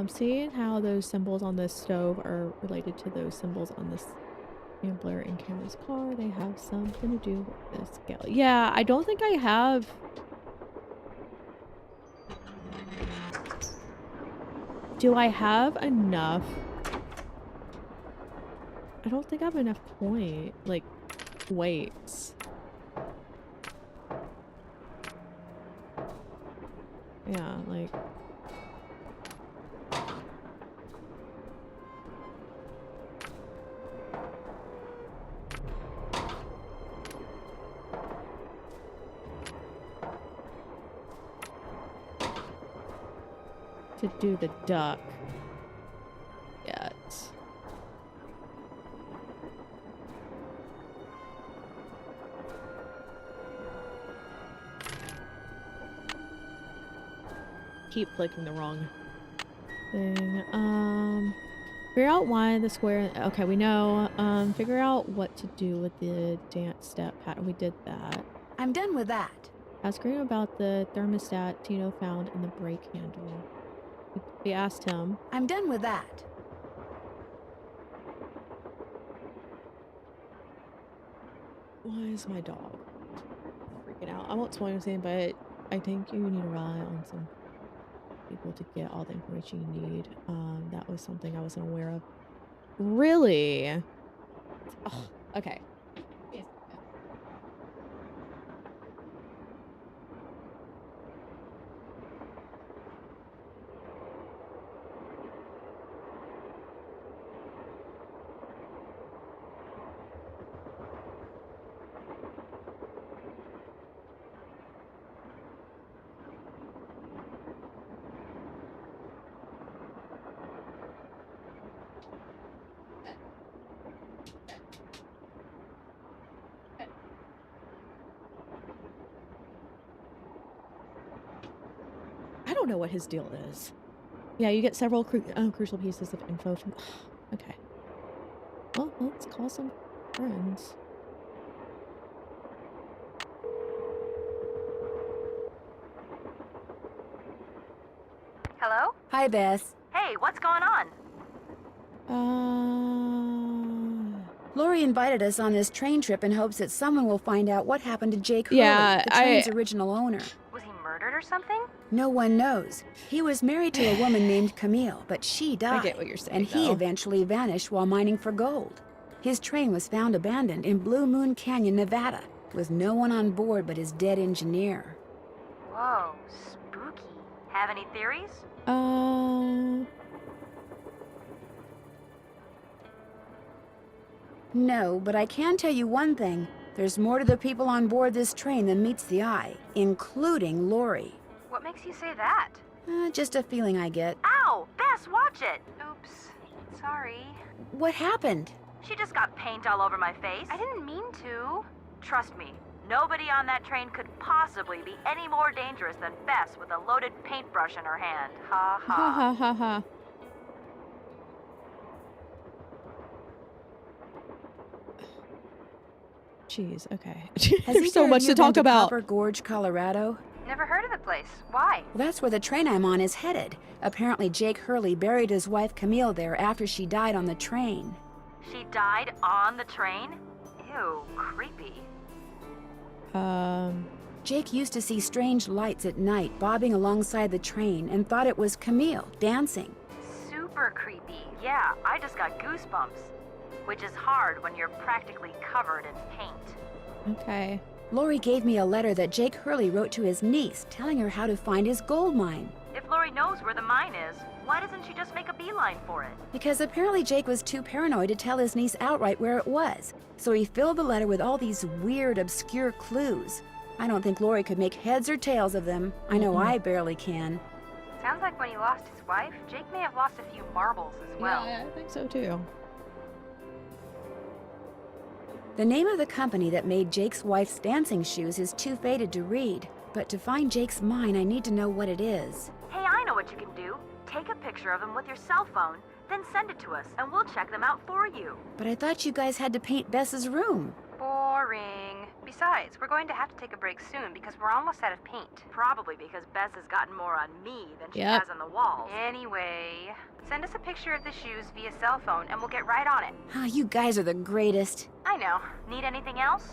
Seeing how those symbols on this stove are related to those symbols on this Ambler and Cameron's car, they have something to do with this gal. Yeah, I don't think I have. Do I have enough? I don't think I have enough weights. Yeah, like. To do the duck yet. Keep clicking the wrong thing. Figure out why the square. Okay, we know. Figure out what to do with the dance step pattern. We did that. I'm done with that. Ask him about the thermostat Tino found in the brake handle. We asked him. I'm done with that. Why is my dog freaking out? I won't spoil anything, but I think you need to rely on some people to get all the information you need. That was something I wasn't aware of. Really? Oh, okay. I don't know what his deal is. Yeah, you get several crucial pieces of info from. Okay. Well, let's call some friends. Hello? Hi, Bess. Hey, what's going on? Lori invited us on this train trip in hopes that someone will find out what happened to Jake Hurley, Yeah, the train's original owner. Was he murdered or something? No one knows. He was married to a woman named Camille, but she died. I get what you're saying, and he though. eventually vanished while mining for gold. His train was found abandoned in Blue Moon Canyon, Nevada, with no one on board but his dead engineer. Whoa, spooky. Have any theories? No, but I can tell you one thing. There's more to the people on board this train than meets the eye, including Lori. What makes you say that? Just a feeling I get. Ow! Bess, watch it! Oops. Sorry. What happened? She just got paint all over my face. I didn't mean to. Trust me, nobody on that train could possibly be any more dangerous than Bess with a loaded paintbrush in her hand. Ha ha. Ha ha ha ha. Jeez, okay. There's so much to talk about. Copper Gorge, Colorado? Never heard of the place. Why? Well, that's where the train I'm on is headed. Apparently, Jake Hurley buried his wife Camille there after she died on the train. She died on the train? Ew, creepy. Jake used to see strange lights at night bobbing alongside the train and thought it was Camille dancing. Super creepy. Yeah, I just got goosebumps. Which is hard when you're practically covered in paint. Okay. Lori gave me a letter that Jake Hurley wrote to his niece, telling her how to find his gold mine. If Lori knows where the mine is, why doesn't she just make a beeline for it? Because apparently Jake was too paranoid to tell his niece outright where it was. So he filled the letter with all these weird, obscure clues. I don't think Lori could make heads or tails of them. I know I barely can. Sounds like when he lost his wife, Jake may have lost a few marbles as well. Yeah, I think so too. The name of the company that made Jake's wife's dancing shoes is too faded to read, but to find Jake's mine, I need to know what it is. Hey, I know what you can do. Take a picture of them with your cell phone, then send it to us, and we'll check them out for you. But I thought you guys had to paint Bess's room. Boring. Besides, we're going to have to take a break soon because we're almost out of paint. Probably because Bess has gotten more on me than she Yep. has on the walls. Anyway, send us a picture of the shoes via cell phone and we'll get right on it. Ah, you guys are the greatest. I know. Need anything else?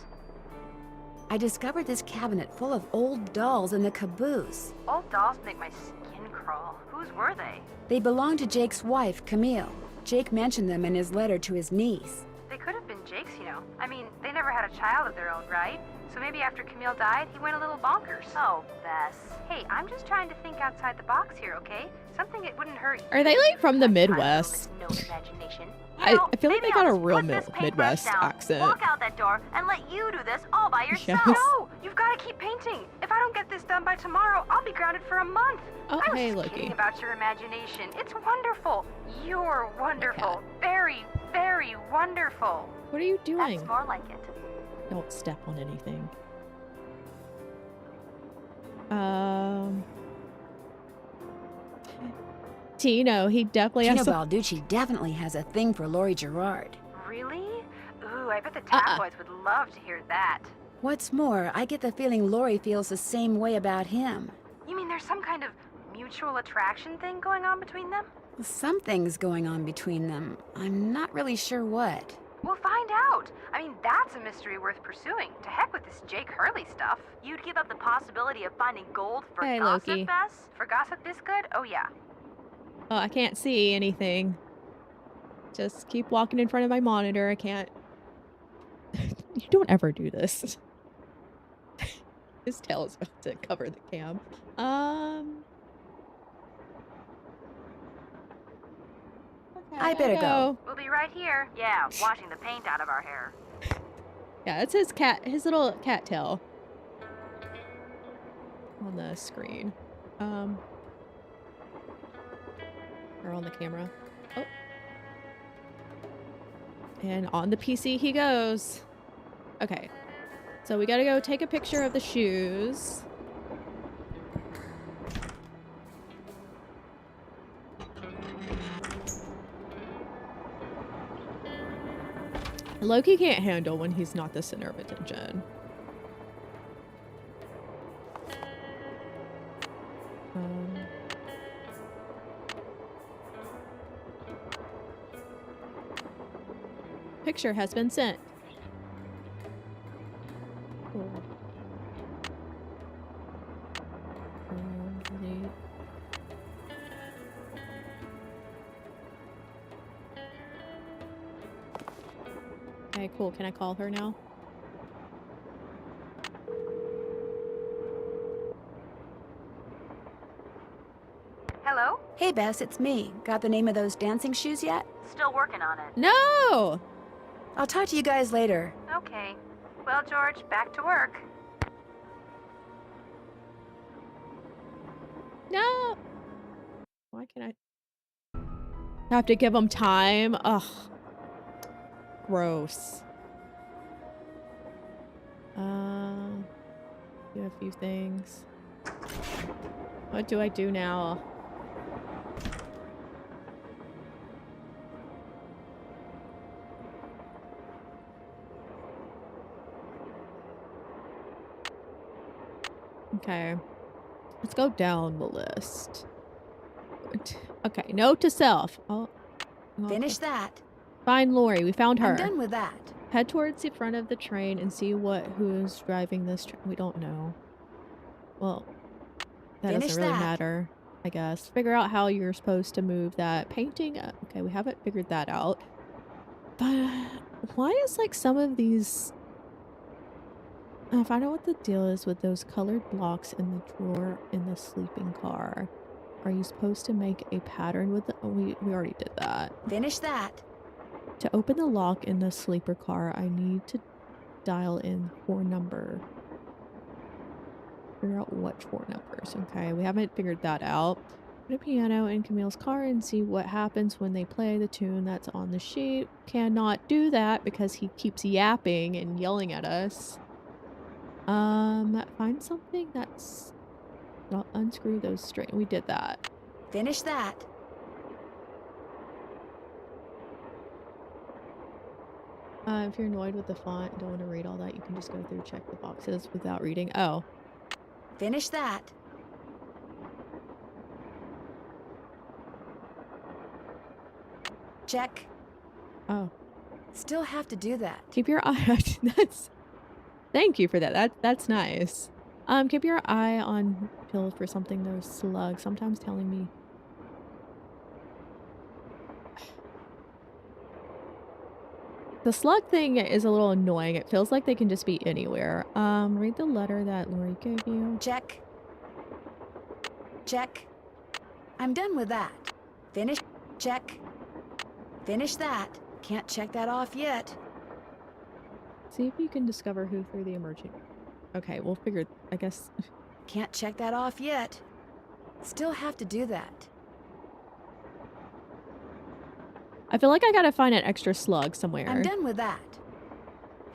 I discovered this cabinet full of old dolls in the caboose. Old dolls make my skin crawl. Whose were they? They belong to Jake's wife, Camille. Jake mentioned them in his letter to his niece. They could have been Jake's, you know. I mean, they never had a child of their own, right? So maybe after Camille died, he went a little bonkers. Oh, Bess. Hey, I'm just trying to think outside the box here, okay? Something it wouldn't hurt. Are they like from the Sometimes Midwest? with no imagination. I feel like they maybe got I'll a just real put this paintbrush Midwest down, accent. Walk out that door and let you do this all by yourself. Yes. No, you've got to keep painting. If I don't get this done by tomorrow, I'll be grounded for a month. Oh, I was hey, just Loki. kidding about your imagination. It's wonderful. You're wonderful. Very, very wonderful. What are you doing? That's more like it. Don't step on anything. Tino, he definitely Tino has some... Balducci definitely has a thing for Laurie Gerard. Really? Ooh, I bet the tabloids would love to hear that. What's more, I get the feeling Laurie feels the same way about him. You mean there's some kind of mutual attraction thing going on between them? Something's going on between them. I'm not really sure what. We'll find out. I mean, that's a mystery worth pursuing. To heck with this Jake Hurley stuff. You'd give up the possibility of finding gold for Hey, gossip, Loki. Bess? For gossip this good? Oh, yeah. Oh, I can't see anything. Just keep walking in front of my monitor. I can't... You don't ever do this. His tail is about to cover the cam. Okay, I better go. We'll be right here. Yeah, washing the paint out of our hair. Yeah, it's his cat, his little cat tail on the screen. Or on the camera. Oh. And on the PC he goes. Okay. So we gotta go take a picture of the shoes. Loki can't handle when he's not the center of attention. Picture has been sent. Cool. Delete. Okay, cool. Can I call her now? Hello? Hey, Bess, it's me. Got the name of those dancing shoes yet? Still working on it. No! I'll talk to you guys later. Okay. Well, George, back to work. No! Why can't I have to give him time? Ugh. Gross. Do a few things. What do I do now? Okay. Let's go down the list. Okay, note to self. Oh, Finish that. Find Lori. We found her. I'm done with that. Head towards the front of the train and see who is driving this train. We don't know. Well, that Finish doesn't really that. matter, I guess. Figure out how you're supposed to move that painting. Okay, we haven't figured that out. But why is like some of these... Find out what the deal is with those colored blocks in the drawer in the sleeping car. Are you supposed to make a pattern with the... Oh, we already did that. Finish that. To open the lock in the sleeper car, I need to dial in 4 number. Figure out what 4 numbers. Okay, we haven't figured that out. Put a piano in Camille's car and see what happens when they play the tune that's on the sheet. Cannot do that because he keeps yapping and yelling at us. Find something that's... Well, unscrew those straight. We did that. Finish that. If you're annoyed with the font and don't want to read all that, you can just go through, check the boxes without reading. Oh. Finish that. Check. Oh. Still have to do that. Keep your eye. That's. Thank you for that. That's nice. Keep your eye on pill for something though. Slug. Sometimes telling me. The slug thing is a little annoying. It feels like they can just be anywhere. Read the letter that Lori gave you. Check. Check. I'm done with that. Finish. Check. Finish that. Can't check that off yet. See if you can discover who threw the emergency. Okay, we'll figure. I guess. Can't check that off yet. Still have to do that. I feel like I gotta find an extra slug somewhere. I'm done with that.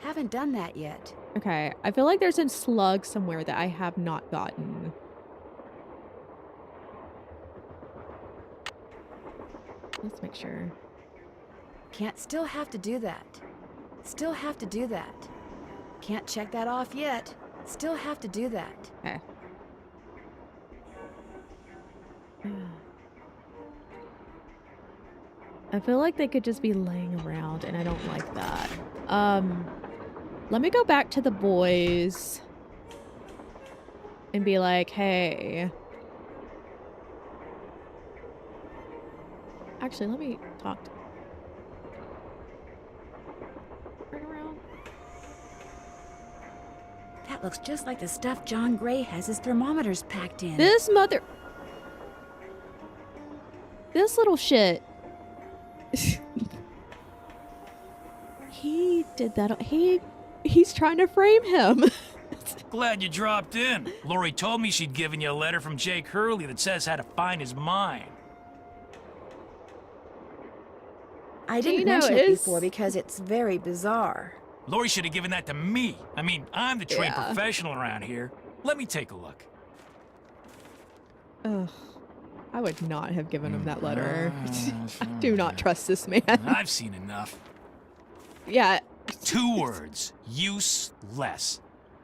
Haven't done that yet. Okay, I feel like there's a slug somewhere that I have not gotten. Let's make sure. Can't still have to do that. Still have to do that. Can't check that off yet. Still have to do that. Okay. I feel like they could just be laying around, and I don't like that. Let me go back to the boys and be like, hey. Actually, let me talk to turn around. That looks just like the stuff John Gray has his thermometers packed in. This little shit. He did that. He's trying to frame him. Glad you dropped in. Lori told me she'd given you a letter from Jake Hurley that says how to find his mine. I didn't mention it before because it's very bizarre. Lori should have given that to me. I mean, I'm the trained professional around here. Let me take a look. Ugh. I would not have given him that letter. I do not trust this man. I've seen enough. Yeah. 2 words. Useless.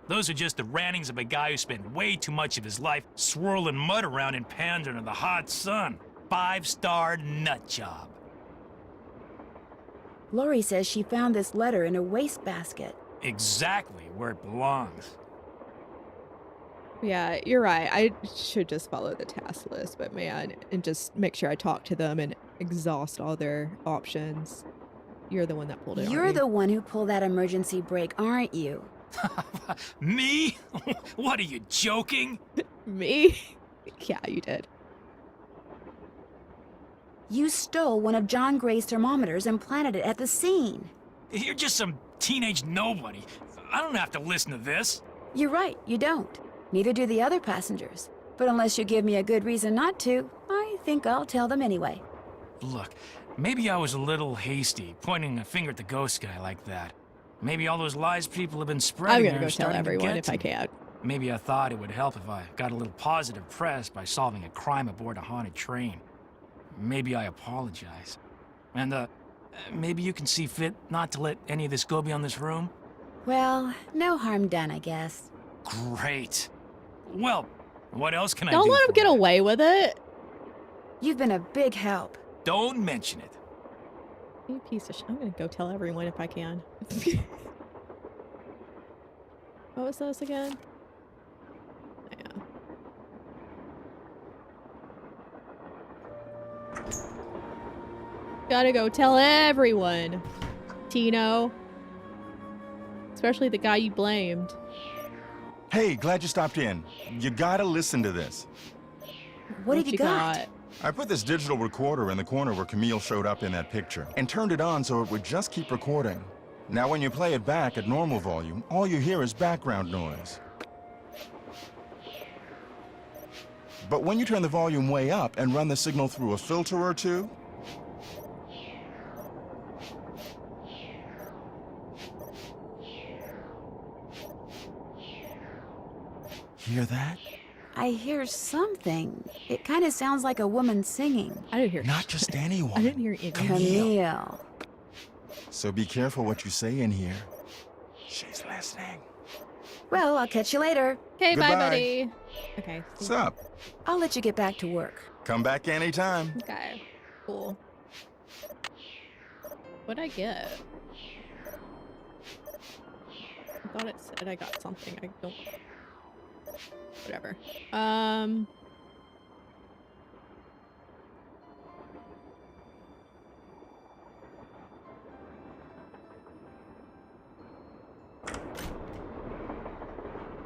Those are just the rantings of a guy who spent way too much of his life swirling mud around in pans under the hot sun. 5-star nut job. Lori says she found this letter in a wastebasket. Exactly where it belongs. Yeah, you're right. I should just follow the task list, but man, and just make sure I talk to them and exhaust all their options. You're the one that pulled it. You're the one who pulled that emergency brake, aren't you? Me? What are you, joking? Me? Yeah, you did. You stole one of John Gray's thermometers and planted it at the scene. You're just some teenage nobody. I don't have to listen to this. You're right, you don't. Neither do the other passengers. But unless you give me a good reason not to, I think I'll tell them anyway. Look, maybe I was a little hasty, pointing a finger at the ghost guy like that. Maybe all those lies people have been spreading I'm gonna go tell everyone if I can. Maybe I thought it would help if I got a little positive press by solving a crime aboard a haunted train. Maybe I apologize. And, maybe you can see fit not to let any of this go beyond this room? Well, no harm done, I guess. Great. Well, what else can I do? Don't let him get away with it. You've been a big help. Don't mention it. You piece of shit. I'm gonna go tell everyone if I can. What was this again? Yeah. Gotta go tell everyone, Tino. Especially the guy you blamed. Hey, glad you stopped in. You gotta listen to this. What have you got? I put this digital recorder in the corner where Camille showed up in that picture and turned it on so it would just keep recording. Now when you play it back at normal volume, all you hear is background noise. But when you turn the volume way up and run the signal through a filter or two, hear that? I hear something. It kind of sounds like a woman singing. I didn't hear. Not just anyone. I didn't hear anything. Camille. So be careful what you say in here. She's listening. Well, I'll catch you later. Okay, bye, Goodbye. buddy. Okay. What's up? I'll let you get back to work. Come back anytime. Okay. Cool. What'd I get? I thought it said I got something. I don't. Whatever.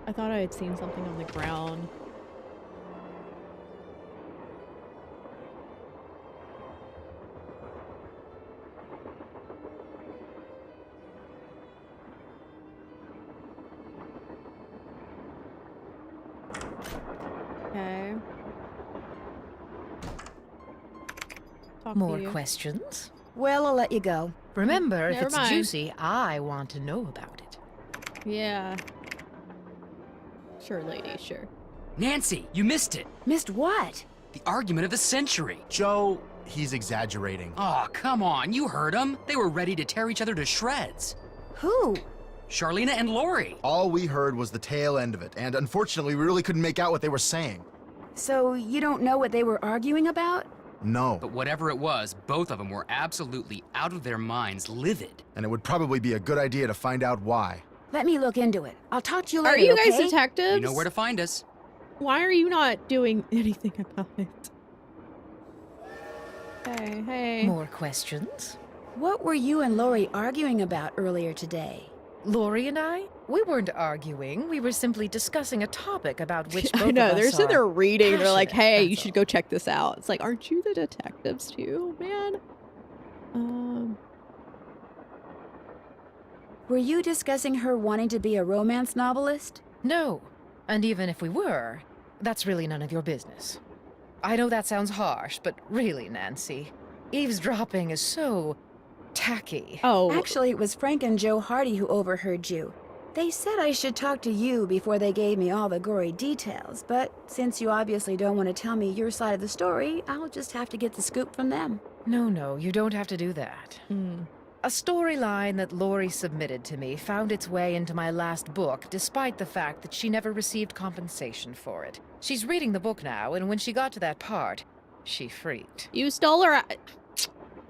I thought I had seen something on the ground. Okay. Talk to More you. questions? Well, I'll let you go. Remember, if Never it's mind. juicy, I want to know about it. Yeah. Sure, lady, sure. Nancy, you missed it. Missed what? The argument of the century. Joe, he's exaggerating. Aw, come on, you heard them. They were ready to tear each other to shreds. Who? Charlena and Lori. All we heard was the tail end of it, and unfortunately, we really couldn't make out what they were saying. So you don't know what they were arguing about? No. But whatever it was, both of them were absolutely out of their minds, livid. And it would probably be a good idea to find out why. Let me look into it. I'll talk to you later, Are you guys okay? detectives? You know where to find us. Why are you not doing anything about it? Hey, hey. More questions? What were you and Lori arguing about earlier today? Lori and I? We weren't arguing. We were simply discussing a topic about which both I know, of us they're sitting there are reading. They're like, passionate, hey, you that's should all. go check this out. It's like, aren't you the detectives too, man? Were you discussing her wanting to be a romance novelist? No. And even if we were, that's really none of your business. I know that sounds harsh, but really, Nancy, eavesdropping is so tacky. Oh, Actually, it was Frank and Joe Hardy who overheard you. They said I should talk to you before they gave me all the gory details, but since you obviously don't want to tell me your side of the story, I'll just have to get the scoop from them. No, you don't have to do that. hmm. A storyline that Lori submitted to me found its way into my last book, despite the fact that she never received compensation for it. She's reading the book now, and when she got to that part, she freaked. You stole her.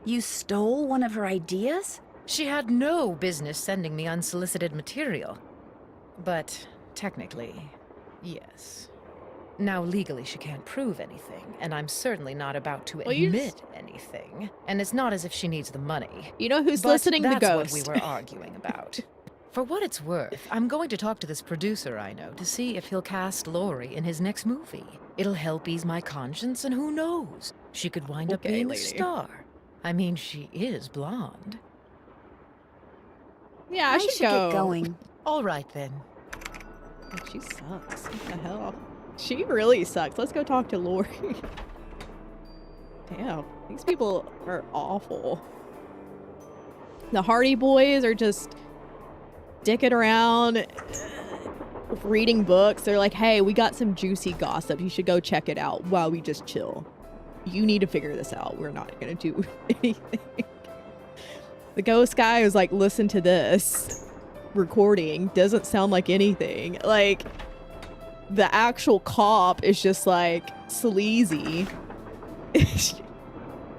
You stole one of her ideas? She had no business sending me unsolicited material. But technically, yes. Now, legally, she can't prove anything, and I'm certainly not about to Well, you admit anything. And it's not as if she needs the money. You know who's But listening? The that's ghost. what we were arguing about. For what it's worth, I'm going to talk to this producer I know to see if he'll cast Lori in his next movie. It'll help ease my conscience, and who knows? She could wind up Okay, being lady. a star. I mean, she is blonde. Yeah, I should should go. get going. All right, then. God, she sucks. What the hell? She really sucks. Let's go talk to Lori. Damn, these people are awful. The Hardy boys are just dicking around, reading books. They're like, hey, we got some juicy gossip. You should go check it out while we just chill. You need to figure this out. We're not going to do anything. The ghost guy is like, listen to this recording. Doesn't sound like anything. Like, the actual cop is just like sleazy.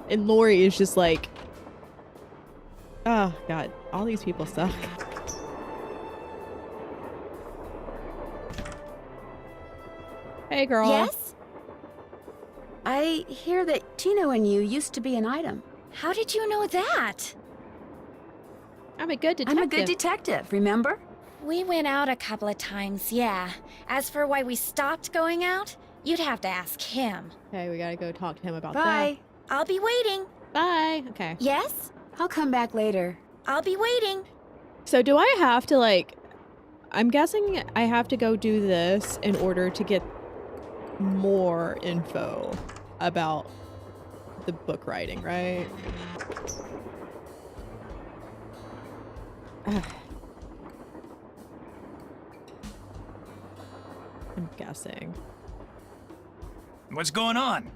And Lori is just like, oh god, all these people suck. Hey girl. Yes? I hear that Tino and you used to be an item. How did you know that? I'm a good detective. I'm a good detective, remember? We went out a couple of times, yeah. As for why we stopped going out, you'd have to ask him. Okay, we gotta go talk to him about Bye. I'll be waiting. that. Bye. Okay. Yes? I'll come back later. I'll be waiting. So do I have to like, I'm guessing I have to go do this in order to get more info about the book writing, right? Ugh. I'm guessing. What's going on?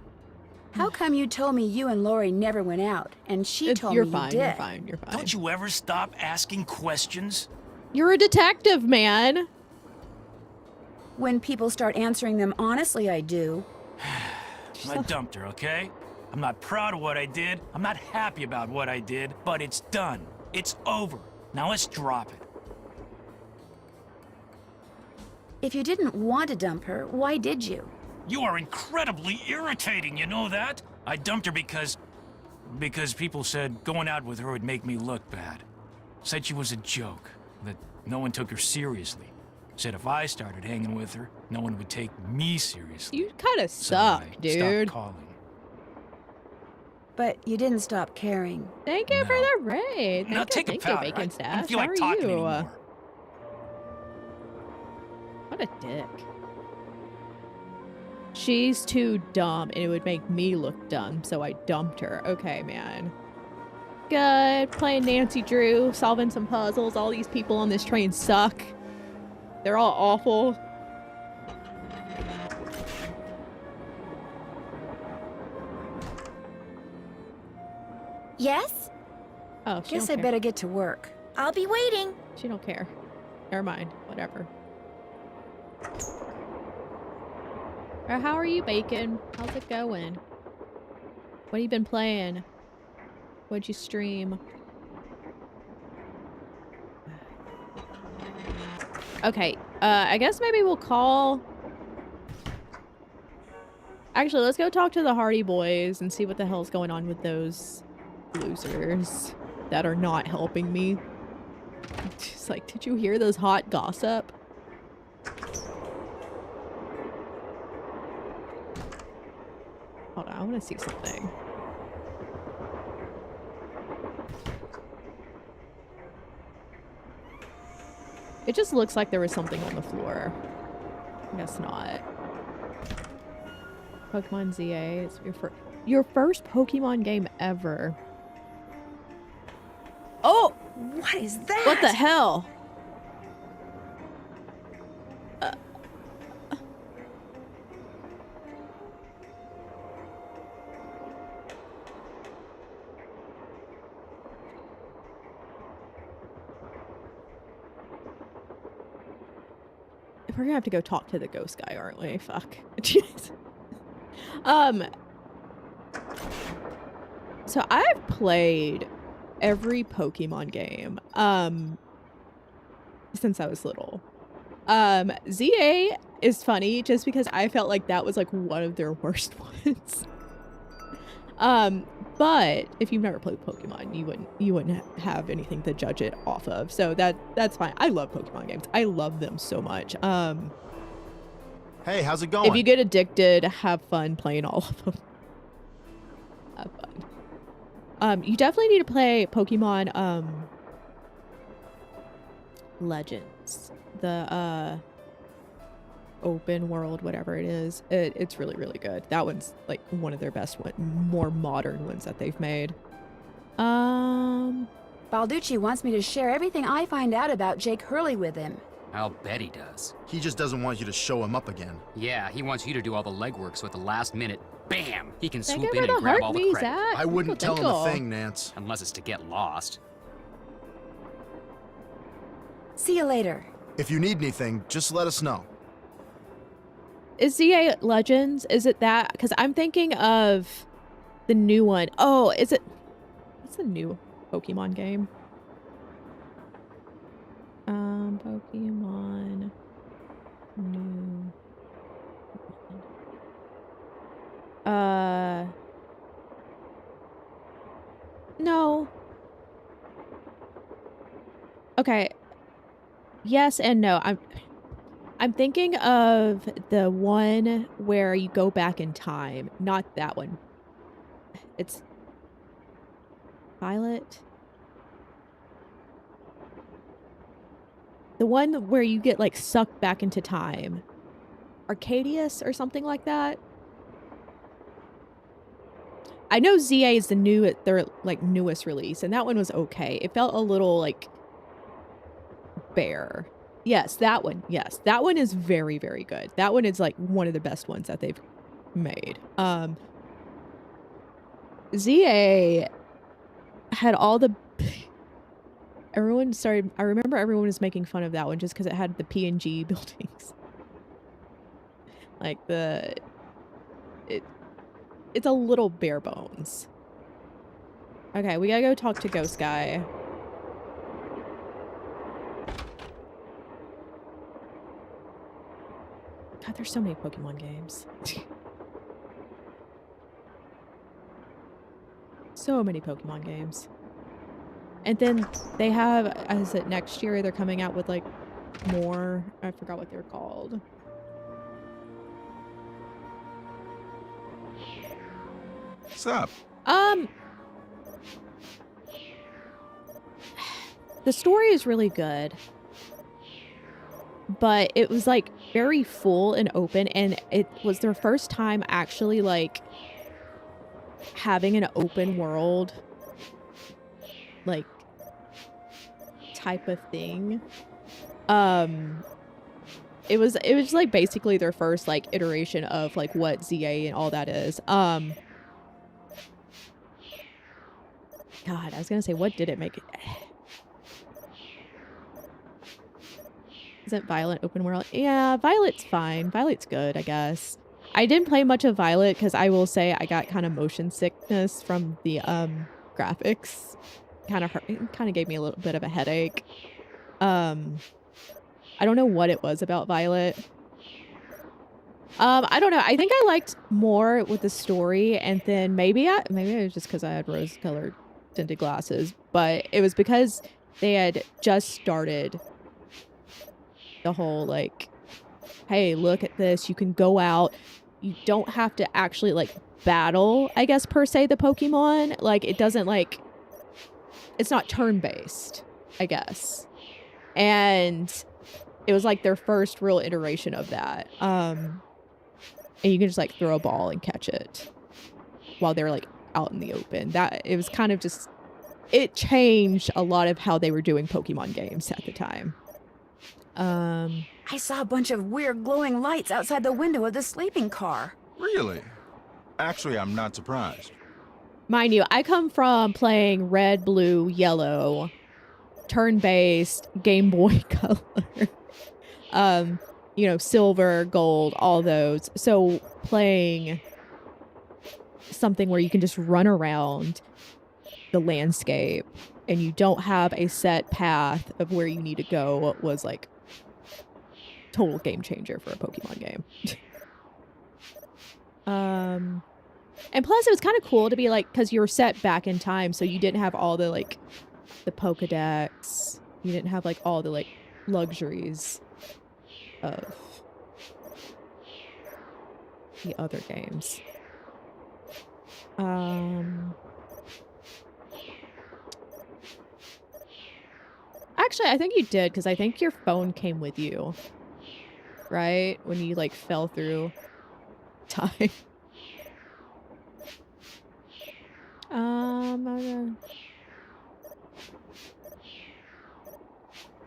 How come you told me you and Lori never went out, and she told me you did? You're fine. You're fine. Don't you ever stop asking questions? You're a detective, man. When people start answering them honestly, I do. I dumped her, okay? I'm not proud of what I did. I'm not happy about what I did, but it's done. It's over. Now let's drop it. If you didn't want to dump her, why did you? You are incredibly irritating, you know that? I dumped her because people said going out with her would make me look bad. Said she was a joke, that no one took her seriously. Said if I started hanging with her, no one would take me seriously. You kind of So suck, I dude. stopped calling. But you didn't stop caring. Thank you for the raid. Now take a Thank powder. you, Bacon I Stash. don't feel How like are talking you? anymore. What a dick. She's too dumb, and it would make me look dumb, so I dumped her. Okay, man. Good. Playing Nancy Drew, solving some puzzles. All these people on this train suck. They're all awful. Yes? Oh, she Guess don't I care. better get to work. I'll be waiting. She don't care. Never mind. Whatever. How are you, Bacon? How's it going? What have you been playing? What'd you stream? Okay, I guess maybe we'll call... Actually, let's go talk to the Hardy Boys and see what the hell's going on with those losers that are not helping me. Just like, did you hear those hot gossip? Hold on, I want to see something. It just looks like there was something on the floor. I guess not. Pokemon ZA. It's your first Pokemon game ever. Oh! What is that? What the hell? We're gonna have to go talk to the ghost guy, aren't we? Fuck. Jeez. So I've played every Pokemon game, since I was little. ZA is funny just because I felt like that was like one of their worst ones. But if you've never played Pokemon, you wouldn't have anything to judge it off of. So that's fine. I love Pokemon games. I love them so much. Hey, how's it going? If you get addicted, have fun playing all of them. Have fun. You definitely need to play Pokemon Legends. The open world, whatever it is. It's really, really good. That one's like one of their best more modern ones that they've made. Balducci wants me to share everything I find out about Jake Hurley with him. I'll bet he does. He just doesn't want you to show him up again. Yeah, he wants you to do all the legwork so at the last minute, bam, he can Thank swoop you in for and the grab heart, all the me, credit. Zach. I wouldn't tell him a Tinkle. thing, Nance. Unless it's to get lost. See you later. If you need anything, just let us know. Is ZA Legends? Is it that? Because I'm thinking of the new one. Oh, is it? What's the new Pokemon game? Pokemon new. No. Okay. Yes and no. I'm thinking of the one where you go back in time. Not that one. It's Violet. The one where you get like sucked back into time. Arcadius or something like that. I know ZA is their like newest release, and that one was okay. It felt a little like bare. Yes, that one. Yes, that one is very, very good. That one is like one of the best ones that they've made. ZA had all the... I remember everyone was making fun of that one just because it had the PNG buildings. Like it's a little bare bones. Okay, we gotta go talk to Ghost Guy. God, there's so many Pokemon games. So many Pokemon games. And then they have, is it next year, they're coming out with like more, I forgot what they're called. Sup? The story is really good, but it was like very full and open, and it was their first time actually like having an open world like type of thing. It was like basically their first like iteration of like what ZA and all that is. God, I was gonna say, what did it make it? Isn't Violet open world? Yeah, Violet's fine. Violet's good, I guess. I didn't play much of Violet because I will say I got kind of motion sickness from the graphics. Kind of hurt. It kind of gave me a little bit of a headache. I don't know what it was about Violet. I don't know. I think I liked more with the story, and then maybe it was just because I had rose-colored tinted glasses, but it was because they had just started the whole like, hey, look at this, you can go out, you don't have to actually like battle, I guess, per se, the Pokemon. Like, it doesn't like, it's not turn-based, I guess. And it was like their first real iteration of that. And you can just like throw a ball and catch it while they're like out in the open. That it was kind of just, it changed a lot of how they were doing Pokemon games at the time. I saw a bunch of weird glowing lights outside the window of the sleeping car. Really? Actually, I'm not surprised. Mind you, I come from playing red, blue, yellow, turn-based, Game Boy Color. You know, silver, gold, all those. So playing something where you can just run around the landscape and you don't have a set path of where you need to go was like total game changer for a Pokemon game. And plus it was kind of cool to be like, because you were set back in time, so you didn't have all the like the Pokedex, you didn't have like all the like luxuries of the other games. Actually, I think you did, because I think your phone came with you, right? When you like fell through time.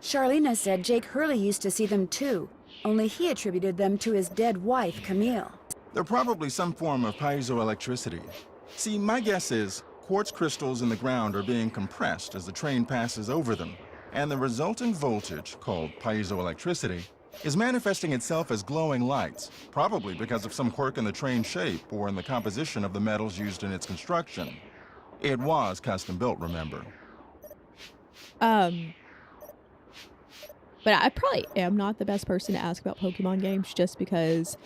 Charlena said Jake Hurley used to see them too, only he attributed them to his dead wife, Camille. They're probably some form of piezoelectricity. See, my guess is quartz crystals in the ground are being compressed as the train passes over them, and the resultant voltage, called piezoelectricity, is manifesting itself as glowing lights, probably because of some quirk in the train's shape or in the composition of the metals used in its construction. It was custom built, remember? But I probably am not the best person to ask about Pokemon games just because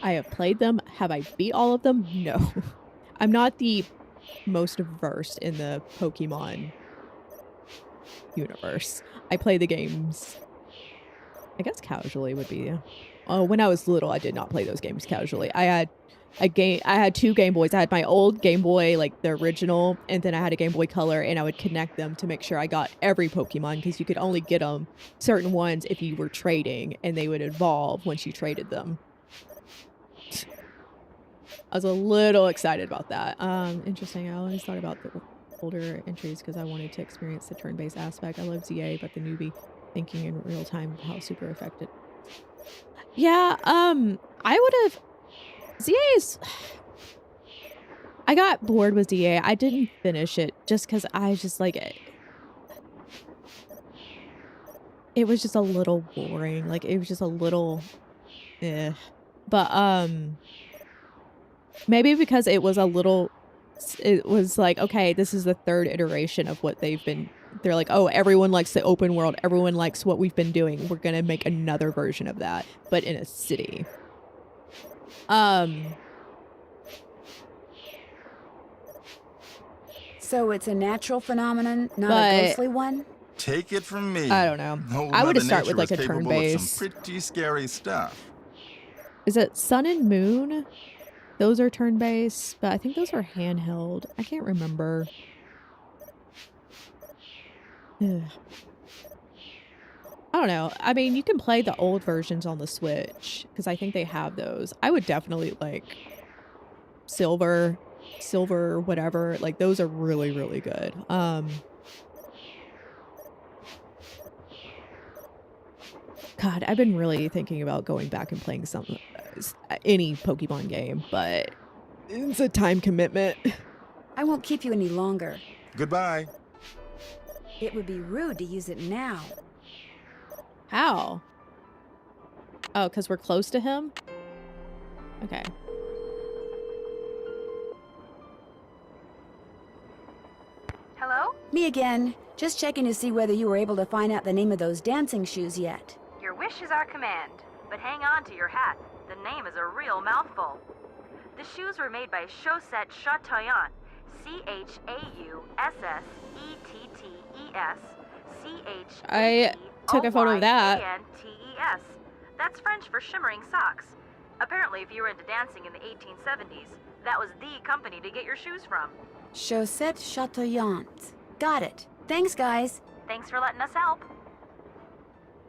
I have played them. Have I beat all of them? No. I'm not the most versed in the Pokemon universe. I play the games, I guess casually would be. When I was little, I did not play those games casually. I had two Game Boys. I had my old Game Boy, like the original, and then I had a Game Boy Color, and I would connect them to make sure I got every Pokemon, because you could only get them certain ones if you were trading, and they would evolve once you traded them. I was a little excited about that. Interesting. I always thought about the older entries because I wanted to experience the turn-based aspect. I love ZA, but the newbie thinking in real time how super affected. Yeah, I would have... ZA is... I got bored with DA. I didn't finish it just because I was just like, it was just a little boring. Like, it was just a little, But, maybe because it was like, okay, this is the third iteration of what they're like, oh, everyone likes the open world. Everyone likes what we've been doing. We're going to make another version of that, but in a city. So it's a natural phenomenon, not But- a ghostly one? Take it from me. I don't know. Old I would Mother start with, Nature like, is a capable of turn-based. some pretty scary stuff. Is it Sun and Moon? Those are turn-based, but I think those are handheld. I can't remember. Ugh. I don't know. I mean, you can play the old versions on the Switch, because I think they have those. I would definitely, like, Silver, whatever. Like, those are really, really good. God, I've been really thinking about going back and playing any Pokemon game, but it's a time commitment. I won't keep you any longer. Goodbye. It would be rude to use it now. How? Oh, because we're close to him? Okay. Hello? Me again. Just checking to see whether you were able to find out the name of those dancing shoes yet. Your wish is our command, but hang on to your hat. The name is a real mouthful. The shoes were made by Chaussette Chateaubriand. CHAUSSETTES. I took a photo of that. CHATES. That's French for shimmering socks. Apparently, if you were into dancing in the 1870s, that was the company to get your shoes from. Chaussette Chateaubriand. Got it. Thanks, guys. Thanks for letting us help.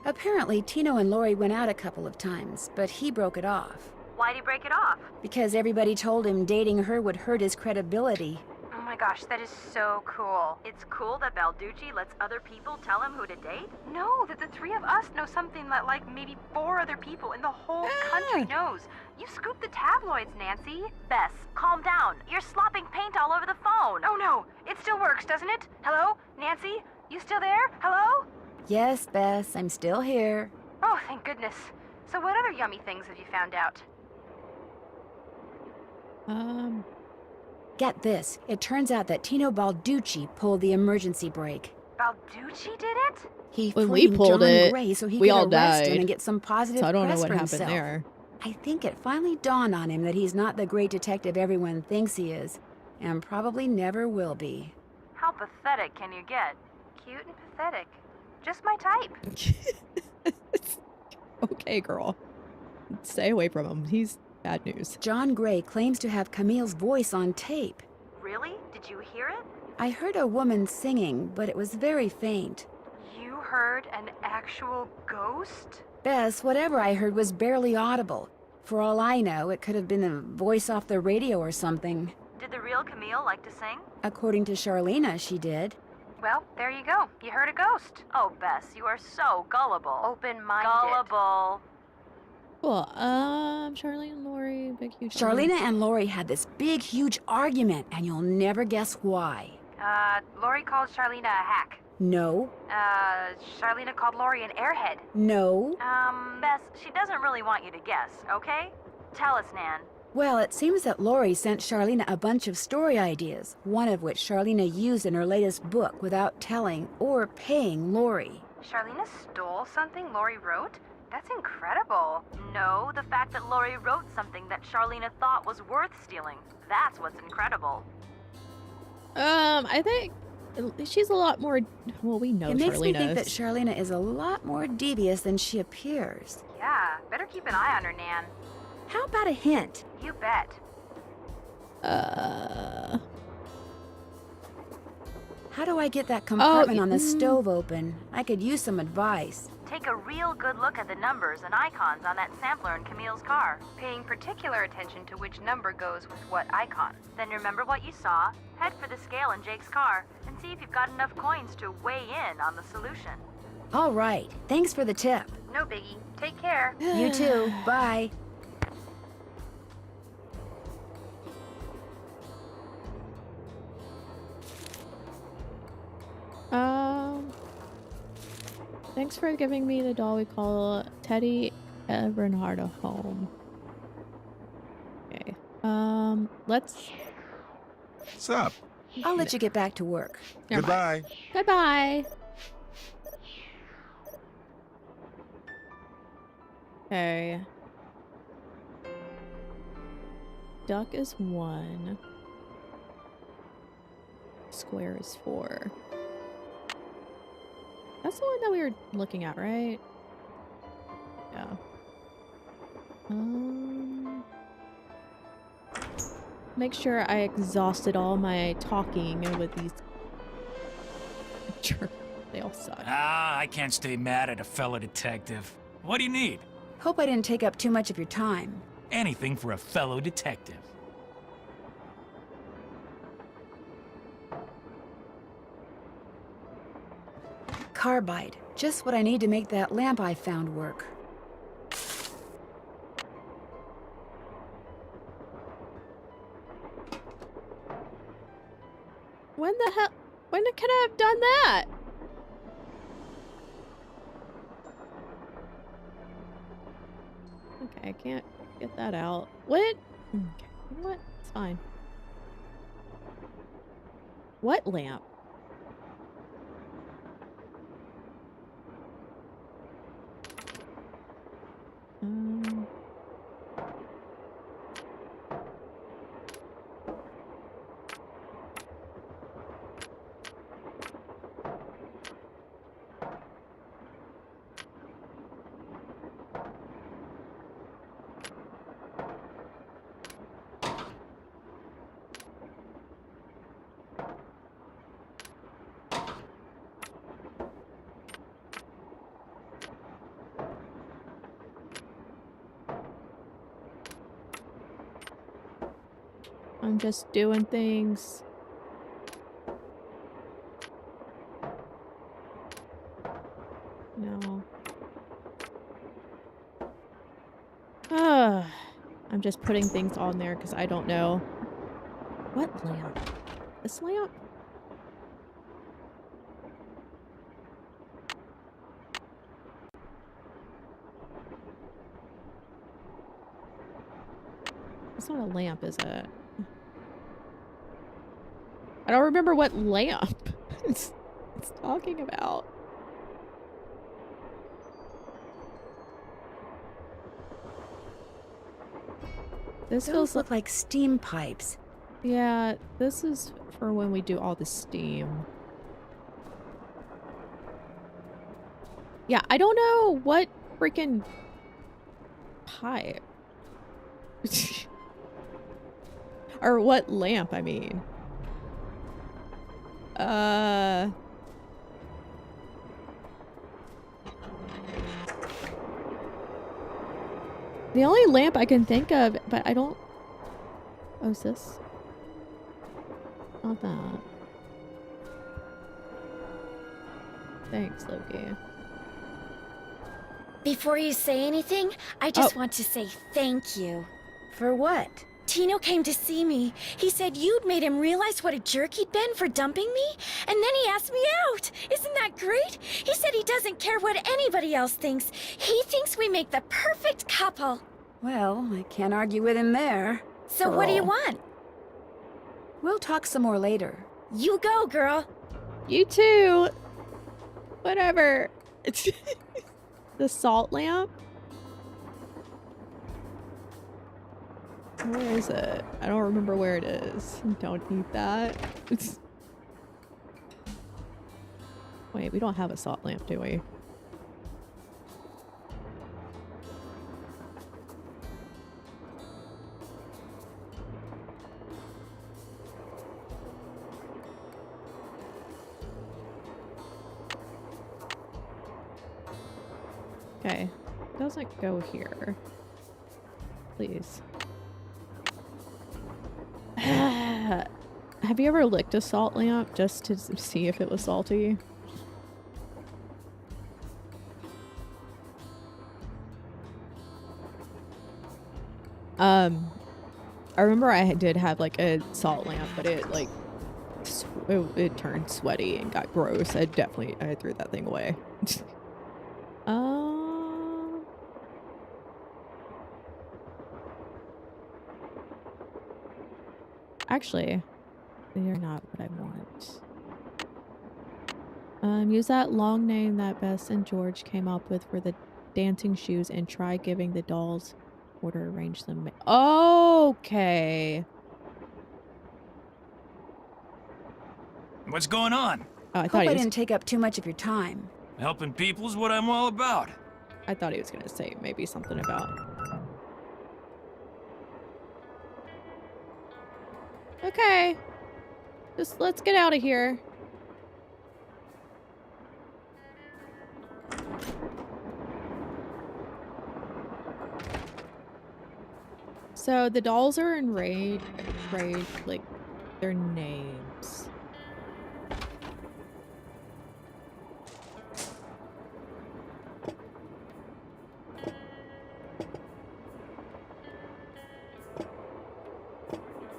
Apparently, Tino and Lori went out a couple of times, but he broke it off. Why'd he break it off? Because everybody told him dating her would hurt his credibility. Oh my gosh, that is so cool. It's cool that Balducci lets other people tell him who to date? No, that the three of us know something that like maybe 4 other people in the whole country knows. You scooped the tabloids, Nancy. Bess, calm down. You're slopping paint all over the phone. Oh no, it still works, doesn't it? Hello? Nancy? You still there? Hello? Yes, Bess, I'm still here. Oh, thank goodness. So what other yummy things have you found out? Get this. It turns out that Tino Balducci pulled the emergency brake. Balducci did it? He When we framed pulled John it, Gray so he we could all arrest him died. and get some positive So I don't know press what for happened himself. there. I think it finally dawned on him that he's not the great detective everyone thinks he is, and probably never will be. How pathetic can you get? Cute and pathetic. Just my type. Okay, girl. Stay away from him. He's bad news. John Gray claims to have Camille's voice on tape. Really? Did you hear it? I heard a woman singing, but it was very faint. You heard an actual ghost? Bess, whatever I heard was barely audible. For all I know, it could have been a voice off the radio or something. Did the real Camille like to sing? According to Charlena, she did. Well, there you go. You heard a ghost. Oh, Bess, you are so gullible. Open-minded. Gullible. Cool. Charlene and Lori, big huge. Charlena and Lori had this big, huge argument, and you'll never guess why. Lori called Charlena a hack. No. Charlena called Lori an airhead. No. Bess, she doesn't really want you to guess, okay? Tell us, Nan. Well, it seems that Lori sent Charlena a bunch of story ideas, one of which Charlena used in her latest book without telling or paying Lori. Charlena stole something Lori wrote? That's incredible. No, the fact that Lori wrote something that Charlena thought was worth stealing. That's what's incredible. I think she's a lot more. Well, we know It makes me think Charlena that is. Charlena is a lot more devious than she appears. Yeah, better keep an eye on her, Nan. How about a hint? You bet. How do I get that compartment on the mm. stove open? I could use some advice. Take a real good look at the numbers and icons on that sampler in Camille's car, paying particular attention to which number goes with what icon. Then remember what you saw, head for the scale in Jake's car, and see if you've got enough coins to weigh in on the solution. All right. Thanks for the tip. No biggie. Take care. You too. Bye. Thanks for giving me the doll we call Teddy Bernhard a home. Okay. Let's... What's up? I'll let you get back to work. Never mind. Goodbye. Goodbye. Okay. Duck is 1. Square is 4. That's the one that we were looking at, right? Yeah. Make sure I exhausted all my talking with these. Sure, they all suck. Ah, I can't stay mad at a fellow detective. What do you need? Hope I didn't take up too much of your time. Anything for a fellow detective. Carbide. Just what I need to make that lamp I found work. When the hell? When could I have done that? Okay, I can't get that out. What? Okay, you know what? It's fine. What lamp? I'm just doing things. No. I'm just putting things on there because I don't know. What lamp? This lamp? It's not a lamp, is it? I don't remember what lamp it's talking about. This Those look like steam pipes. Yeah, this is for when we do all the steam. Yeah, I don't know what freaking pipe. Or what lamp, I mean. The only lamp I can think of, but I don't... Oh, is this? Not that. Thanks, Loki. Before you say anything, I just want to say thank you. For what? Tino came to see me. He said you'd made him realize what a jerk he'd been for dumping me, and then he asked me out. Isn't that great? He said he doesn't care what anybody else thinks. He thinks we make the perfect couple. Well, I can't argue with him there. So what do you want? We'll talk some more later. You go, girl. You too. Whatever. It's the salt lamp. Where is it? I don't remember where it is. Don't eat that. Wait, we don't have a salt lamp, do we? Okay. Doesn't go here. Please. Have you ever licked a salt lamp just to see if it was salty? I remember I did have like a salt lamp, but it like it turned sweaty and got gross. I threw that thing away. Actually, you're not what I want. Use that long name that Bess and George came up with for the dancing shoes and try giving the dolls order arrange them. Okay. What's going on? Oh, I Hope thought I he was, didn't take up too much of your time. Helping people is what I'm all about. I thought he was gonna say maybe something about. Okay. Just let's get out of here. So the dolls are enraged, like their names.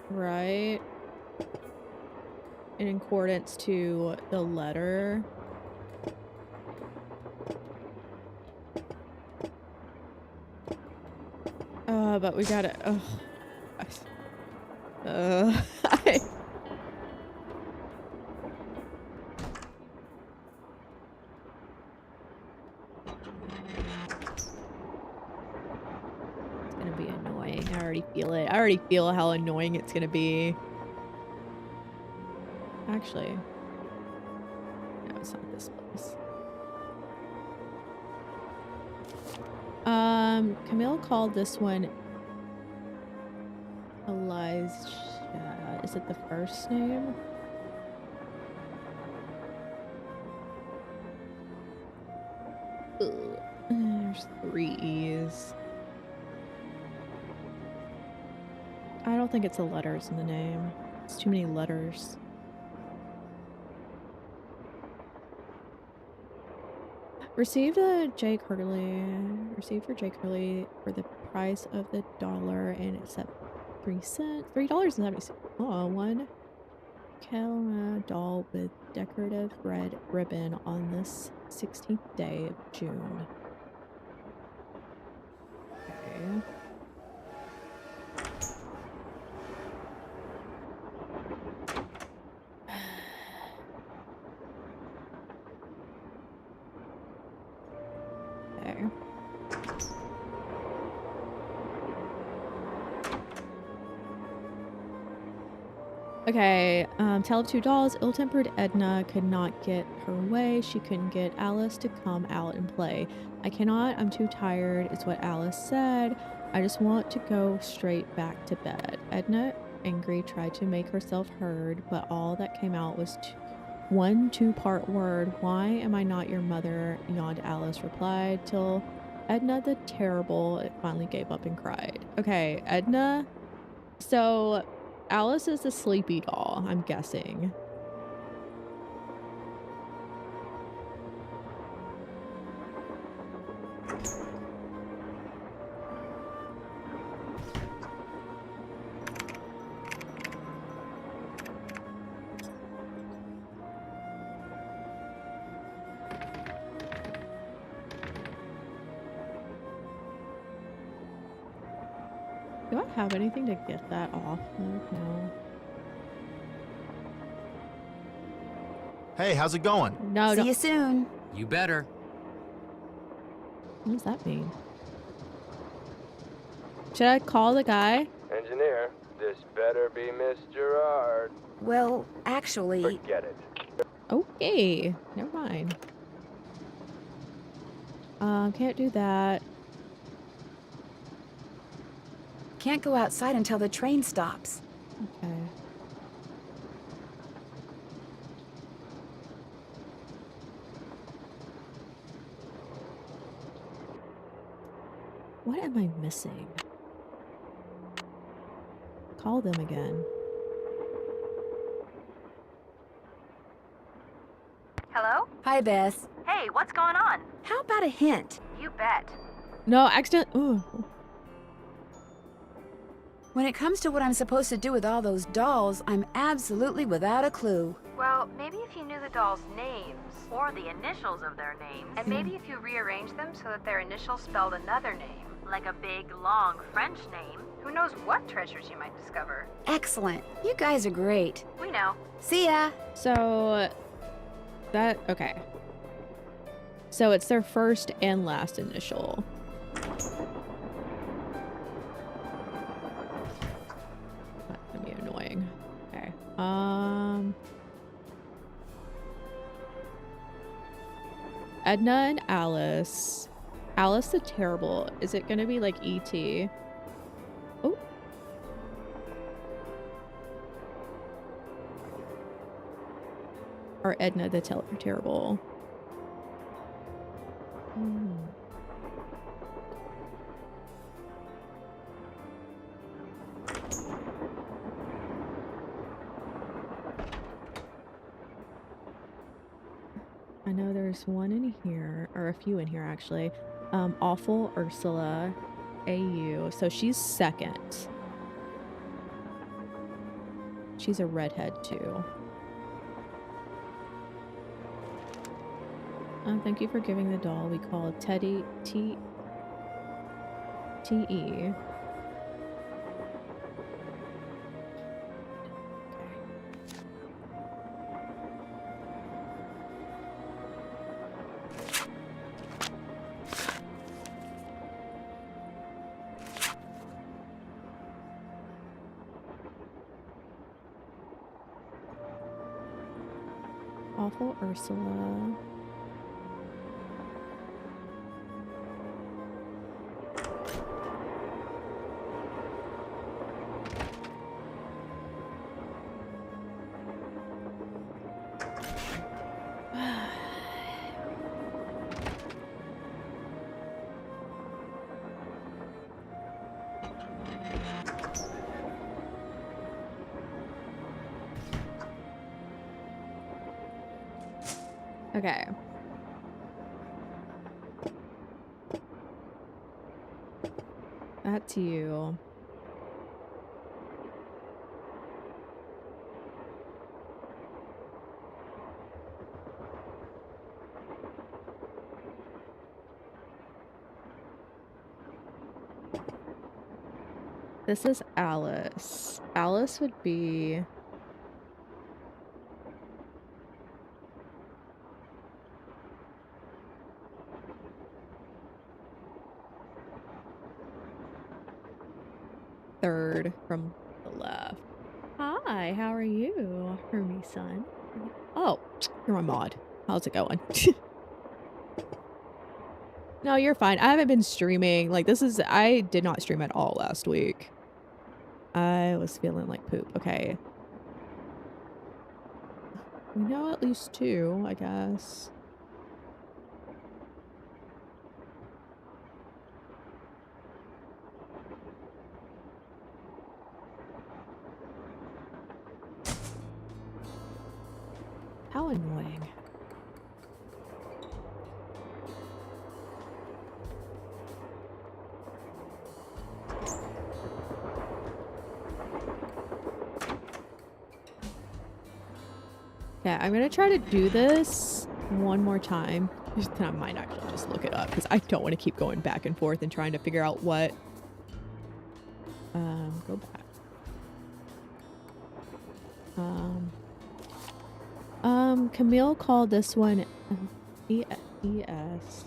Right. In accordance to the letter. But we gotta. I- It's gonna be annoying. I already feel it. I already feel how annoying it's gonna be. Actually, no, it's not this place. Camille called this one Elijah. Is it the first name? Ugh. There's 3 E's. I don't think it's the letters in the name. It's too many letters. Received for Jake Hurley for the price of the dollar and except 3 cents. $3.70. Oh, one Kelma doll with decorative red ribbon on this 16th day of June. Okay. Okay. Okay, Tale of Two Dolls. Ill-tempered Edna could not get her way. She couldn't get Alice to come out and play. I cannot, I'm too tired, is what Alice said. I just want to go straight back to bed. Edna, angry, tried to make herself heard, but all that came out was one two-part word. Why am I not your mother? Yawned Alice replied, till Edna the Terrible finally gave up and cried. Okay, Edna. So Alice is the sleepy doll, I'm guessing. Do I have anything to get that off of? No. Hey, how's it going? No, See don't. you soon. You better. What does that mean? Should I call the guy? Engineer, this better be Miss Gerard. Well, actually, Forget it. Okay, never mind. Can't do that. can't go outside until the train stops. Okay. What am I missing? Call them again. Hello? Hi, Bess. Hey, what's going on? How about a hint? You bet. No, accident. Ooh. When it comes to what I'm supposed to do with all those dolls, I'm absolutely without a clue. Well, maybe if you knew the dolls' names, or the initials of their names, and maybe if you rearranged them so that their initials spelled another name, like a big, long French name, who knows what treasures you might discover. Excellent. You guys are great. We know. See ya. So okay. So it's their first and last initial. That's gonna be annoying. Okay. Edna and Alice. Alice the Terrible. Is it gonna be like E.T.? Oh. Or Edna the Terrible. I know there's one in here, or a few in here actually. Awful Ursula, AU. So she's second. She's a redhead too. Thank you for giving the doll we call Teddy T.E. Awful Ursula. Okay. That's you. This is Alice. Alice would be... third from the left. Hi, how are you, Hermie son? Oh, you're my mod. How's it going? No, you're fine. I haven't been streaming. Like, I did not stream at all last week. I was feeling like poop. Okay. We know at least two, I guess. How annoying. Yeah, I'm gonna try to do this one more time. I might actually just look it up because I don't want to keep going back and forth and trying to figure out what. Go back. Camille called this one ES. Yes.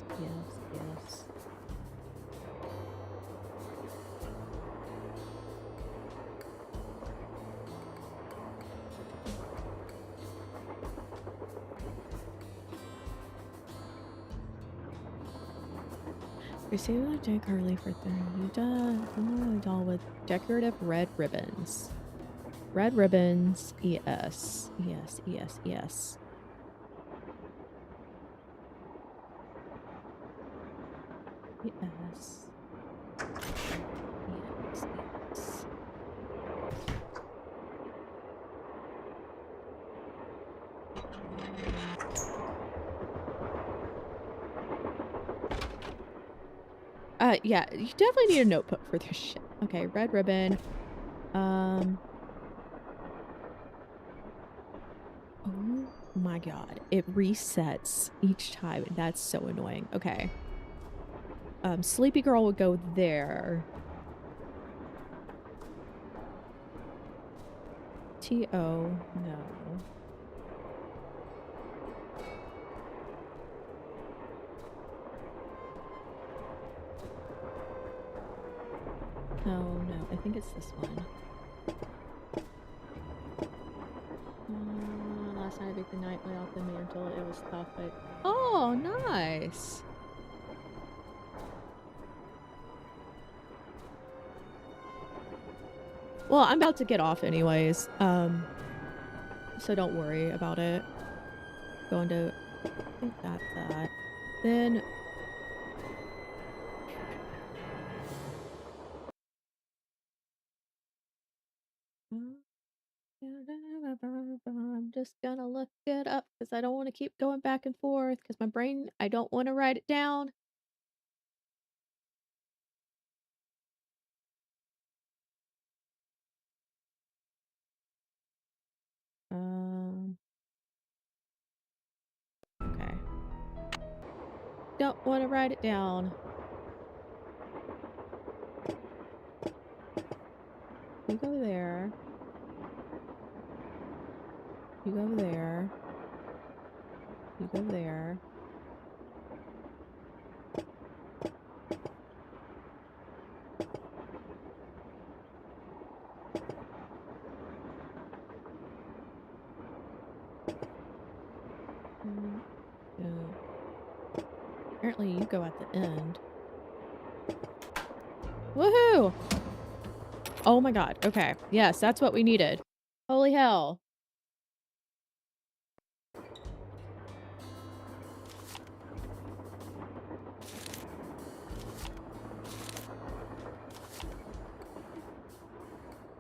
Received a Jake Harley for 30. Doll with decorative red ribbons. Red ribbons, ES. ES. Yes. Yeah, you definitely need a notebook for this shit. Okay, red ribbon. Oh my god, it resets each time. That's so annoying. Okay. Sleepy Girl would go there. T.O. No. No, I think it's this one. Last night I beat the night way off the mantle. It was tough, but oh, nice. Well, I'm about to get off anyways, so don't worry about it. Going to, I think that's that. Then I'm just gonna look it up because I don't want to keep going back and forth because my brain, I don't want to write it down. Okay. Don't want to write it down. You go there. You go there. You go there. Apparently you go at the end. Woohoo! Oh my god. Okay. Yes, that's what we needed. Holy hell.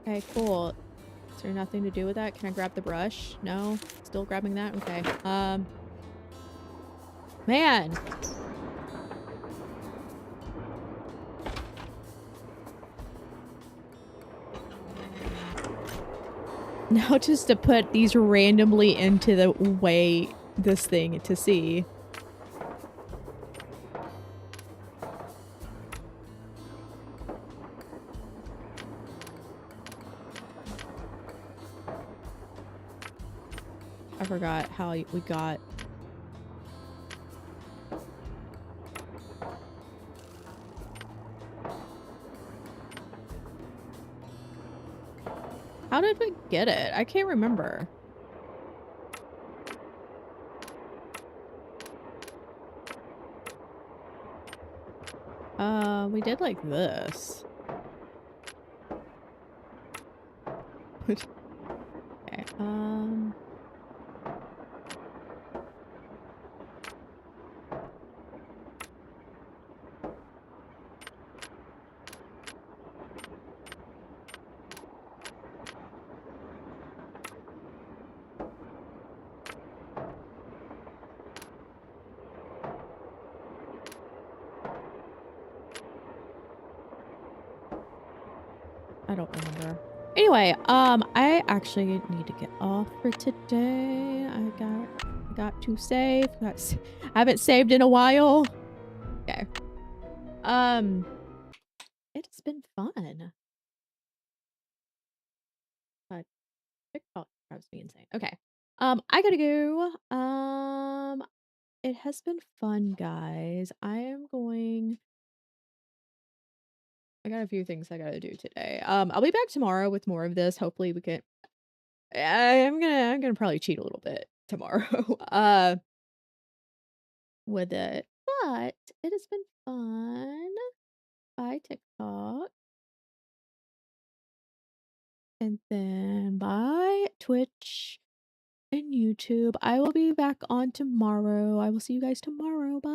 Okay, cool. Is there nothing to do with that? Can I grab the brush? No? Still grabbing that? Okay. Man! Now just to put these randomly into the way this thing to see. I forgot how we got... How did we get it? I can't remember. We did like this. Okay, I don't remember. Anyway, I actually need to get off for today. I got to save. I haven't saved in a while. Okay. It's been fun. But TikTok drives me insane. Okay. I gotta go. It has been fun, guys. I got a few things I gotta do today. I'll be back tomorrow with more of this. Hopefully we can. I'm gonna probably cheat a little bit tomorrow. With it, but it has been fun. Bye TikTok, and then bye Twitch and YouTube. I will be back on tomorrow. I will see you guys tomorrow. Bye.